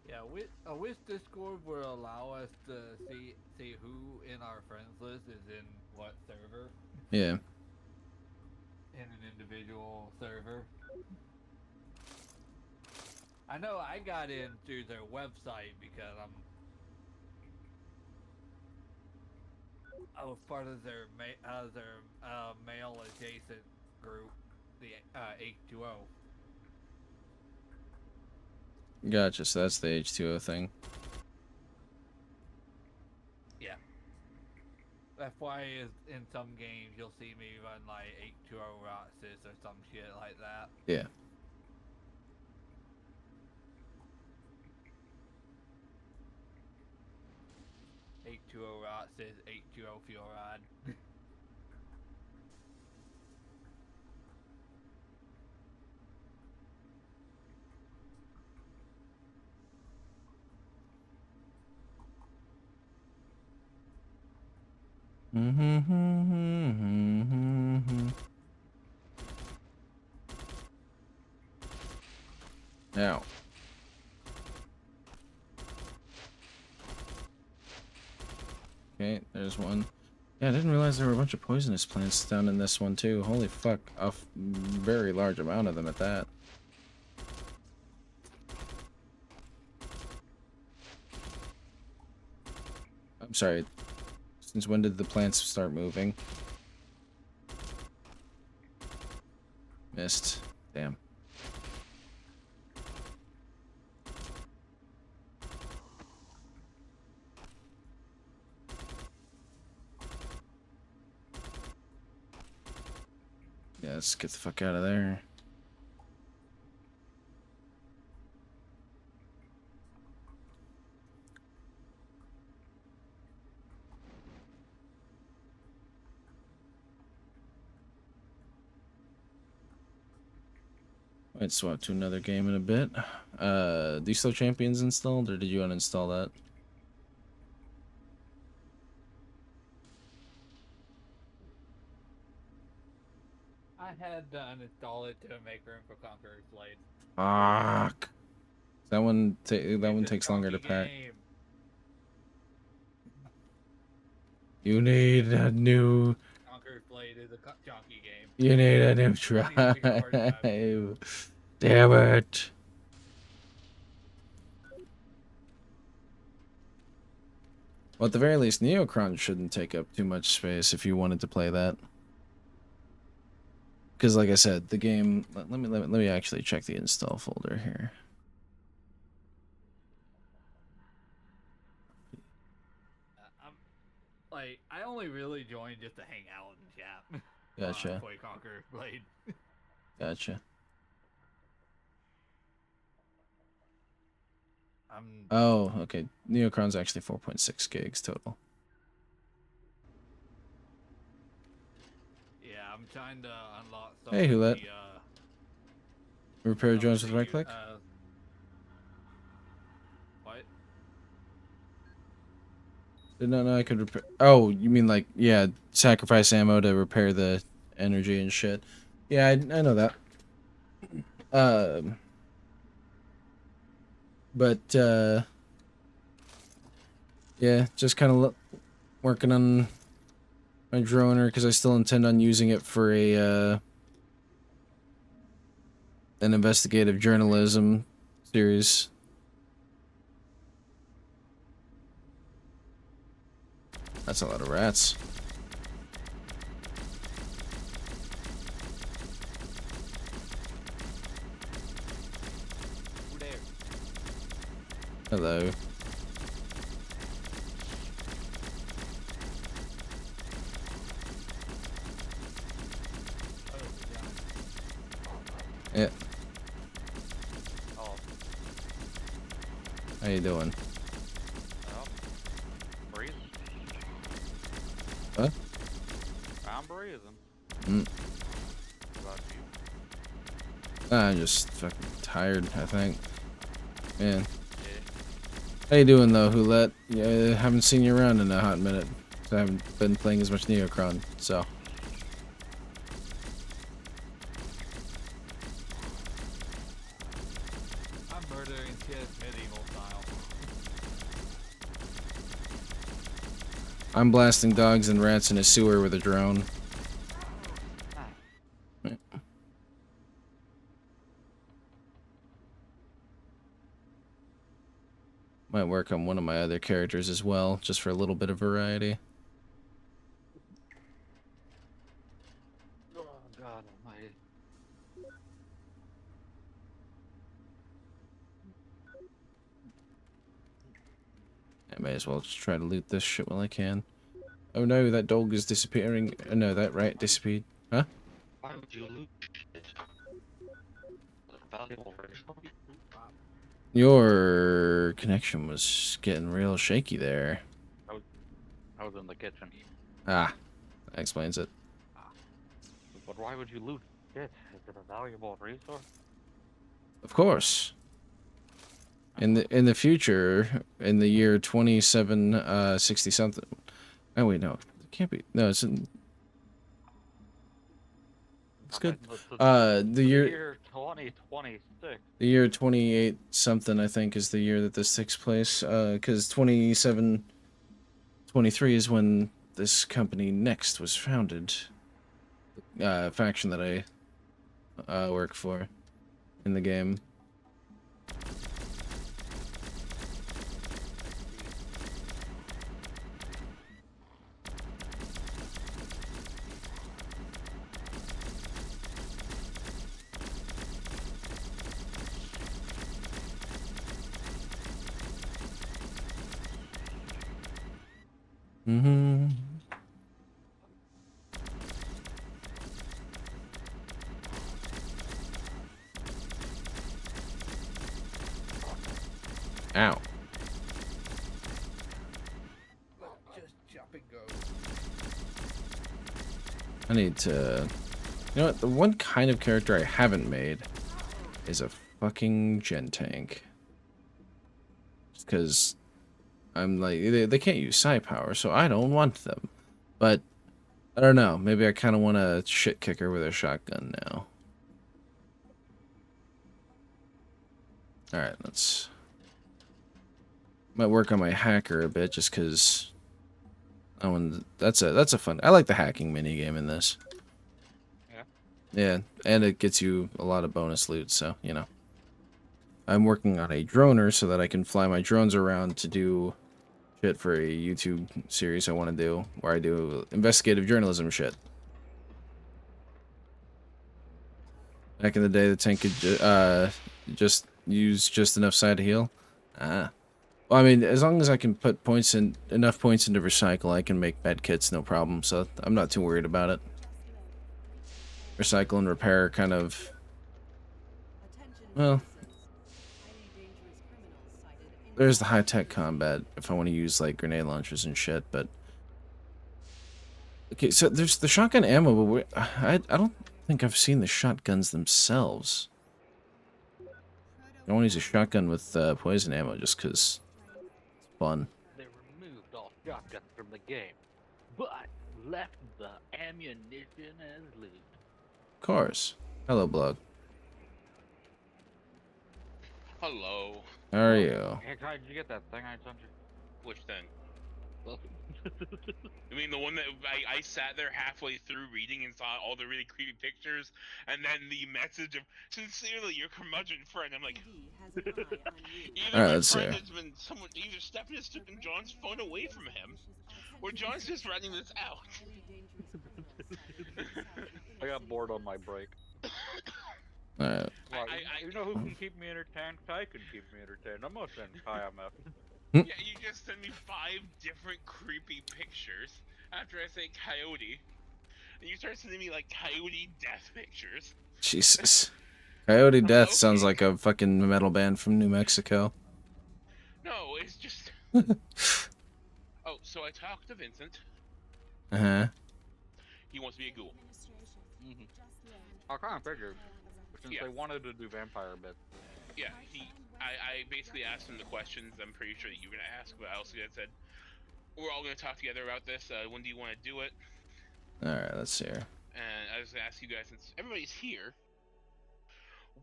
Speaker 4: Yeah, I wish Discord would allow us to see who in our friends list is in what server
Speaker 1: Yeah.
Speaker 4: in an individual server. I know I got in through their website because I was part of their male adjacent group, the H2O.
Speaker 1: Gotcha, so that's the H2O thing.
Speaker 4: Yeah. That's why in some games you'll see me run like H2O Roxas or some shit like that.
Speaker 1: Yeah.
Speaker 4: H2O Roxas, H2O Fluoride.
Speaker 1: Now. Okay, there's one. Yeah, I didn't realize there were a bunch of poisonous plants down in this one too. Holy fuck, a very large amount of them at that. I'm sorry. Since when did the plants start moving? Missed. Damn. Yeah, let's get the fuck out of there. Might swap to another game in a bit. Do you still have Champions installed, or did you uninstall that?
Speaker 4: I had to uninstall it to make room for Conqueror's Blade.
Speaker 1: Fuck. That one
Speaker 4: It's a
Speaker 1: takes longer to
Speaker 4: chunky
Speaker 1: pack.
Speaker 4: game.
Speaker 1: You need a new.
Speaker 4: Conqueror's Blade is a chunky game.
Speaker 1: You need a new
Speaker 4: I need to pick up first time.
Speaker 1: drive. Damn it. Well, at the very least, Neocron shouldn't take up too much space if you wanted to play that. Because, like I said, the game. Let me actually check the install folder here.
Speaker 4: I'm like, I only really joined just to hang out and chat.
Speaker 1: Gotcha.
Speaker 4: Play Conqueror's Blade.
Speaker 1: Gotcha.
Speaker 4: I'm
Speaker 1: Oh, okay. Neocron's actually 4.6 gigs total.
Speaker 4: yeah, I'm trying to unlock some
Speaker 1: Hey,
Speaker 4: of
Speaker 1: Hulette.
Speaker 4: the
Speaker 1: Repair
Speaker 4: some of
Speaker 1: drones with
Speaker 4: the,
Speaker 1: right click?
Speaker 4: what?
Speaker 1: Did not know I could repair. Oh, you mean like, yeah, sacrifice ammo to repair the energy and shit. Yeah, I know that. Um, but yeah, just kind of working on my droner because I still intend on using it for a an investigative journalism series. That's a lot of rats.
Speaker 5: Who there?
Speaker 1: Hello.
Speaker 5: Oh, yeah.
Speaker 1: Yeah,
Speaker 5: Oh,
Speaker 1: how you doing?
Speaker 5: breathing.
Speaker 1: What?
Speaker 5: I'm breathing.
Speaker 1: Mm.
Speaker 5: How about you?
Speaker 1: I'm just fucking tired, I think. Man.
Speaker 5: Yeah.
Speaker 1: How you doing though, Hulette? Yeah, haven't seen you around in a hot minute. I haven't been playing as much Neocron, so.
Speaker 4: I'm murdering kids medieval style.
Speaker 1: I'm blasting dogs and rats in a sewer with a drone.
Speaker 5: Nice.
Speaker 1: Might work on one of my other characters as well, just for a little bit of variety.
Speaker 5: Oh, God almighty.
Speaker 1: I may as well just try to loot this shit while I can. Oh no, that dog is disappearing. No, that rat disappeared. Huh?
Speaker 5: Why would you loot shit? Valuable resource?
Speaker 1: Your connection was getting real shaky there.
Speaker 5: I was in the kitchen.
Speaker 1: Ah, that explains it.
Speaker 5: But why would you loot shit? Is it a valuable resource?
Speaker 1: Of course. In the future, in the year 2760 something. Oh wait, no, it can't be. No, it's in. It's good. The year
Speaker 5: 2026.
Speaker 1: the year 28 something I think is the year that this takes place. Because 2723 is when this company Next was founded. Faction that I work for in the game. Mm-hmm. Ow.
Speaker 4: Just jump and go.
Speaker 1: I need to... You know what? The one kind of character I haven't made is a fucking gen tank. Just because I'm like... They can't use psi power, so I don't want them. But, I don't know. Maybe I kind of want a shit kicker with a shotgun now. Alright, let's... Might work on my hacker a bit, just because... That's a fun... I like the hacking minigame in this. Yeah, and it gets you a lot of bonus loot, so, you know. I'm working on a droner so that I can fly my drones around to do shit for a YouTube series I want to do, where I do investigative journalism shit. Back in the day, the tank could just use just enough side to heal. Ah. Well, I mean, as long as I can put enough points into recycle, I can make med kits, no problem, so I'm not too worried about it. Recycle and repair kind of...
Speaker 3: Attention
Speaker 1: Well,
Speaker 3: citizens. Highly dangerous criminals cited in
Speaker 1: there's the high-tech combat if I want to use, like, grenade launchers and shit, but... Okay, so there's the shotgun ammo, but I don't think I've seen the shotguns themselves. I want to use a shotgun with poison ammo just because it's fun.
Speaker 5: They removed all shotguns from the game, but left the ammunition as loot.
Speaker 1: Of course. Hello, Blog.
Speaker 5: Hello.
Speaker 1: How are you?
Speaker 5: Hey, Kai, did you get that thing I sent you?
Speaker 6: Which thing?
Speaker 5: Well,
Speaker 6: I mean, the one that I sat there halfway through reading and saw all the really creepy pictures, and then the message of "Sincerely, your curmudgeon friend." I'm like,
Speaker 3: PD has an eye on you.
Speaker 6: either
Speaker 1: Alright,
Speaker 6: my
Speaker 1: let's
Speaker 6: friend
Speaker 1: see.
Speaker 6: has been someone, either Stefan has taken John's phone away from him, or John's just writing this out.
Speaker 3: Highly dangerous criminals cited
Speaker 5: I got bored on my break.
Speaker 1: Alright.
Speaker 5: Well,
Speaker 6: I-
Speaker 5: you know who can keep me entertained? Kai can keep me entertained. I'm not saying Kai I'm out.
Speaker 6: Yeah, you just sent me 5 different creepy pictures after I say coyote, and you start sending me like coyote death pictures.
Speaker 1: Jesus. Coyote Death sounds
Speaker 6: Okay.
Speaker 1: like a fucking metal band from New Mexico.
Speaker 6: No, it's just. Oh, so I talked to Vincent.
Speaker 1: Uh-huh.
Speaker 6: He wants to be a ghoul.
Speaker 5: Mm-hmm. I kind of figured, since
Speaker 6: Yeah.
Speaker 5: they wanted to do vampire bits.
Speaker 6: Yeah, I basically asked him the questions I'm pretty sure that you were gonna ask, but I also said we're all gonna talk together about this. When do you want to do it?
Speaker 1: Alright, let's see here.
Speaker 6: And I was gonna ask you guys, since everybody's here,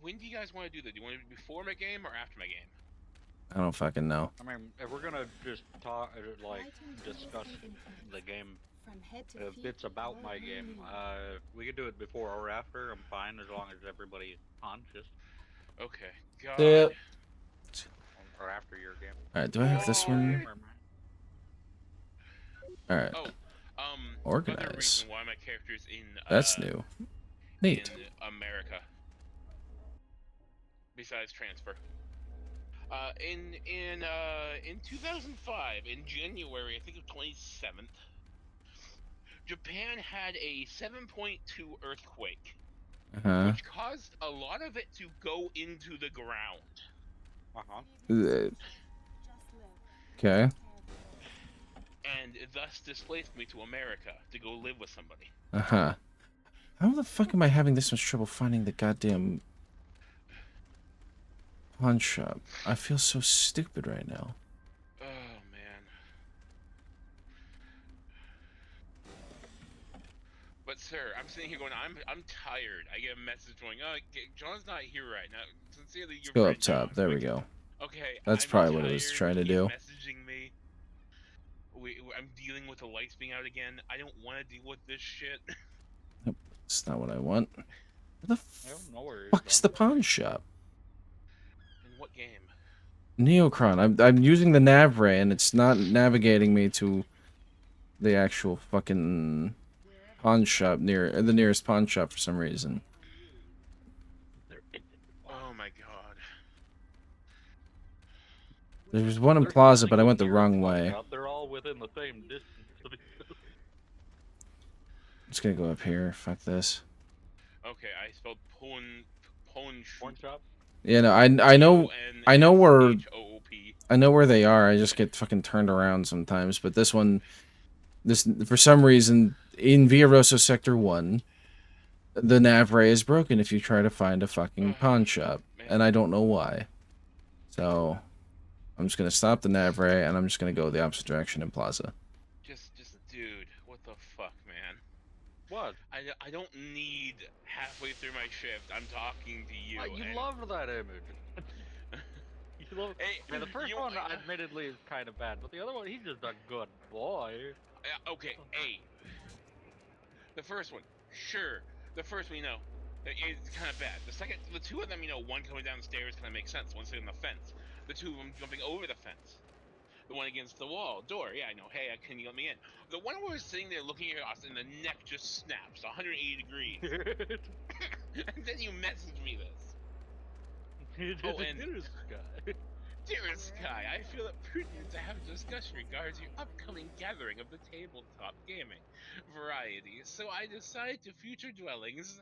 Speaker 6: when do you guys want to do that? Do you want to do it before my game or after my game?
Speaker 1: I don't fucking know.
Speaker 5: I mean, if we're gonna just talk, like, discuss the game, if it's about my game, we could do it before or after. I'm fine as long as everybody's conscious.
Speaker 6: Okay. God.
Speaker 1: Yeah.
Speaker 5: Or after your game.
Speaker 1: Alright, do I have this one? Alright.
Speaker 6: Oh,
Speaker 1: Organize.
Speaker 6: Other reason why my character's in.
Speaker 1: That's new. Neat.
Speaker 6: In America. Besides transfer. In 2005, in January, I think of 27th, Japan had a 7.2 earthquake,
Speaker 1: Uh-huh.
Speaker 6: which caused a lot of it to go into the ground.
Speaker 1: Okay.
Speaker 6: And thus displaced me to America to go live with somebody.
Speaker 1: Uh-huh. How the fuck am I having this much trouble finding the goddamn pawn shop? I feel so stupid right now.
Speaker 6: Oh man. But sir, I'm sitting here going, I'm tired. I get a message going, oh, John's not here right now. Sincerely,
Speaker 1: Let's
Speaker 6: your
Speaker 1: go
Speaker 6: friend
Speaker 1: up top.
Speaker 6: John.
Speaker 1: There we
Speaker 6: Which-
Speaker 1: go.
Speaker 6: Okay.
Speaker 1: That's
Speaker 6: I'm
Speaker 1: probably what it was
Speaker 6: tired.
Speaker 1: trying to
Speaker 6: Keep
Speaker 1: do.
Speaker 6: Messaging me. I'm dealing with the lights being out again. I don't want to deal with this shit.
Speaker 1: That's not what I want. Where the
Speaker 5: No worries.
Speaker 1: fuck's the pawn shop?
Speaker 6: In what game?
Speaker 1: Neocron. I'm using the nav ray and it's not navigating me to the actual fucking pawn shop the nearest pawn shop for some reason.
Speaker 6: Oh my god.
Speaker 1: There's one in Plaza, but I went the wrong way.
Speaker 5: They're all within the same distance of each other.
Speaker 1: Just gonna go up here. Fuck this.
Speaker 6: Okay, I spelled Pon
Speaker 5: One shop?
Speaker 1: Yeah, no, I know where they are. I just get fucking turned around sometimes. But this one, for some reason, in Via Rosa Sector 1, the nav ray is broken if you try to find a fucking pawn shop, and I don't know why. So, I'm just gonna stop the nav ray, and I'm just gonna go the opposite direction in Plaza.
Speaker 6: Just, dude, what the fuck, man?
Speaker 5: What?
Speaker 6: I don't need halfway through my shift. I'm talking to you.
Speaker 5: You
Speaker 6: and-
Speaker 5: love that image. You love.
Speaker 6: Hey,
Speaker 5: Man, the first one, admittedly, is kind of bad, but the other one, he's just a good boy.
Speaker 6: Okay, hey. The first one, sure. The first one, you know, it's kind of bad. The second, the two of them, you know, one coming down the stairs kind of makes sense. One sitting on the fence. The two of them jumping over the fence. The one against the wall, door. Yeah, I know. Hey, can you let me in? The one where we're sitting there looking at us and the neck just snaps 180 degrees. And then you message me this. Oh, and dearest Sky, I feel it prudent to have a discussion regarding your upcoming gathering of the tabletop gaming variety. So I decided to future dwellings.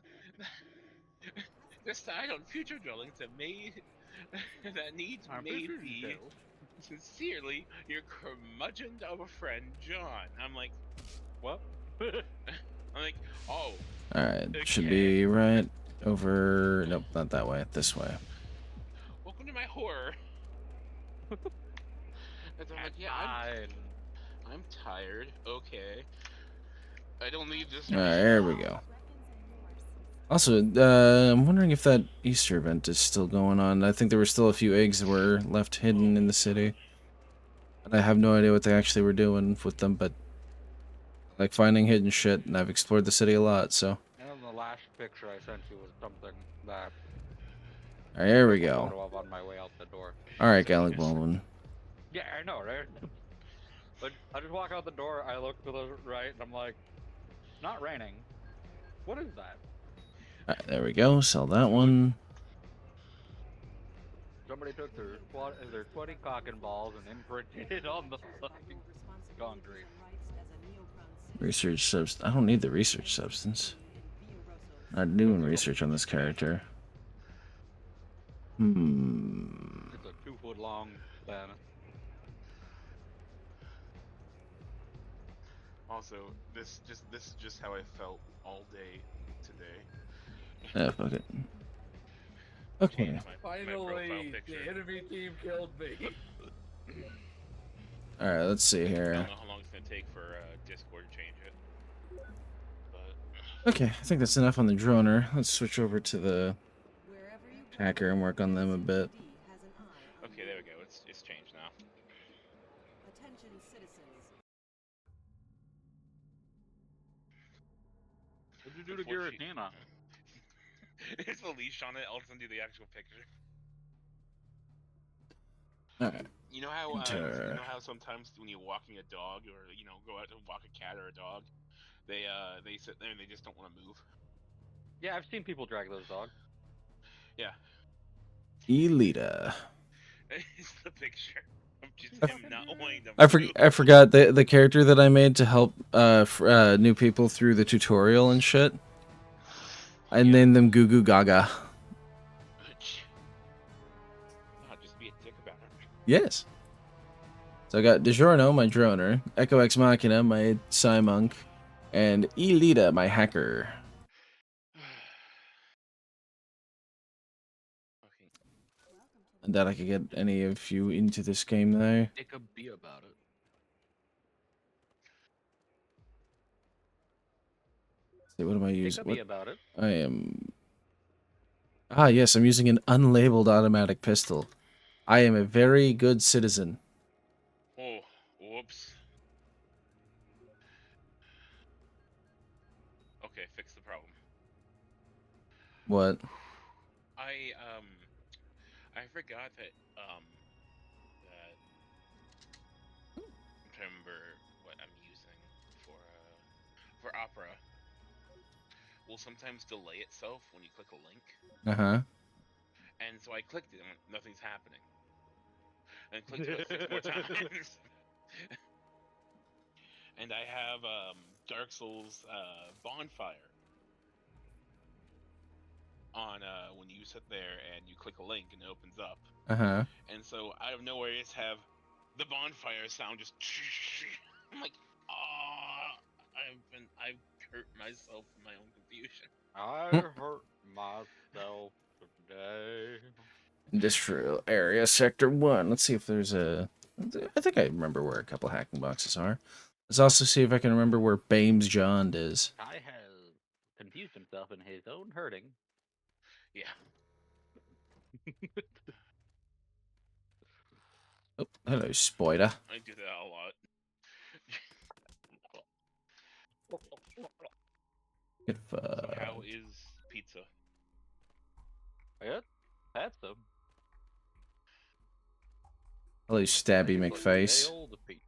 Speaker 6: Decide on future dwellings that needs made be. Sincerely, your curmudgeon of a friend, John. I'm like,
Speaker 5: what?
Speaker 6: I'm like, oh.
Speaker 1: Alright, should
Speaker 6: okay.
Speaker 1: be right over... Nope, not that way. This way.
Speaker 6: Welcome to my horror. And I'm like, yeah, I'm tired. Okay. I don't need this.
Speaker 1: Alright, here we go. Also, I'm wondering if that Easter event is still going on. I think there were still a few eggs that were left hidden in the city. And I have no idea what they actually were doing with them, but I like finding hidden shit, and I've explored the city a lot, so.
Speaker 5: And the last picture I sent you was something that
Speaker 1: Alright, here
Speaker 5: I
Speaker 1: we
Speaker 5: took a
Speaker 1: go.
Speaker 5: photo of on my way out the door.
Speaker 1: Alright, Alec
Speaker 6: Silliness.
Speaker 1: Baldwin.
Speaker 5: Yeah, I know, right? But I just walk out the door, I look to the right, and I'm like, it's not raining. What is that?
Speaker 1: Alright, there we go. Sell that one.
Speaker 5: Somebody took their 20 cock and balls and imprinted it on the fucking concrete.
Speaker 1: Research substance. I don't need the research substance. Not doing research on this character.
Speaker 5: It's a 2-foot long banner.
Speaker 6: Also, this is just how I felt all day today.
Speaker 1: Yeah, fuck it. Okay.
Speaker 6: Change my profile
Speaker 4: Finally,
Speaker 6: picture.
Speaker 4: the enemy team killed me.
Speaker 1: Alright, let's see
Speaker 6: I
Speaker 1: here.
Speaker 6: don't know how long it's gonna take for Discord to change it. But
Speaker 1: Okay, I think that's enough on the droner. Let's switch over to the hacker and work on them a bit.
Speaker 6: okay, there we go. It's changed now.
Speaker 3: Attention citizens.
Speaker 5: What'd you do to Giratina?
Speaker 6: It's a leash on it. I'll send you the actual picture.
Speaker 1: Alright.
Speaker 6: You know how
Speaker 1: Enter.
Speaker 6: you know how sometimes when you're walking a dog or go out to walk a cat or a dog, they sit there and they just don't want to move.
Speaker 5: Yeah, I've seen people drag those dogs.
Speaker 6: Yeah.
Speaker 1: Elita.
Speaker 6: It's the picture of just him not wanting to move.
Speaker 1: I forgot the character that I made to help new people through the tutorial and shit. I named them Goo Goo Gaga.
Speaker 6: I'll just be a dick about it.
Speaker 1: Yes. So I got DiGiorno, my droner, Echo Ex Machina, my Psymonk, and Elita, my hacker.
Speaker 6: Okay.
Speaker 1: And that I could get any of you into this game though.
Speaker 5: It could be about it.
Speaker 1: See, what am I
Speaker 5: It
Speaker 1: using?
Speaker 5: could be about it.
Speaker 1: I am. Ah, yes, I'm using an unlabeled automatic pistol. I am a very good citizen.
Speaker 6: Oh, whoops. Okay, fix the problem.
Speaker 1: What?
Speaker 6: I forgot that that I'm trying to remember what I'm using for Opera. Will sometimes delay itself when you click a link,
Speaker 1: Uh-huh.
Speaker 6: and so I clicked it and nothing's happening, and clicked it like 6 more times. And I have Dark Souls Bonfire on when you sit there and you click a link and it opens up.
Speaker 1: Uh-huh.
Speaker 6: And so out of nowhere, I just have the bonfire sound just. I'm like, ah, I've hurt myself in my own confusion.
Speaker 5: I hurt myself today.
Speaker 1: Industrial area, sector 1. Let's see if there's a... I think I remember where a couple hacking boxes are. Let's also see if I can remember where Bames John is.
Speaker 5: Kai has confused himself in his own hurting.
Speaker 6: Yeah.
Speaker 1: Oh, hello, Spider.
Speaker 6: I do that a lot.
Speaker 1: If,
Speaker 6: So how is pizza?
Speaker 5: Good? Had some.
Speaker 1: hello, Stabby
Speaker 5: Nicely
Speaker 1: McFace.
Speaker 5: nailed pizza.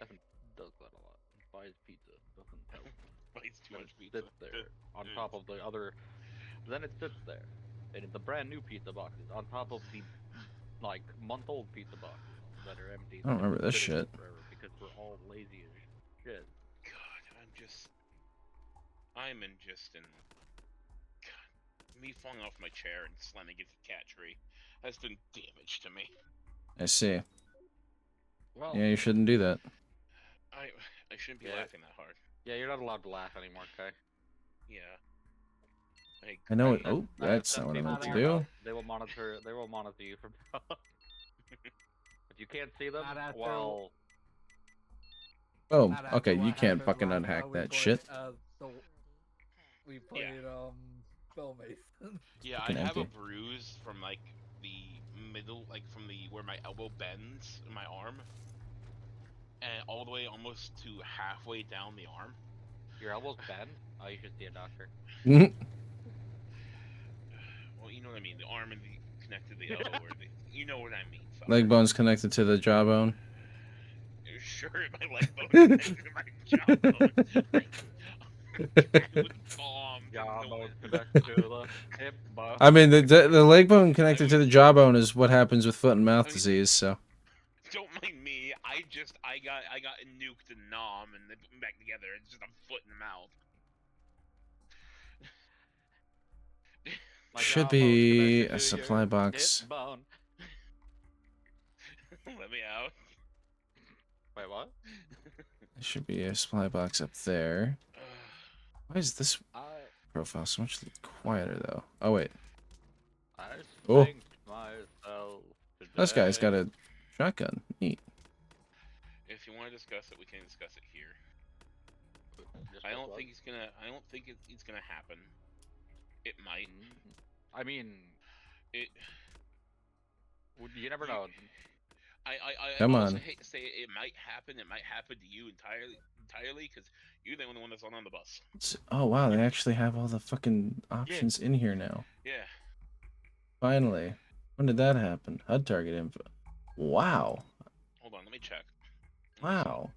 Speaker 5: Evan does that a lot. Buys pizza. Doesn't tell.
Speaker 6: Bites too
Speaker 5: Then
Speaker 6: much
Speaker 5: it
Speaker 6: pizza.
Speaker 5: sits there on top of the other. Then it sits there. And it's a brand new pizza boxes on top of the like month-old pizza boxes that are empty.
Speaker 1: I don't
Speaker 5: that have
Speaker 1: remember
Speaker 5: been
Speaker 1: this
Speaker 5: sitting
Speaker 1: shit.
Speaker 5: Forever because we're all lazy as shit.
Speaker 6: God, I'm in just in. God, me falling off my chair and slamming against the cat tree has done damage to me.
Speaker 1: I see.
Speaker 5: Well,
Speaker 1: Yeah, you shouldn't do that.
Speaker 6: I shouldn't be
Speaker 5: Yeah.
Speaker 6: laughing that hard.
Speaker 5: yeah, you're not allowed to laugh anymore, Kai.
Speaker 6: Yeah.
Speaker 1: I know
Speaker 5: I
Speaker 1: it.
Speaker 5: sent-
Speaker 1: Oh,
Speaker 5: I
Speaker 1: that's
Speaker 5: sent
Speaker 1: not what I
Speaker 5: people
Speaker 1: meant to
Speaker 5: your
Speaker 1: do.
Speaker 5: house. They will monitor. They will monitor you from now on. If you can't see them,
Speaker 4: Not after-
Speaker 5: well,
Speaker 1: Boom.
Speaker 4: Not after
Speaker 1: Okay, you
Speaker 4: what
Speaker 1: can't
Speaker 4: happened
Speaker 1: fucking
Speaker 4: last
Speaker 1: unhack
Speaker 4: time we
Speaker 1: that
Speaker 4: played,
Speaker 1: shit.
Speaker 4: the we played Bill Mason.
Speaker 6: Yeah, I
Speaker 1: Fucking
Speaker 6: have a
Speaker 1: empty.
Speaker 6: bruise from like the middle, like from the where my elbow bends in my arm, and all the way almost to halfway down the arm.
Speaker 5: Your elbows bend? Oh, you should see a doctor.
Speaker 6: Well, you know what I mean. The arm and the connected to the elbow, or the, you know what I mean.
Speaker 1: Leg
Speaker 6: Fucker.
Speaker 1: bone's connected to the jawbone.
Speaker 6: Sure, my leg bone connected to my jawbone. With bombs and
Speaker 5: Jawbone
Speaker 6: noise.
Speaker 5: connected to the hip bone.
Speaker 1: I mean, the leg bone connected to the jawbone is what happens with foot and mouth disease. So
Speaker 6: Don't mind me. I got nuked and nom, and they put me back together. It's just a foot in the mouth.
Speaker 5: My
Speaker 1: should
Speaker 5: jawbone's
Speaker 1: be
Speaker 5: connected
Speaker 1: a
Speaker 5: to
Speaker 1: supply
Speaker 5: your
Speaker 1: box.
Speaker 5: hip bone.
Speaker 6: Let me out.
Speaker 5: Wait, what?
Speaker 1: There should be a supply box up there. Why is this profile so much quieter though? Oh wait,
Speaker 5: I
Speaker 1: Oh.
Speaker 5: think myself
Speaker 1: this guy's got
Speaker 5: today.
Speaker 1: a shotgun. Neat.
Speaker 6: If you want to discuss it, we can discuss it here.
Speaker 5: Just
Speaker 6: I
Speaker 5: like
Speaker 6: don't
Speaker 5: what?
Speaker 6: think he's gonna. I don't think it's gonna happen. It might.
Speaker 5: I mean,
Speaker 6: It.
Speaker 5: you never know.
Speaker 6: I
Speaker 1: Come
Speaker 6: also
Speaker 1: on.
Speaker 6: hate to say it might happen. It might happen to you entirely, because you're the only one that's on the bus.
Speaker 1: Oh wow, they actually have all the fucking options in here now.
Speaker 6: Yeah.
Speaker 1: Finally. When did that happen? HUD target info. Wow.
Speaker 6: Hold on, let me check.
Speaker 1: Wow.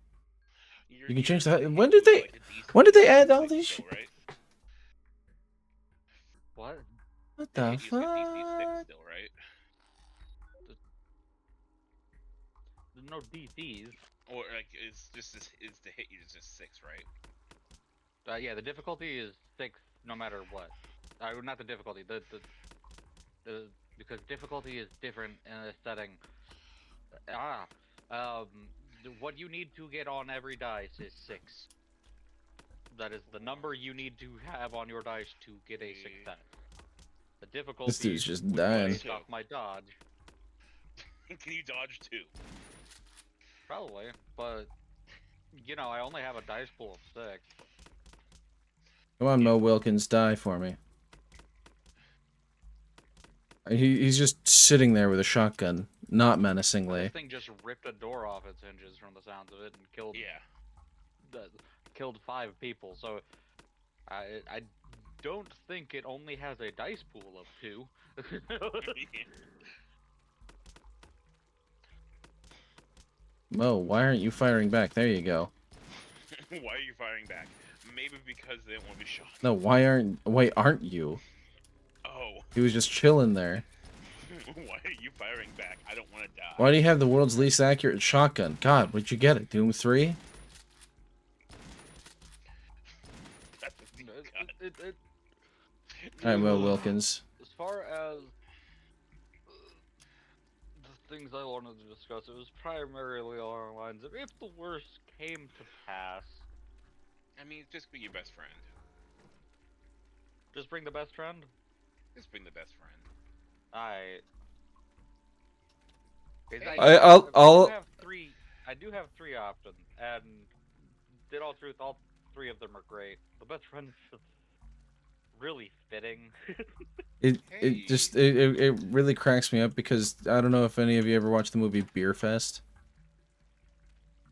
Speaker 6: You're,
Speaker 1: You can change the
Speaker 6: you're
Speaker 1: HUD.
Speaker 6: hitting
Speaker 1: When did
Speaker 6: with,
Speaker 1: they?
Speaker 6: like, a decent
Speaker 1: When did they add all
Speaker 6: stick
Speaker 1: these?
Speaker 6: still, right?
Speaker 5: What?
Speaker 1: What
Speaker 6: They
Speaker 1: the
Speaker 6: hit you with a DC stick
Speaker 1: fuck?
Speaker 6: still, right?
Speaker 5: There's no DCs.
Speaker 6: Or like it's just is the hit you is just 6, right?
Speaker 5: Yeah, the difficulty is 6 no matter what. Not the difficulty. The because difficulty is different in a setting. What you need to get on every dice is 6. That is the number you need to have on your dice to get a success. The difficulty.
Speaker 1: This dude's just
Speaker 5: would be
Speaker 1: dying.
Speaker 5: based off my dodge.
Speaker 6: Can you dodge 2?
Speaker 5: Probably, but you know, I only have a dice pool of 6.
Speaker 1: Come on, Mo Wilkins, die for me. He's just sitting there with a shotgun, not menacingly.
Speaker 5: This thing just ripped a door off its hinges from the sounds of it and killed.
Speaker 6: Yeah.
Speaker 5: Killed 5 people. So I don't think it only has a dice pool of 2.
Speaker 1: Mo, why aren't you firing back? There you go.
Speaker 6: Why are you firing back? Maybe because they don't want to be shot.
Speaker 1: No, wait, aren't you?
Speaker 6: Oh.
Speaker 1: He was just chilling there.
Speaker 6: Why are you firing back? I don't want to die.
Speaker 1: Why do you have the world's least accurate shotgun? God, where'd you get it? Doom 3?
Speaker 6: That's a deep cut.
Speaker 1: Alright, Mo Wilkins.
Speaker 5: As far as the things I wanted to discuss, it was primarily along the lines of if the worst came to pass,
Speaker 6: I mean, just be your best friend.
Speaker 5: just bring the best friend.
Speaker 6: Just bring the best friend.
Speaker 1: I'll
Speaker 5: I do have 3 options, and in all truth, all 3 of them are great. The best friend is really fitting.
Speaker 1: it really cracks me up because I don't know if any of you ever watched the movie Beer Fest.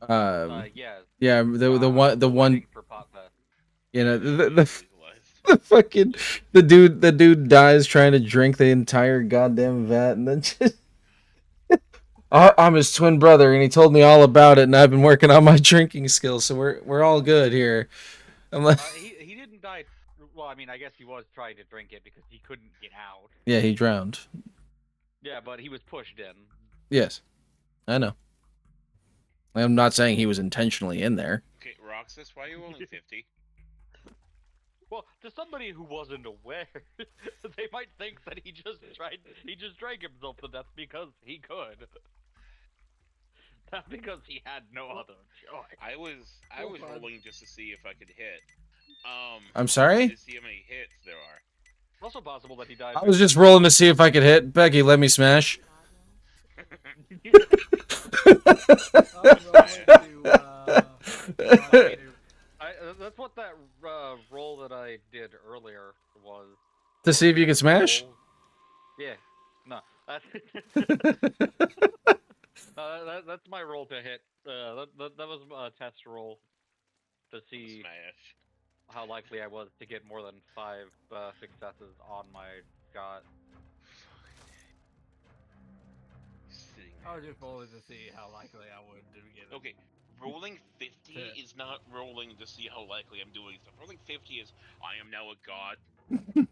Speaker 5: Yeah.
Speaker 1: Yeah, the one
Speaker 5: for Pot Fest.
Speaker 1: you know the
Speaker 6: Legalized.
Speaker 1: the fucking the dude dies trying to drink the entire goddamn vat and then just I'm his twin brother and he told me all about it and I've been working on my drinking skills so we're all good here. I'm like
Speaker 5: He didn't die. Well, I mean, I guess he was trying to drink it because he couldn't get out.
Speaker 1: yeah, he drowned.
Speaker 5: Yeah, but he was pushed in.
Speaker 1: Yes. I know. I'm not saying he was intentionally in there.
Speaker 6: Okay, Roxas, why are you only 50?
Speaker 5: Well, to somebody who wasn't aware, they might think that he just drank himself to death because he could. Not because he had no other choice.
Speaker 6: I was rolling just to see if I could hit.
Speaker 1: I'm sorry?
Speaker 6: To see how many hits there are.
Speaker 5: It's also possible that he died.
Speaker 1: I was just rolling to see if I could hit. Becky, let me smash.
Speaker 5: That's what that roll that I I did earlier was
Speaker 1: To see if you can smash?
Speaker 5: roll- Yeah, no, that's that's my roll to hit. That was a test roll to see
Speaker 6: Smash.
Speaker 5: how likely I was to get more than 5 successes on my shot.
Speaker 6: Sitting
Speaker 4: I was
Speaker 6: there.
Speaker 4: just rolling to see how likely I would to get it.
Speaker 6: Okay, rolling 50
Speaker 4: to-
Speaker 6: is not rolling to see how likely I'm doing stuff. Rolling 50 is I am now a god.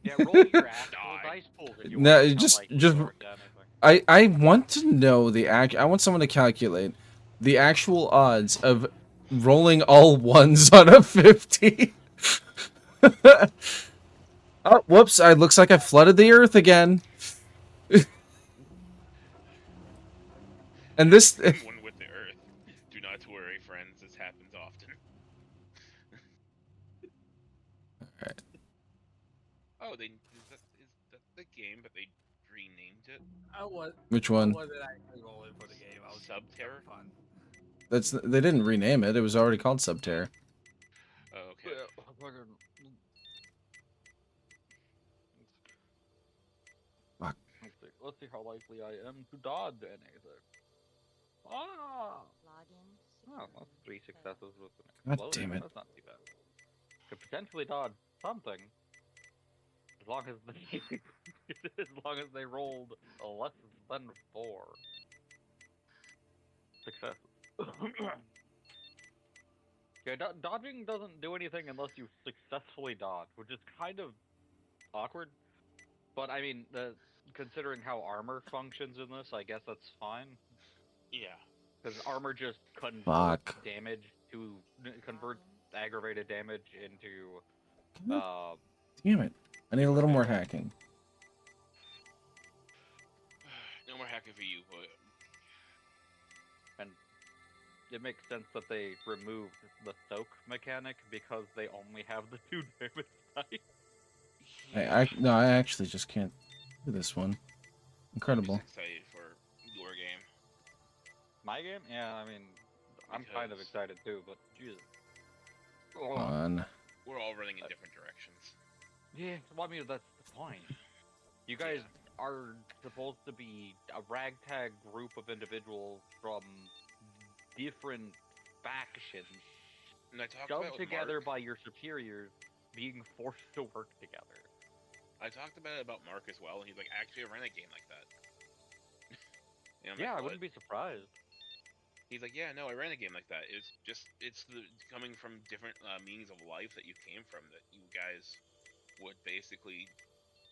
Speaker 5: Yeah, roll your actual
Speaker 6: Die.
Speaker 5: dice pools if you
Speaker 1: No,
Speaker 5: want to see how
Speaker 1: just
Speaker 5: likely you are to anything.
Speaker 1: I want to know I want someone to calculate the actual odds of rolling all ones on a 50. Oh, whoops! I looks like I flooded the earth again. And this
Speaker 6: I'm one with the earth. Do not worry, friends. This happens often. Oh, is that the game, but they renamed it?
Speaker 1: which
Speaker 4: I
Speaker 1: one?
Speaker 4: wasn't actually rolling for the game. I was just
Speaker 6: Subterror?
Speaker 4: having fun.
Speaker 1: That's they didn't rename it. It was already called Subterra.
Speaker 6: Oh, okay.
Speaker 1: Fuck.
Speaker 5: Let's see how likely I am to dodge anything. Ah! Oh, that's 3 successes with an
Speaker 1: God
Speaker 5: explosion.
Speaker 1: damn it.
Speaker 5: That's not too bad. Could potentially dodge something. As long as they as long as they rolled a less than 4 successes. Okay, dodging doesn't do anything unless you successfully dodge, which is kind of awkward. But I mean, considering how armor functions in this, I guess that's fine.
Speaker 6: Yeah.
Speaker 5: Because armor just converts
Speaker 1: Fuck.
Speaker 5: damage to converts aggravated damage into
Speaker 1: God damn it! I need a little more hacking.
Speaker 6: No more hacking for you, but
Speaker 5: and it makes sense that they removed the soak mechanic because they only have the 2 damage type.
Speaker 1: No, I actually just can't do this one. Incredible.
Speaker 6: I'm just excited for your game.
Speaker 5: My game? Yeah, I mean, I'm kind of
Speaker 6: Because-
Speaker 5: excited too, but Jesus.
Speaker 1: On.
Speaker 6: We're all running in different directions.
Speaker 5: Yeah, well, I mean, that's the point. You guys are supposed to be a ragtag group of individuals from different factions,
Speaker 6: And I talked
Speaker 5: shoved
Speaker 6: about it with
Speaker 5: together
Speaker 6: Mark.
Speaker 5: by your superiors, being forced to work together.
Speaker 6: I talked about it about Mark as well, and he's like, actually, I ran a game like that. And I'm
Speaker 5: Yeah,
Speaker 6: like,
Speaker 5: I
Speaker 6: "What?"
Speaker 5: wouldn't be surprised.
Speaker 6: He's like, yeah, no, I ran a game like that. It's the coming from different meanings of life that you came from that you guys would basically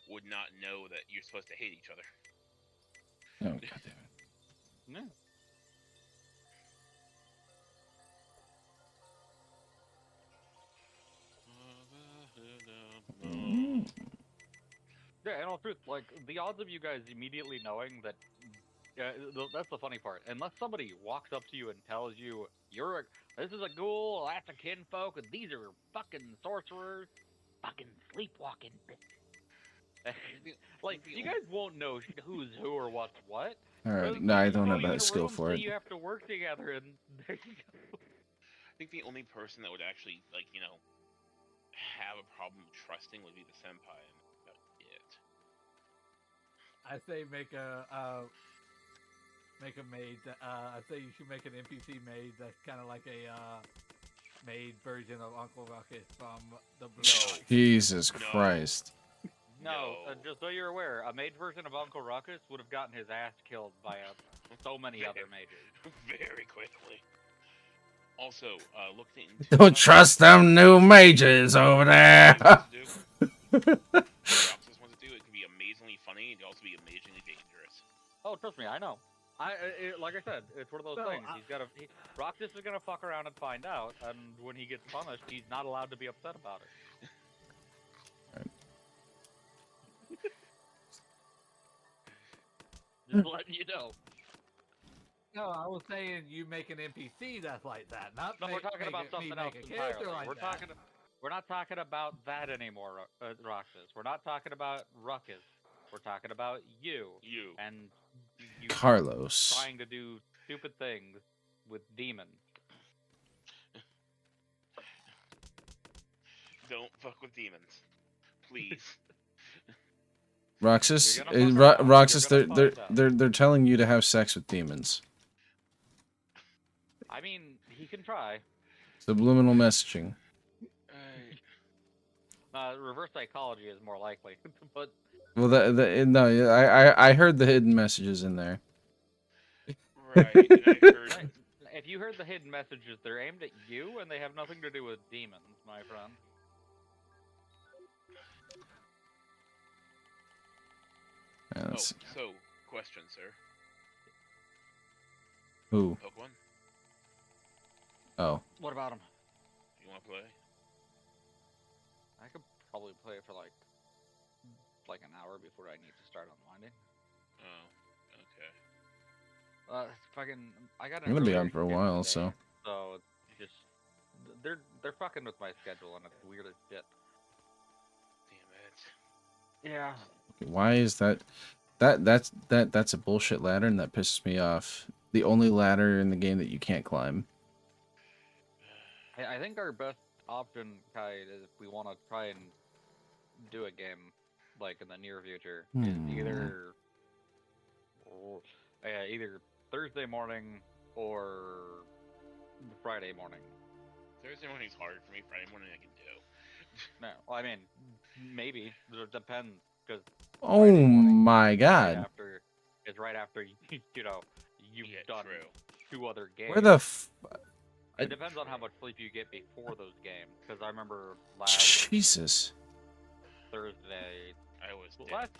Speaker 6: would not know that you're supposed to hate each other.
Speaker 1: Oh god damn it.
Speaker 5: Yeah. Yeah, in all truth, like, the odds of you guys immediately knowing that, that's the funny part. Unless somebody walks up to you and tells you, this is a ghoul, that's a kinfolk, and these are fucking sorcerers, fucking sleepwalking bitch. Like, you guys won't know who's who or what's what.
Speaker 1: Alright, no, I don't
Speaker 5: throw
Speaker 1: have
Speaker 5: you in
Speaker 1: that
Speaker 5: a
Speaker 1: skill
Speaker 5: room,
Speaker 1: for
Speaker 5: say
Speaker 1: it.
Speaker 5: you have to work together, and there you go.
Speaker 6: I think the only person that would actually, like, have a problem trusting would be the senpai, and that's it.
Speaker 4: I say make a maid. I say you should make an NPC maid that's kind of like a maid version of Uncle Ruckus from the Blue Lock.
Speaker 1: Jesus
Speaker 6: No.
Speaker 1: Christ.
Speaker 5: No,
Speaker 6: No.
Speaker 5: just so you're aware, a mage version of Uncle Ruckus would have gotten his ass killed by so many other mages.
Speaker 6: Very quickly. Also, looked into
Speaker 1: Don't trust them new mages over there.
Speaker 6: Roxas wants to do it. Can be amazingly funny and also be amazingly dangerous.
Speaker 5: Oh, trust me, I know. Like I said, it's one of those
Speaker 4: No,
Speaker 5: things. Roxas is gonna fuck around and find out, and when he gets punished, he's not allowed to be upset about it. Just letting you know.
Speaker 4: No, I was saying you make an NPC that's like that. Not
Speaker 5: No,
Speaker 4: make,
Speaker 5: we're talking
Speaker 4: make
Speaker 5: about
Speaker 4: it,
Speaker 5: something
Speaker 4: me
Speaker 5: else
Speaker 4: make a character
Speaker 5: entirely.
Speaker 4: like that.
Speaker 5: We're not talking about that anymore, Roxas. We're not talking about Ruckus. We're talking about you.
Speaker 6: You.
Speaker 5: And you
Speaker 1: Carlos.
Speaker 5: trying to do stupid things with demons.
Speaker 6: Don't fuck with demons, please.
Speaker 1: Roxas,
Speaker 5: You're gonna fuck around,
Speaker 1: Roxas,
Speaker 5: you're gonna find out.
Speaker 1: they're telling you to have sex with demons.
Speaker 5: I mean, he can try.
Speaker 1: Subliminal messaging.
Speaker 5: Reverse psychology is more likely, but
Speaker 1: Well, no, I heard the hidden messages in there.
Speaker 6: right, and I heard.
Speaker 5: right, if you heard the hidden messages, they're aimed at you, and they have nothing to do with demons, my friend.
Speaker 1: Yeah,
Speaker 6: Oh,
Speaker 1: let's see.
Speaker 6: so question, sir.
Speaker 1: Who?
Speaker 6: Pokemon,
Speaker 1: Oh,
Speaker 5: What about him?
Speaker 6: you want to play?
Speaker 5: I could probably play it for like an hour before I need to start unwinding.
Speaker 6: Oh, okay.
Speaker 5: Fucking, I got
Speaker 1: I'm
Speaker 5: an
Speaker 1: gonna be
Speaker 5: earlier
Speaker 1: on for a
Speaker 5: shift
Speaker 1: while,
Speaker 5: today,
Speaker 1: so
Speaker 5: so it's just they're fucking with my schedule, and it's weird as shit.
Speaker 6: Damn it.
Speaker 5: Yeah.
Speaker 1: why is that's a bullshit ladder, and that pisses me off. The only ladder in the game that you can't climb.
Speaker 5: I think our best option, Kai, is if we want to try and do a game like in the near future, is either either Thursday morning or Friday morning.
Speaker 6: Thursday morning's hard for me. Friday morning I can do.
Speaker 5: No, well, I mean, maybe it depends because
Speaker 1: Oh my god.
Speaker 5: right after you know you've
Speaker 6: Yeah,
Speaker 5: done
Speaker 6: true.
Speaker 5: 2 other games.
Speaker 1: Where the f...
Speaker 5: It depends on how much sleep you get before those games. Because I remember last
Speaker 1: Jesus.
Speaker 5: Thursday.
Speaker 6: I was dead.
Speaker 5: Last,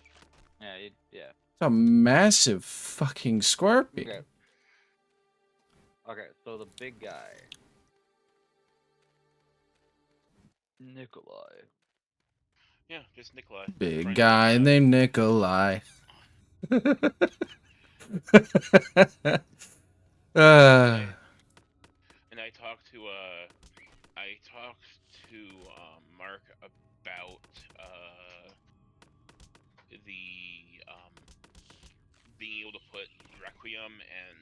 Speaker 5: yeah.
Speaker 1: It's a massive fucking scorpion.
Speaker 5: Okay. Okay, so the big guy, Nikolai.
Speaker 6: Yeah, just Nikolai.
Speaker 1: Big
Speaker 6: Friend
Speaker 1: guy
Speaker 6: of,
Speaker 1: named Nikolai.
Speaker 6: And I talked to Mark about the being able to put Requiem and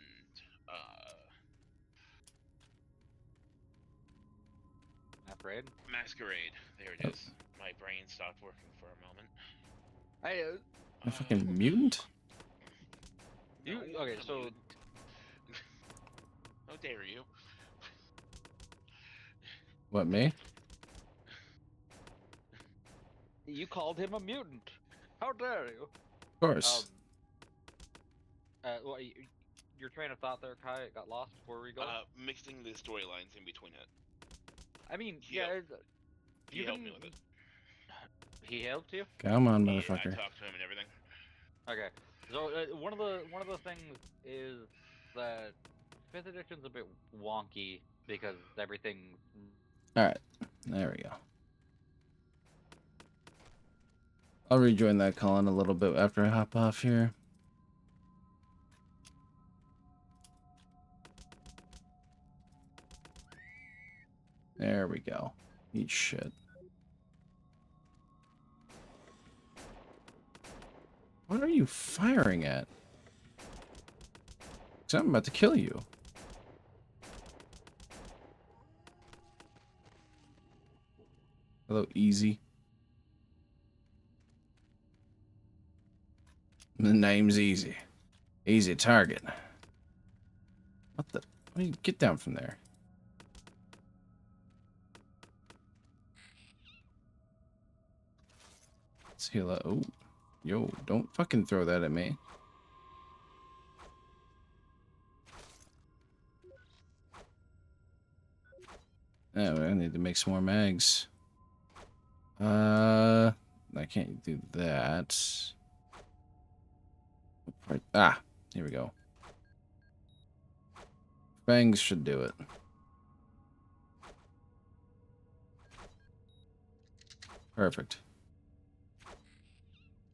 Speaker 6: Masquerade. There it is. My brain stopped working for a moment.
Speaker 5: Hey,
Speaker 1: A fucking mutant?
Speaker 5: you
Speaker 6: No,
Speaker 5: okay?
Speaker 6: I'm a
Speaker 5: So
Speaker 6: mutant. How dare you?
Speaker 1: What, me?
Speaker 5: you called him a mutant. How dare you?
Speaker 1: Of course.
Speaker 5: Well, your train of thought there, Kai, it got lost. Where were we going?
Speaker 6: Mixing the storylines in between it.
Speaker 5: I mean,
Speaker 6: he
Speaker 5: yeah.
Speaker 6: He helped me with it.
Speaker 5: He helped you.
Speaker 1: Come on,
Speaker 6: Yeah, I
Speaker 1: motherfucker.
Speaker 6: talked to him and everything.
Speaker 5: Okay, so one of the things is that 5th edition's a bit wonky because everything's
Speaker 1: Alright. There we go. I'll rejoin that call in a little bit after I hop off here. There we go. Eat shit. What are you firing at? 'Cause I'm about to kill you. Hello, Easy. The name's Easy. Easy target. What the? What do you get down from there? Let's heal up. Oh, yo, don't fucking throw that at me. Oh, I need to make some more mags. I can't do that. Ah, here we go. Fangs should do it. Perfect.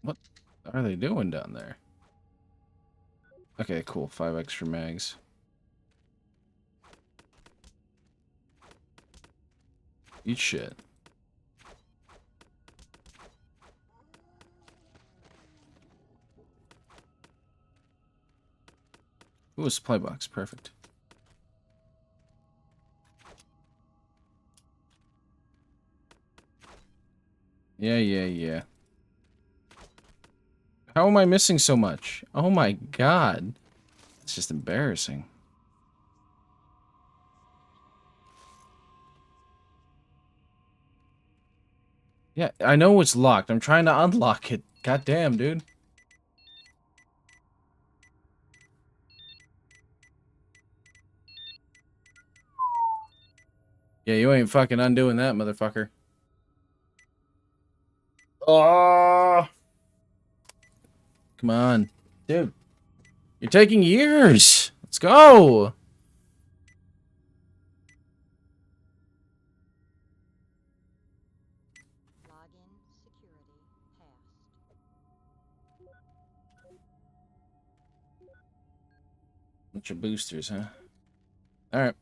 Speaker 1: What are they doing down there? Okay, cool. 5 extra mags. Eat shit. Ooh, a supply box. Perfect. Yeah. How am I missing so much? Oh my god. It's just embarrassing. Yeah, I know it's locked. I'm trying to unlock it. God damn, dude. Yeah, you ain't fucking undoing that, motherfucker. Oh, come on. Dude, you're taking years. Let's go.
Speaker 7: Login security passed.
Speaker 1: Bunch of boosters, huh? Alright.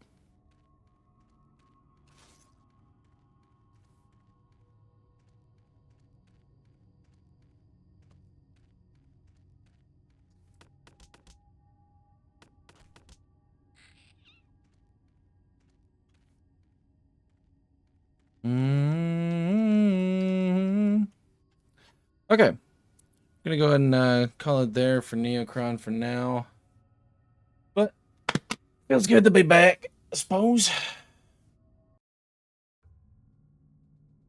Speaker 1: Okay. Gonna go ahead and call it there for Neocron for now. But feels good to be back, I suppose.